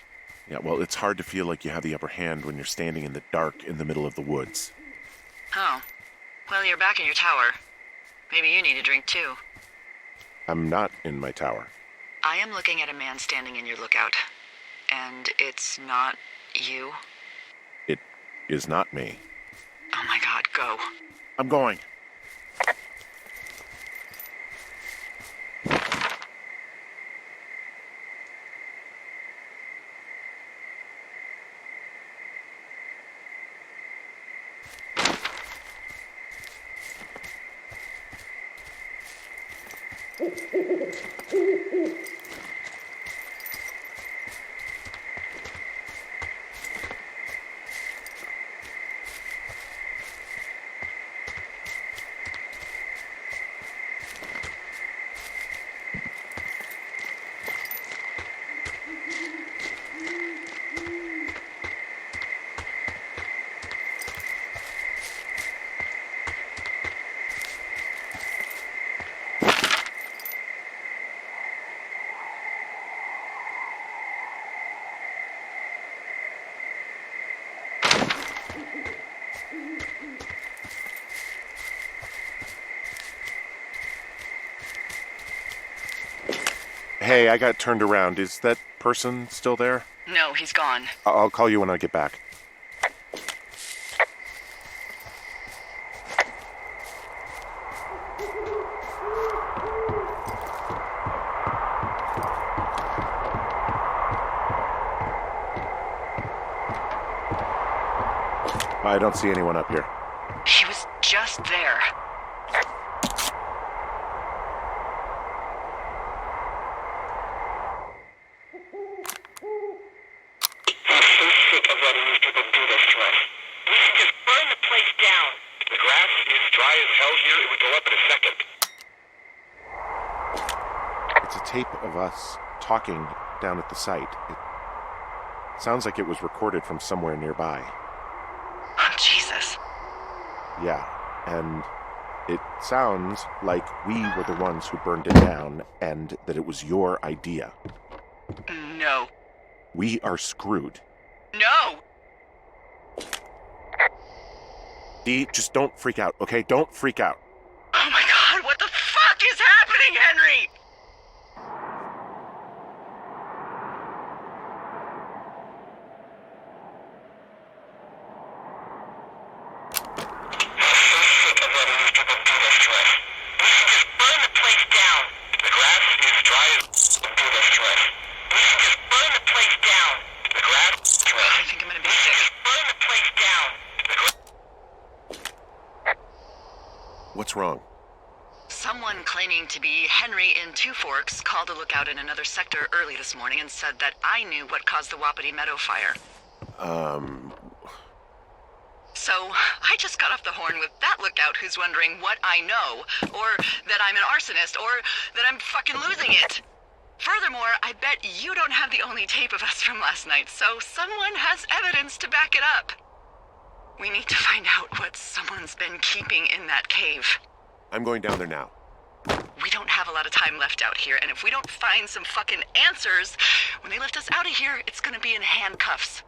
[SPEAKER 2] Yeah, well, it's hard to feel like you have the upper hand when you're standing in the dark in the middle of the woods.
[SPEAKER 1] Oh. Well, you're back in your tower. Maybe you need a drink, too.
[SPEAKER 2] I'm not in my tower.
[SPEAKER 1] I am looking at a man standing in your lookout. And it's not you?
[SPEAKER 2] It is not me.
[SPEAKER 1] Oh my God, go.
[SPEAKER 2] I'm going. Hey, I got turned around. Is that person still there?
[SPEAKER 1] No, he's gone.
[SPEAKER 2] I'll call you when I get back. I don't see anyone up here.
[SPEAKER 1] He was just there.
[SPEAKER 2] It's a tape of us talking down at the site. It sounds like it was recorded from somewhere nearby.
[SPEAKER 1] Oh, Jesus.
[SPEAKER 2] Yeah, and it sounds like we were the ones who burned it down and that it was your idea.
[SPEAKER 1] No.
[SPEAKER 2] We are screwed.
[SPEAKER 1] No!
[SPEAKER 2] Dee, just don't freak out, okay? Don't freak out.
[SPEAKER 1] Oh my God, what the fuck is happening, Henry?
[SPEAKER 2] What's wrong?
[SPEAKER 1] Someone claiming to be Henry in Two Forks called a lookout in another sector early this morning and said that I knew what caused the Wapiti Meadow fire. So, I just got off the horn with that lookout who's wondering what I know, or that I'm an arsonist, or that I'm fucking losing it. Furthermore, I bet you don't have the only tape of us from last night, so someone has evidence to back it up. We need to find out what someone's been keeping in that cave.
[SPEAKER 2] I'm going down there now.
[SPEAKER 1] We don't have a lot of time left out here, and if we don't find some fucking answers, when they lift us out of here, it's gonna be in handcuffs.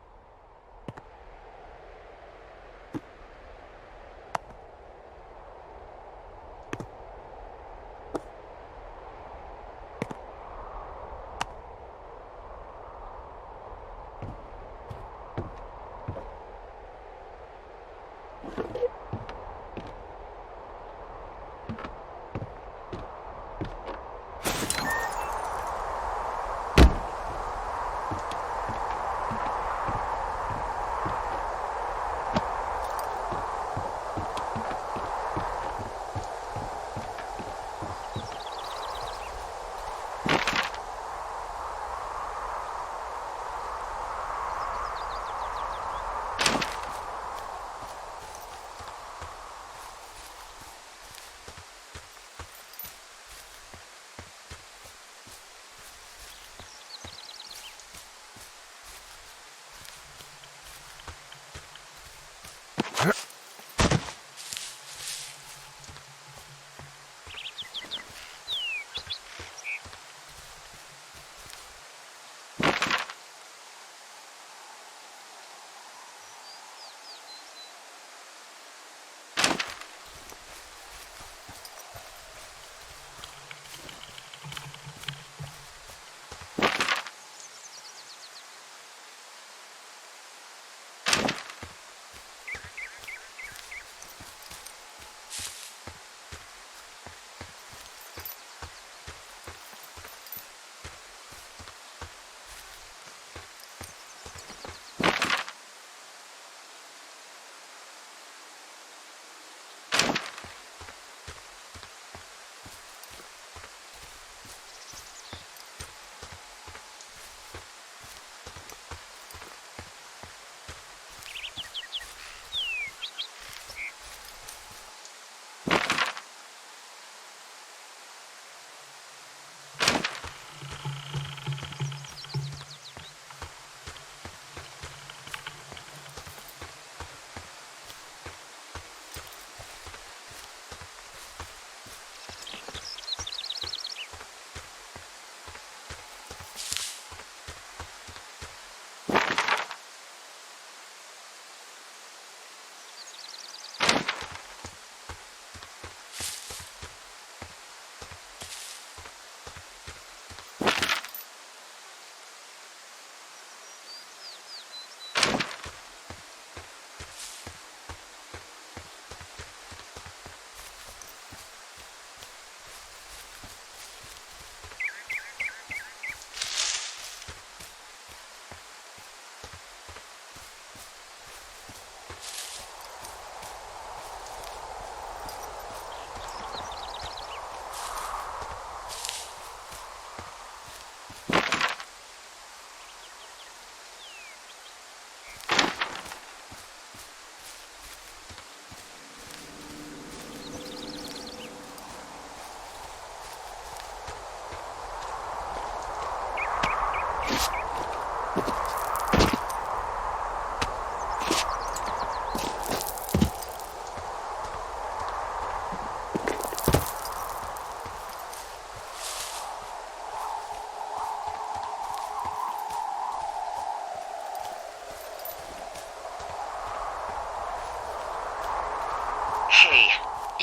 [SPEAKER 1] Hey,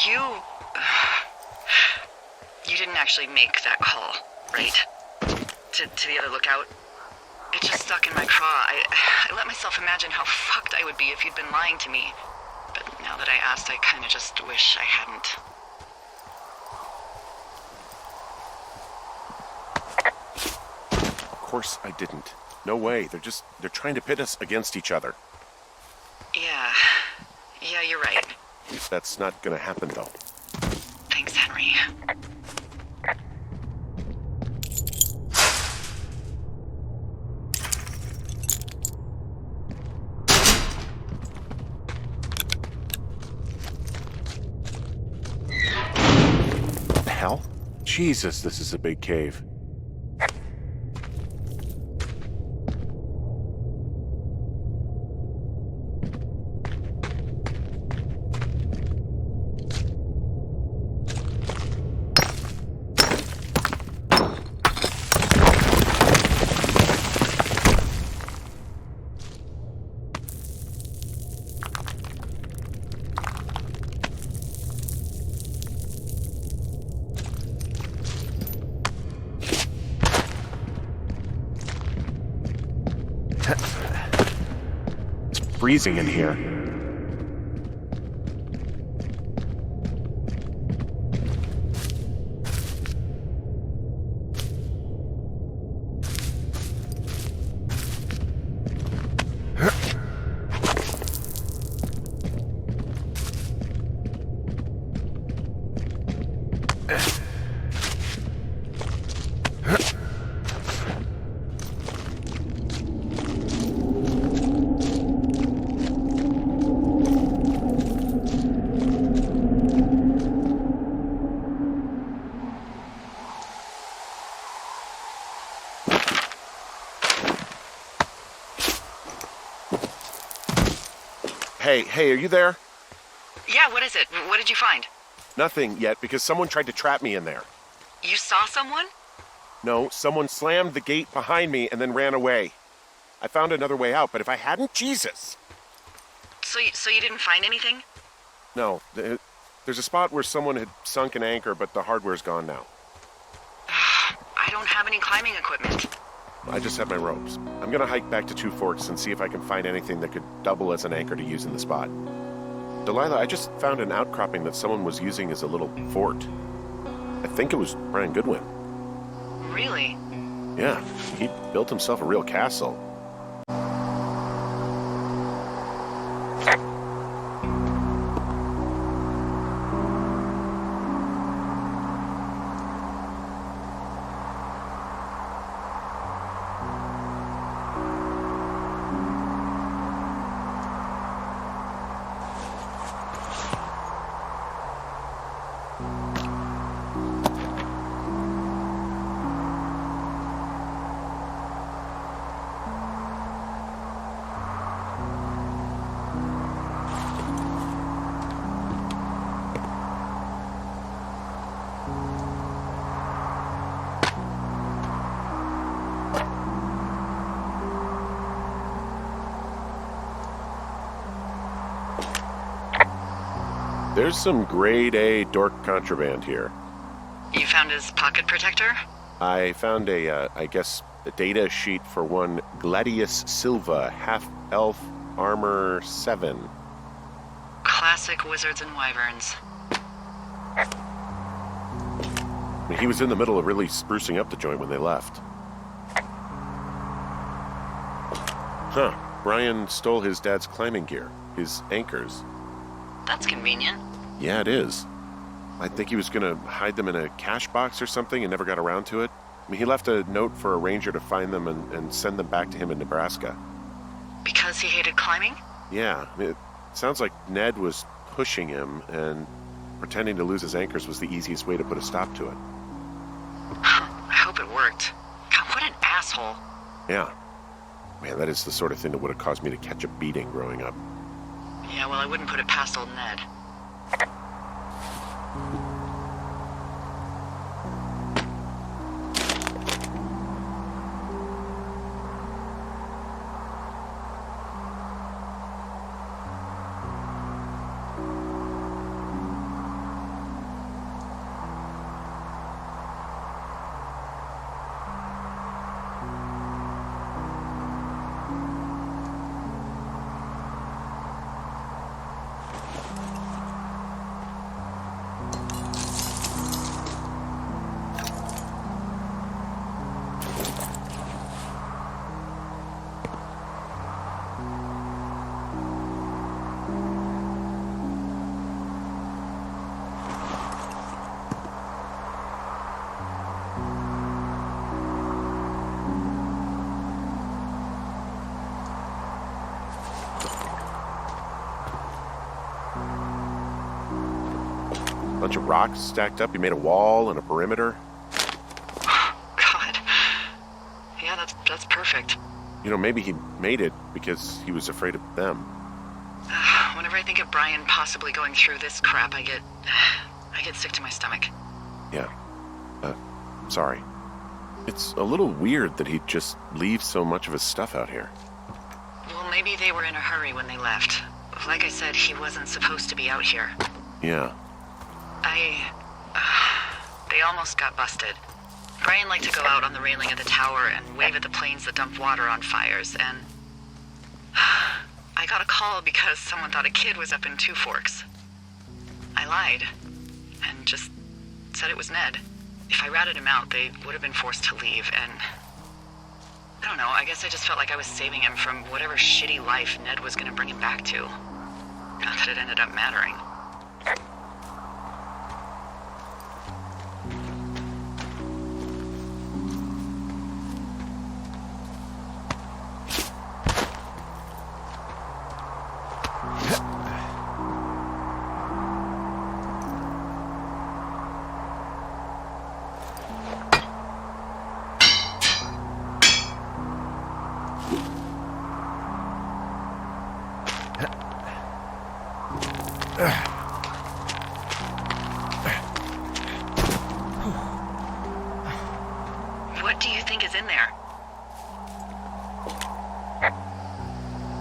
[SPEAKER 1] you didn't actually make that call, right? To the other lookout? It just stuck in my craw. I let myself imagine how fucked I would be if you'd been lying to me. But now that I asked, I kind of just wish I hadn't.
[SPEAKER 2] Of course I didn't. No way. They're trying to pit us against each other.
[SPEAKER 1] Yeah, you're right.
[SPEAKER 2] That's not gonna happen, though.
[SPEAKER 1] Thanks, Henry.
[SPEAKER 2] What the hell? Jesus, this is a big cave. It's freezing in here. Hey, are you there?
[SPEAKER 1] Yeah, what is it? What did you find?
[SPEAKER 2] Nothing yet, because someone tried to trap me in there.
[SPEAKER 1] You saw someone?
[SPEAKER 2] No, someone slammed the gate behind me and then ran away. I found another way out, but if I hadn't, Jesus!
[SPEAKER 1] So you didn't find anything?
[SPEAKER 2] No, there's a spot where someone had sunk an anchor, but the hardware's gone now.
[SPEAKER 1] I don't have any climbing equipment.
[SPEAKER 2] I just have my ropes. I'm gonna hike back to Two Forks and see if I can find anything that could double as an anchor to use in the spot. Delilah, I just found an outcropping that someone was using as a little fort. I think it was Brian Goodwin.
[SPEAKER 1] Really?
[SPEAKER 2] Yeah, he built himself a real castle. There's some grade A dork contraband here.
[SPEAKER 1] You found his pocket protector?
[SPEAKER 2] I found a data sheet for one Gladius Silva, half-elf, armor 7.
[SPEAKER 1] Classic wizards and wyverns.
[SPEAKER 2] I mean, he was in the middle of really sprucing up the joint when they left. Huh. Brian stole his dad's climbing gear, his anchors.
[SPEAKER 1] That's convenient.
[SPEAKER 2] Yeah, it is. I think he was going to hide them in a cash box or something and never got around to it. I mean, he left a note for a ranger to find them and send them back to him in Nebraska.
[SPEAKER 1] Because he hated climbing?
[SPEAKER 2] Yeah, I mean, it sounds like Ned was pushing him, and pretending to lose his anchors was the easiest way to put a stop to it.
[SPEAKER 1] I hope it worked. God, what an asshole.
[SPEAKER 2] Yeah. Man, that is the sort of thing that would have caused me to catch a beating growing up.
[SPEAKER 1] Yeah, well, I wouldn't put it past old Ned.
[SPEAKER 2] Bunch of rocks stacked up. He made a wall and a perimeter.
[SPEAKER 1] God. Yeah, that's perfect.
[SPEAKER 2] You know, maybe he made it because he was afraid of them.
[SPEAKER 1] Whenever I think of Brian possibly going through this crap, I get sick to my stomach.
[SPEAKER 2] Yeah. Sorry. It's a little weird that he'd just leave so much of his stuff out here.
[SPEAKER 1] Well, maybe they were in a hurry when they left. Like I said, he wasn't supposed to be out here.
[SPEAKER 2] Yeah.
[SPEAKER 1] They almost got busted. Brian liked to go out on the railing of the tower and wave at the planes that dumped water on fires, and I got a call because someone thought a kid was up in Two Forks. I lied, and just said it was Ned. If I ratted him out, they would have been forced to leave, and I don't know, I guess I just felt like I was saving him from whatever shitty life Ned was gonna bring him back to. Not that it ended up mattering. What do you think is in there?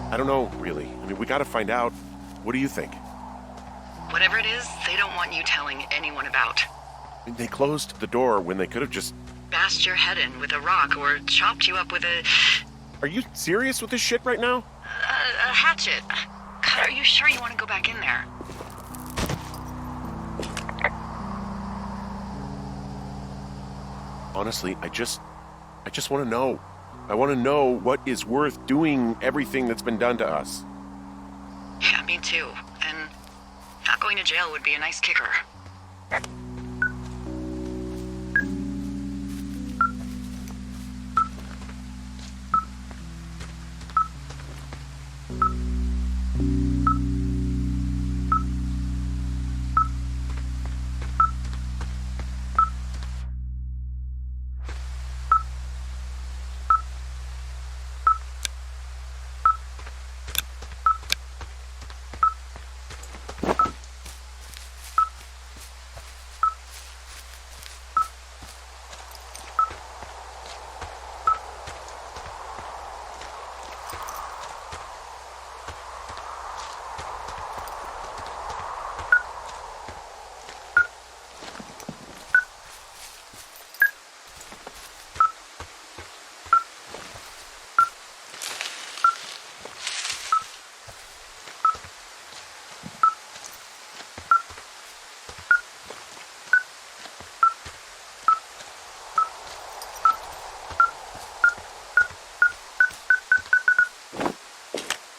[SPEAKER 2] I don't know, really. I mean, we gotta find out. What do you think?
[SPEAKER 1] Whatever it is, they don't want you telling anyone about.
[SPEAKER 2] I mean, they closed the door when they could have just...
[SPEAKER 1] Bashed your head in with a rock or chopped you up with a
[SPEAKER 2] Are you serious with this shit right now?
[SPEAKER 1] hatchet. God, are you sure you want to go back in there?
[SPEAKER 2] Honestly, I just want to know. I want to know what is worth doing everything that's been done to us.
[SPEAKER 1] Yeah, me too. And not going to jail would be a nice kicker.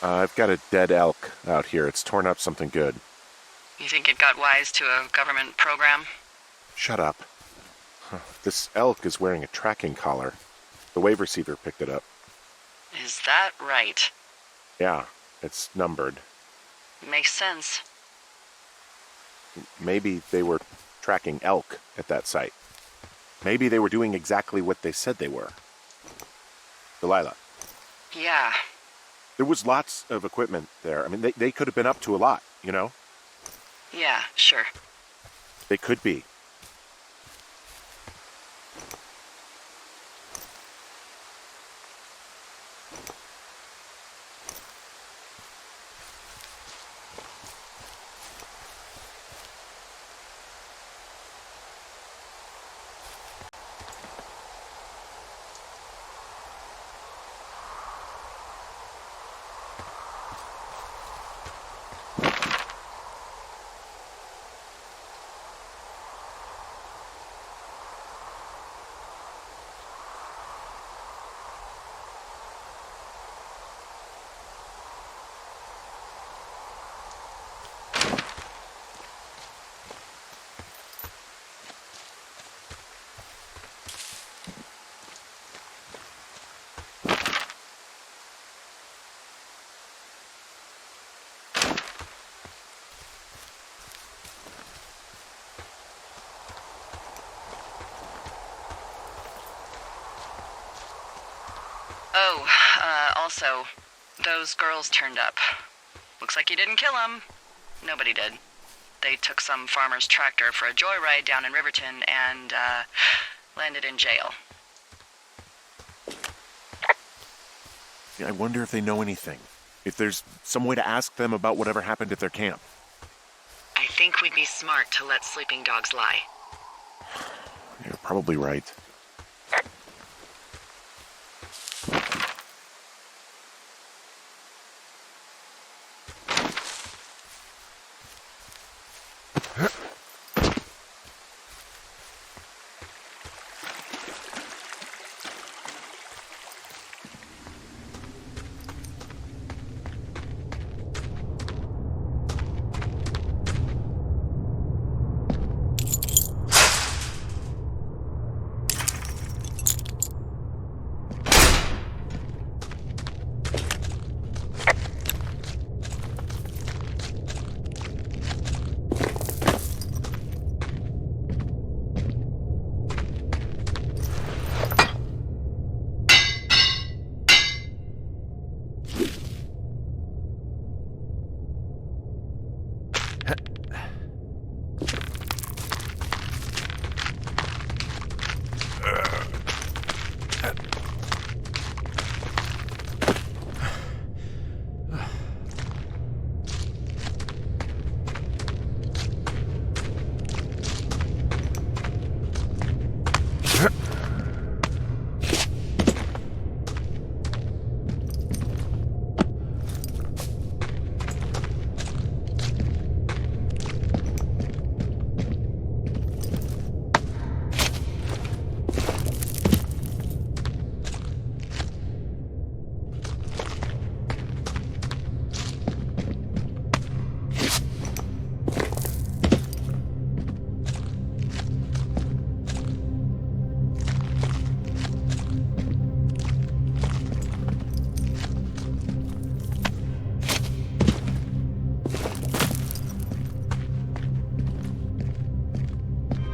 [SPEAKER 2] I've got a dead elk out here. It's torn up something good.
[SPEAKER 1] You think it got wise to a government program?
[SPEAKER 2] Shut up. This elk is wearing a tracking collar. The wave receiver picked it up.
[SPEAKER 1] Is that right?
[SPEAKER 2] Yeah, it's numbered.
[SPEAKER 1] Makes sense.
[SPEAKER 2] Maybe they were tracking elk at that site. Maybe they were doing exactly what they said they were. Delilah.
[SPEAKER 1] Yeah.
[SPEAKER 2] There was lots of equipment there. I mean, they could have been up to a lot, you know?
[SPEAKER 1] Yeah, sure.
[SPEAKER 2] They could be.
[SPEAKER 1] Oh, also, those girls turned up. Looks like you didn't kill them. Nobody did. They took some farmer's tractor for a joyride down in Riverton and, landed in jail.
[SPEAKER 2] I wonder if they know anything. If there's some way to ask them about whatever happened at their camp.
[SPEAKER 1] I think we'd be smart to let sleeping dogs lie.
[SPEAKER 2] You're probably right.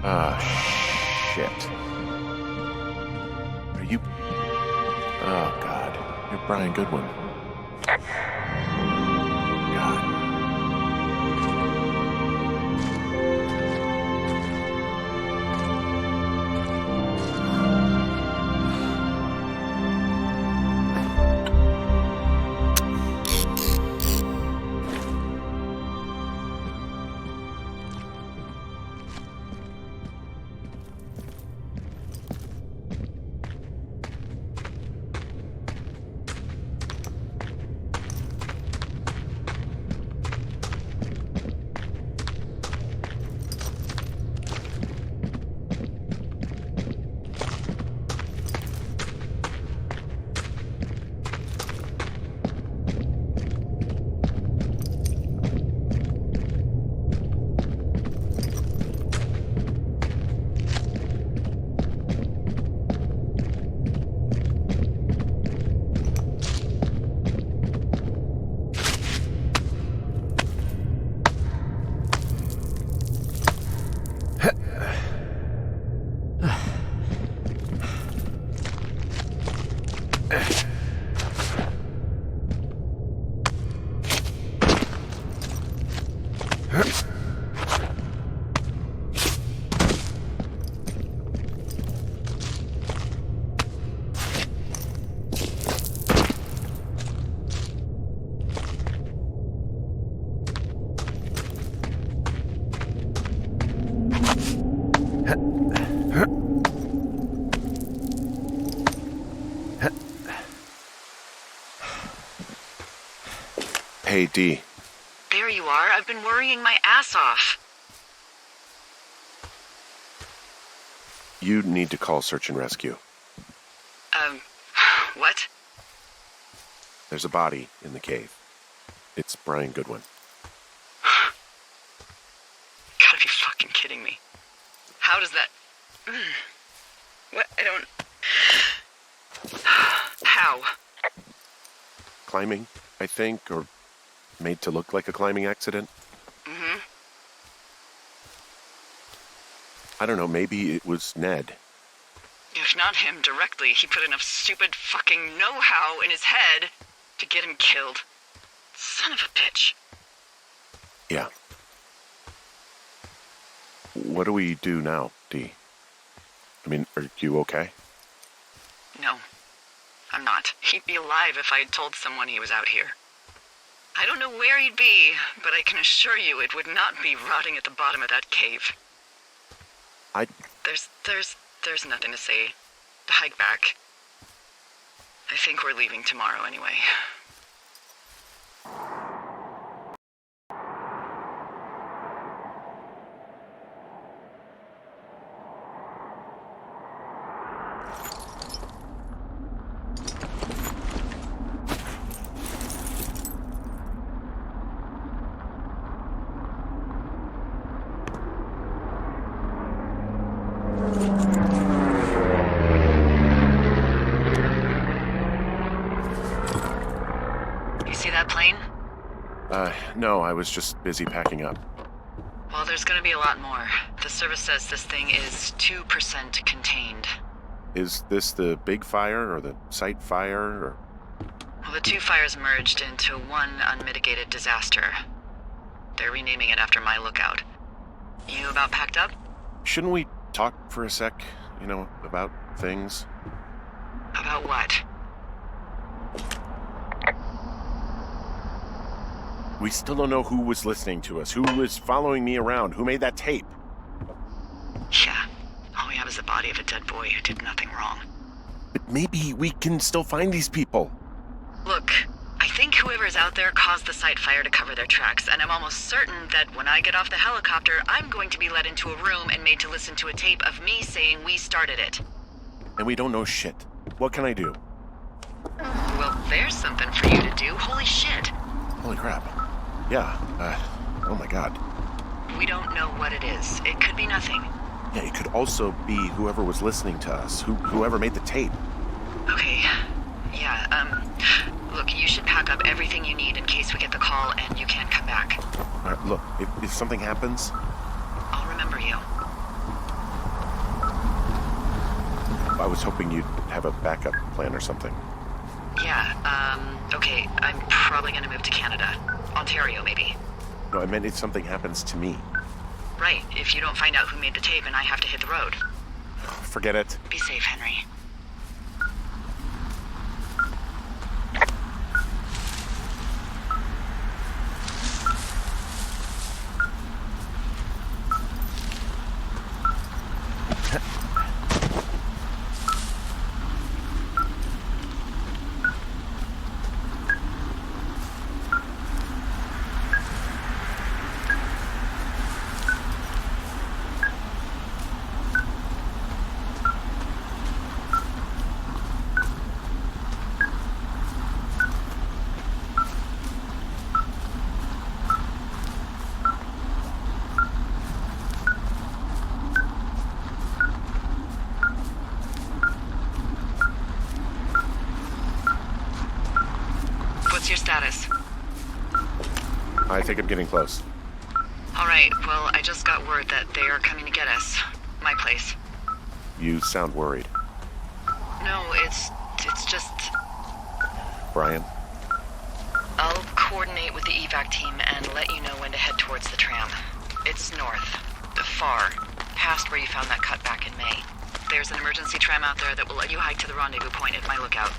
[SPEAKER 2] Ah, shit. Are you... Oh, God. You're Brian Goodwin. God. Hey, Dee.
[SPEAKER 1] There you are. I've been worrying my ass off.
[SPEAKER 2] You need to call search and rescue.
[SPEAKER 1] What?
[SPEAKER 2] There's a body in the cave. It's Brian Goodwin.
[SPEAKER 1] Gotta be fucking kidding me. How does that... What? I don't... How?
[SPEAKER 2] Climbing, I think, or made to look like a climbing accident.
[SPEAKER 1] Mm-hmm.
[SPEAKER 2] I don't know, maybe it was Ned.
[SPEAKER 1] If not him directly, he put enough stupid fucking know-how in his head to get him killed. Son of a bitch.
[SPEAKER 2] Yeah. What do we do now, Dee? I mean, are you okay?
[SPEAKER 1] No, I'm not. He'd be alive if I had told someone he was out here. I don't know where he'd be, but I can assure you it would not be rotting at the bottom of that cave. There's nothing to say. Hike back. I think we're leaving tomorrow anyway.
[SPEAKER 2] No, I was just busy packing up.
[SPEAKER 1] Well, there's gonna be a lot more. The service says this thing is 2% contained.
[SPEAKER 2] Is this the big fire or the site fire or...
[SPEAKER 1] Well, the two fires merged into one unmitigated disaster. They're renaming it after my lookout. You about packed up?
[SPEAKER 2] Shouldn't we talk for a sec, about things?
[SPEAKER 1] About what?
[SPEAKER 2] We still don't know who was listening to us, who was following me around, who made that tape.
[SPEAKER 1] Yeah, all we have is the body of a dead boy who did nothing wrong.
[SPEAKER 2] But maybe we can still find these people.
[SPEAKER 1] Look, I think whoever's out there caused the site fire to cover their tracks, and I'm almost certain that when I get off the helicopter, I'm going to be led into a room and made to listen to a tape of me saying we started it.
[SPEAKER 2] And we don't know shit. What can I do?
[SPEAKER 1] Well, there's something for you to do. Holy shit.
[SPEAKER 2] Holy crap. Yeah, oh my god.
[SPEAKER 1] We don't know what it is. It could be nothing.
[SPEAKER 2] Yeah, it could also be whoever was listening to us, whoever made the tape.
[SPEAKER 1] Okay, yeah, look, you should pack up everything you need in case we get the call and you can't come back.
[SPEAKER 2] All right, look, if something happens...
[SPEAKER 1] I'll remember you.
[SPEAKER 2] I was hoping you'd have a backup plan or something.
[SPEAKER 1] Yeah, okay, I'm probably gonna move to Canada. Ontario, maybe.
[SPEAKER 2] No, I meant if something happens to me.
[SPEAKER 1] Right, if you don't find out who made the tape and I have to hit the road.
[SPEAKER 2] Forget it.
[SPEAKER 1] Be safe, Henry. What's your status?
[SPEAKER 2] I think I'm getting close.
[SPEAKER 1] All right, well, I just got word that they are coming to get us. My place.
[SPEAKER 2] You sound worried.
[SPEAKER 1] No, it's just...
[SPEAKER 2] Brian?
[SPEAKER 1] I'll coordinate with the evac team and let you know when to head towards the tram. It's north, far, past where you found that cut back in May. There's an emergency tram out there that will let you hike to the rendezvous point at my lookout.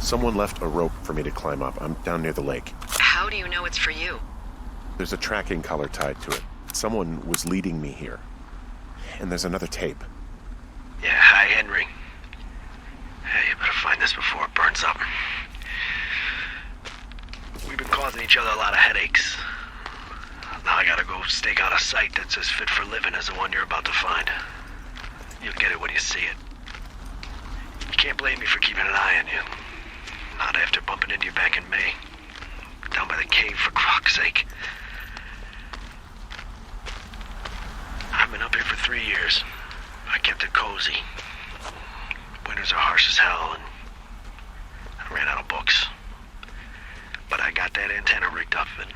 [SPEAKER 2] Someone left a rope for me to climb up. I'm down near the lake.
[SPEAKER 1] How do you know it's for you?
[SPEAKER 2] There's a tracking collar tied to it. Someone was leading me here. And there's another tape.
[SPEAKER 5] Yeah, hi, Henry. Hey, you better find this before it burns up. We've been causing each other a lot of headaches. Now I gotta go stake out a site that's as fit for living as the one you're about to find. You'll get it when you see it. You can't blame me for keeping an eye on you. Not after bumping into you back in May. Down by the cave, for croc's sake. I've been up here for 3 years. I kept it cozy. Winters are harsh as hell, and I ran out of books. But I got that antenna rigged up, and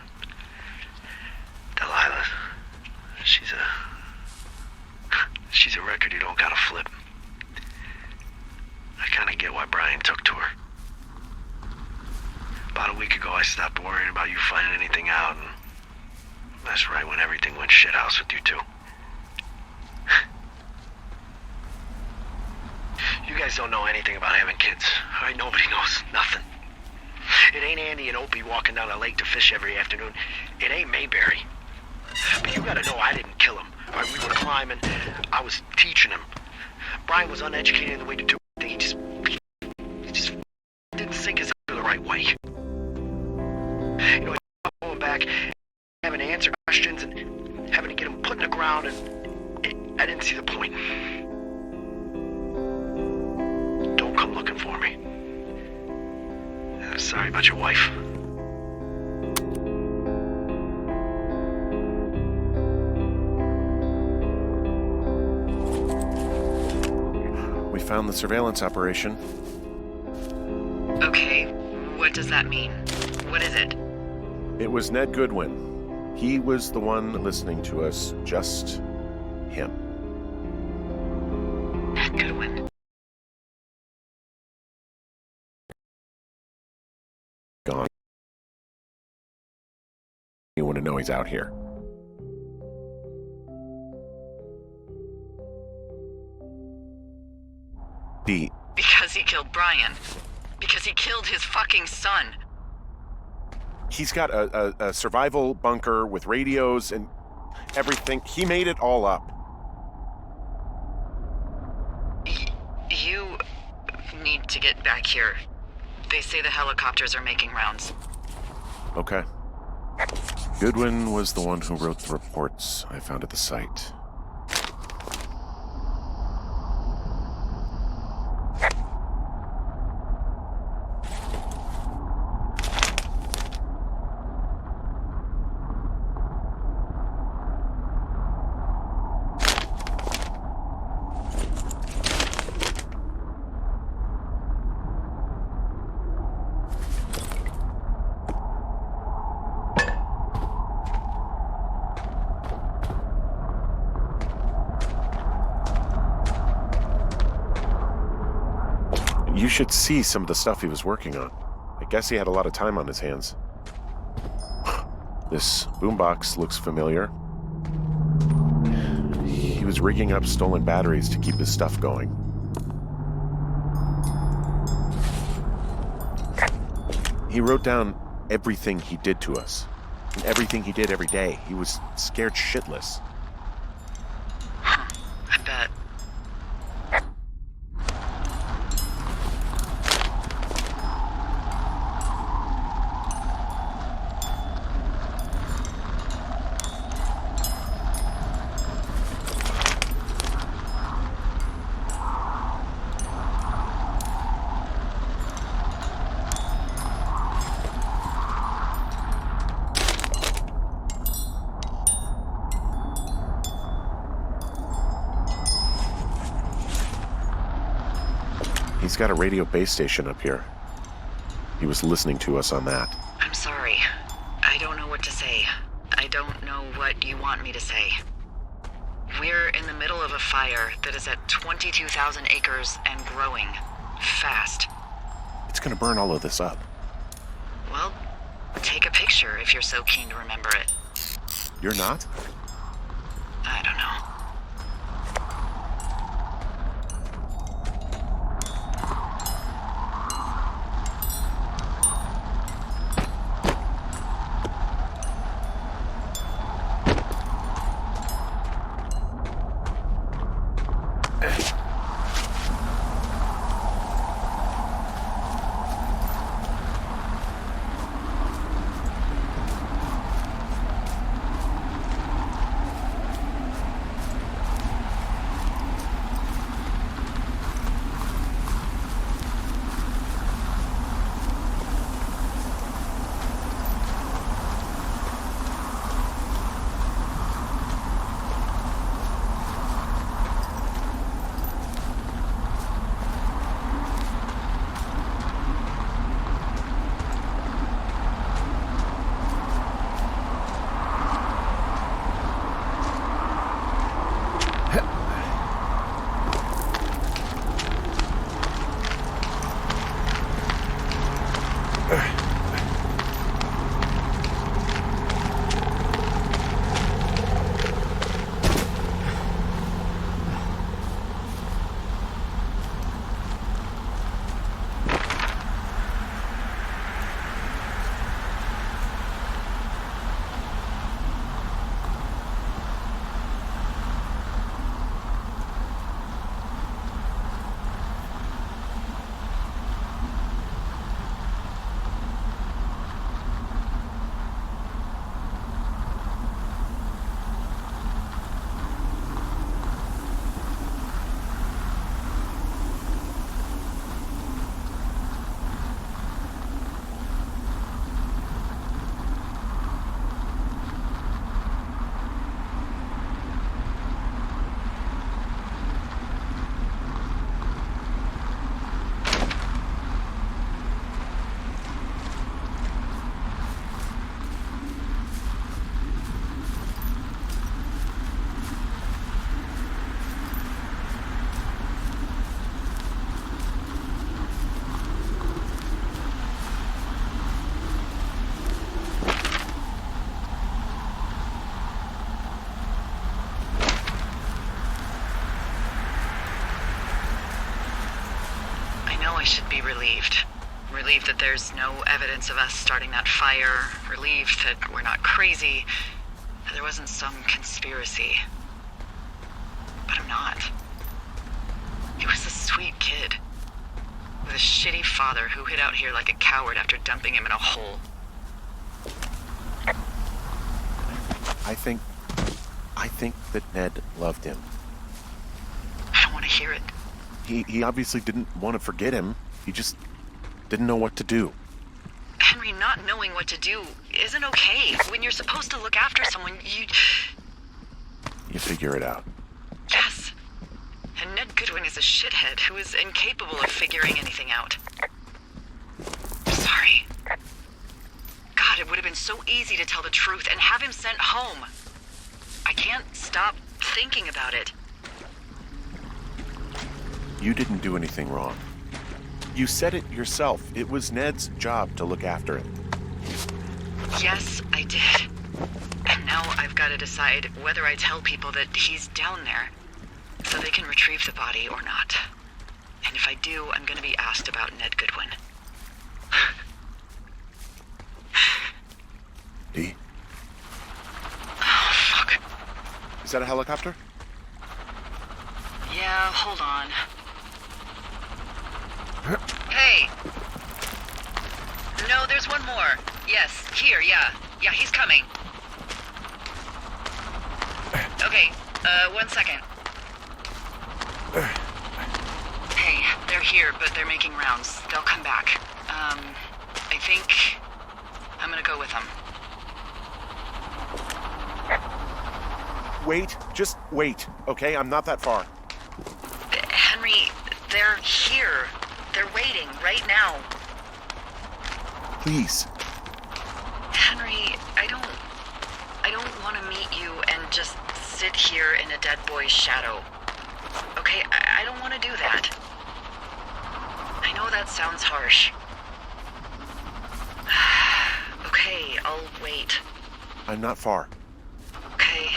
[SPEAKER 5] Delilah, she's a record you don't gotta flip. I kinda get why Brian took to her. About a week ago, I stopped worrying about you finding anything out, and that's right when everything went shithouse with you two. You guys don't know anything about having kids. All right, nobody knows nothing. It ain't Andy and Opie walking down a lake to fish every afternoon. It ain't Mayberry. But you gotta know I didn't kill him. All right, we were climbing. I was teaching him. Brian was uneducated in the way to do it. He just didn't sink his the right way. You know, going back, having to answer questions and having to get him put in the ground, and I didn't see the point. Don't come looking for me. Sorry about your wife.
[SPEAKER 2] We found the surveillance operation.
[SPEAKER 1] Okay, what does that mean? What is it?
[SPEAKER 2] It was Ned Goodwin. He was the one listening to us, just him.
[SPEAKER 1] Ned Goodwin.
[SPEAKER 2] Gone. You want to know he's out here.
[SPEAKER 1] Because he killed Brian. Because he killed his fucking son.
[SPEAKER 2] He's got a survival bunker with radios and everything. He made it all up.
[SPEAKER 1] You need to get back here. They say the helicopters are making rounds.
[SPEAKER 2] Okay. Goodwin was the one who wrote the reports I found at the site. You should see some of the stuff he was working on. I guess he had a lot of time on his hands. This boombox looks familiar. He was rigging up stolen batteries to keep his stuff going. He wrote down everything he did to us, and everything he did every day. He was scared shitless.
[SPEAKER 1] I bet.
[SPEAKER 2] He's got a radio base station up here. He was listening to us on that.
[SPEAKER 1] I'm sorry. I don't know what to say. I don't know what you want me to say. We're in the middle of a fire that is at 22,000 acres and growing. Fast.
[SPEAKER 2] It's gonna burn all of this up.
[SPEAKER 1] Well, take a picture if you're so keen to remember it.
[SPEAKER 2] You're not?
[SPEAKER 1] I don't know. I should be relieved. Relieved that there's no evidence of us starting that fire. Relieved that we're not crazy. That there wasn't some conspiracy. But I'm not. He was a sweet kid. With a shitty father who hid out here like a coward after dumping him in a hole.
[SPEAKER 2] I think that Ned loved him.
[SPEAKER 1] I don't want to hear it.
[SPEAKER 2] He obviously didn't want to forget him. He just didn't know what to do.
[SPEAKER 1] Henry, not knowing what to do isn't okay. When you're supposed to look after someone,
[SPEAKER 2] You figure it out.
[SPEAKER 1] Yes. And Ned Goodwin is a shithead who is incapable of figuring anything out. Sorry. God, it would have been so easy to tell the truth and have him sent home. I can't stop thinking about it.
[SPEAKER 2] You didn't do anything wrong. You said it yourself. It was Ned's job to look after it.
[SPEAKER 1] Yes, I did. And now I've got to decide whether I tell people that he's down there so they can retrieve the body or not. And if I do, I'm going to be asked about Ned Goodwin.
[SPEAKER 2] Dee?
[SPEAKER 1] Oh, fuck.
[SPEAKER 2] Is that a helicopter?
[SPEAKER 1] Yeah, hold on. Hey! No, there's one more. Yes, here, yeah. Yeah, he's coming. Okay, 1 second. Hey, they're here, but they're making rounds. They'll come back. I think I'm gonna go with them.
[SPEAKER 2] Wait, just wait, okay? I'm not that far.
[SPEAKER 1] Henry, they're here. They're waiting right now.
[SPEAKER 2] Please.
[SPEAKER 1] Henry, I don't want to meet you and just sit here in a dead boy's shadow. Okay, I don't want to do that. I know that sounds harsh. Okay, I'll wait.
[SPEAKER 2] I'm not far.
[SPEAKER 1] Okay.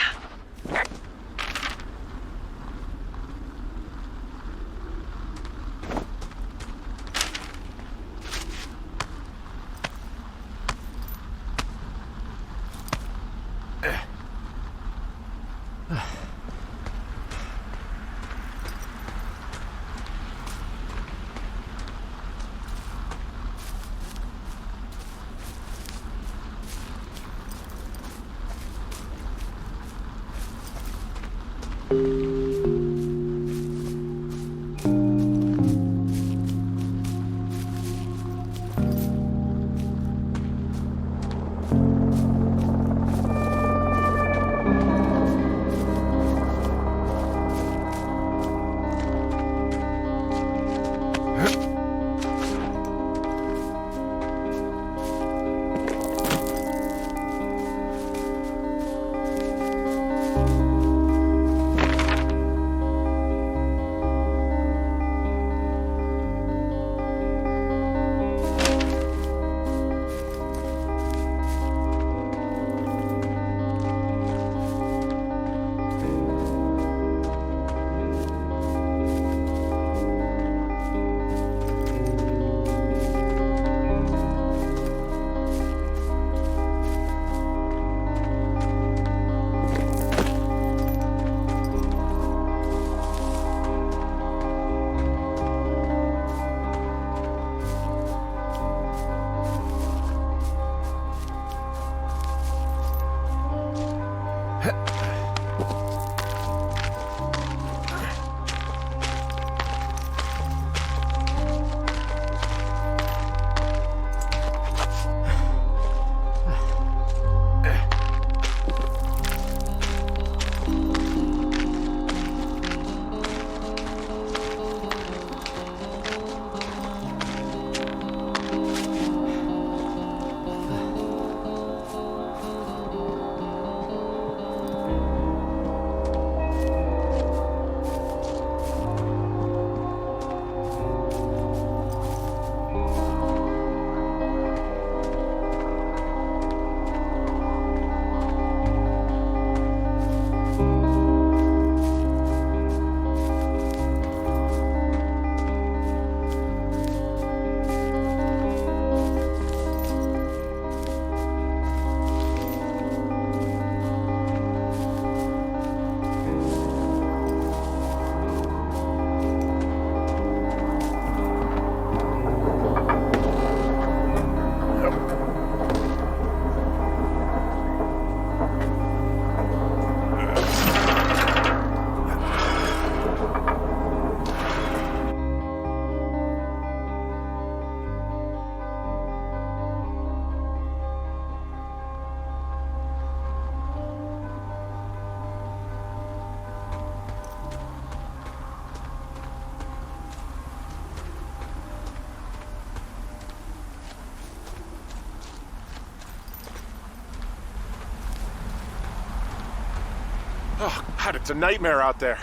[SPEAKER 2] Oh, God, it's a nightmare out there.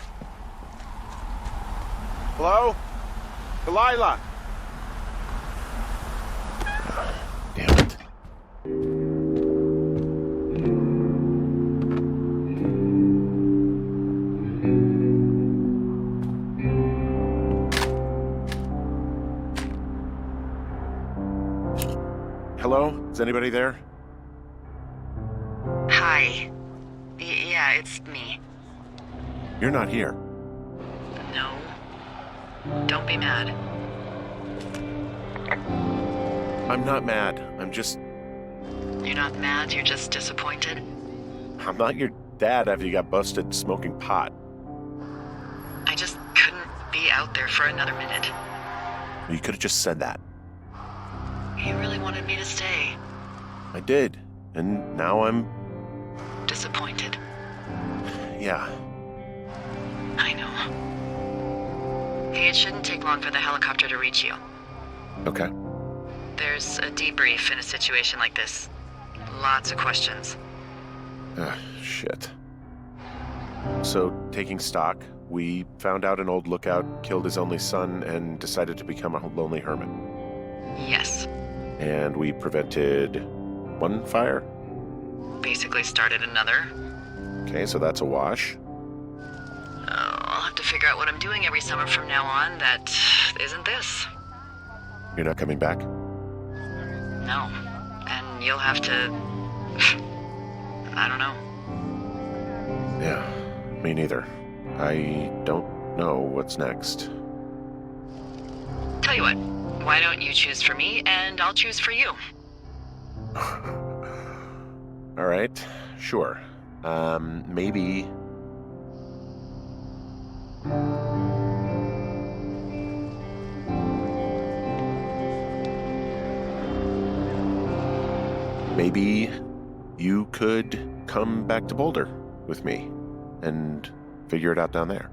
[SPEAKER 2] Hello? Delilah? hello? Is anybody there?
[SPEAKER 1] Hi. Yeah, it's me.
[SPEAKER 2] You're not here.
[SPEAKER 1] No. Don't be mad.
[SPEAKER 2] I'm not mad. I'm just...
[SPEAKER 1] You're not mad, you're just disappointed?
[SPEAKER 2] I'm not your dad after you got busted smoking pot.
[SPEAKER 1] I just couldn't be out there for another minute.
[SPEAKER 2] You could have just said that.
[SPEAKER 1] You really wanted me to stay.
[SPEAKER 2] I did. And now I'm...
[SPEAKER 1] Disappointed.
[SPEAKER 2] Yeah.
[SPEAKER 1] I know. Hey, it shouldn't take long for the helicopter to reach you.
[SPEAKER 2] Okay.
[SPEAKER 1] There's a debrief in a situation like this. Lots of questions.
[SPEAKER 2] Shit. So, taking stock, we found out an old lookout killed his only son and decided to become a lonely hermit.
[SPEAKER 1] Yes.
[SPEAKER 2] And we prevented one fire?
[SPEAKER 1] Basically started another.
[SPEAKER 2] Okay, so that's a wash.
[SPEAKER 1] I'll have to figure out what I'm doing every summer from now on that isn't this.
[SPEAKER 2] You're not coming back?
[SPEAKER 1] No. And you'll have to... I don't know.
[SPEAKER 2] Yeah, me neither. I don't know what's next.
[SPEAKER 1] Tell you what, why don't you choose for me and I'll choose for you?
[SPEAKER 2] All right, sure. Maybe... Maybe you could come back to Boulder with me and figure it out down there.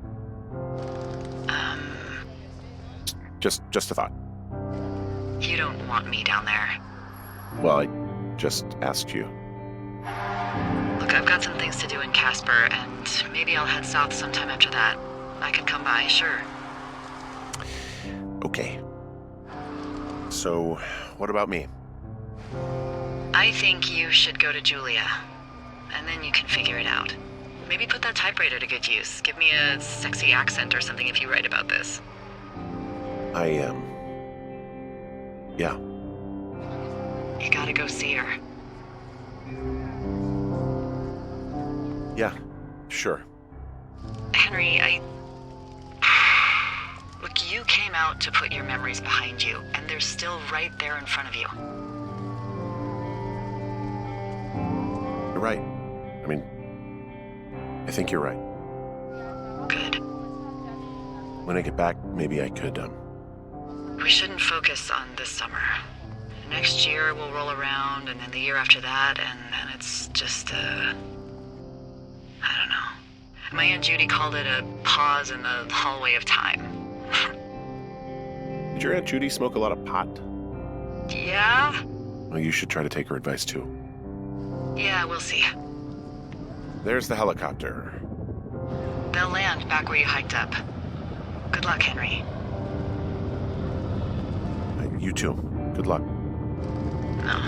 [SPEAKER 2] Just a thought.
[SPEAKER 1] You don't want me down there.
[SPEAKER 2] Well, I just asked you.
[SPEAKER 1] Look, I've got some things to do in Casper, and maybe I'll head south sometime after that. I could come by, sure.
[SPEAKER 2] Okay. So, what about me?
[SPEAKER 1] I think you should go to Julia, and then you can figure it out. Maybe put that typewriter to good use. Give me a sexy accent or something if you write about this.
[SPEAKER 2] Yeah.
[SPEAKER 1] You gotta go see her.
[SPEAKER 2] Yeah, sure.
[SPEAKER 1] Henry, Look, you came out to put your memories behind you, and they're still right there in front of you.
[SPEAKER 2] You're right. I mean, I think you're right.
[SPEAKER 1] Good.
[SPEAKER 2] When I get back, maybe I could,
[SPEAKER 1] We shouldn't focus on this summer. Next year we'll roll around, and then the year after that, and then it's just I don't know. My Aunt Judy called it a pause in the hallway of time.
[SPEAKER 2] Did your Aunt Judy smoke a lot of pot?
[SPEAKER 1] Yeah?
[SPEAKER 2] Well, you should try to take her advice, too.
[SPEAKER 1] Yeah, we'll see.
[SPEAKER 2] There's the helicopter.
[SPEAKER 1] They'll land back where you hiked up. Good luck, Henry.
[SPEAKER 2] You too. Good luck.
[SPEAKER 1] No.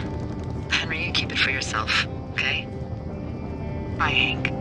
[SPEAKER 1] Henry, you keep it for yourself, okay? Bye, Hank.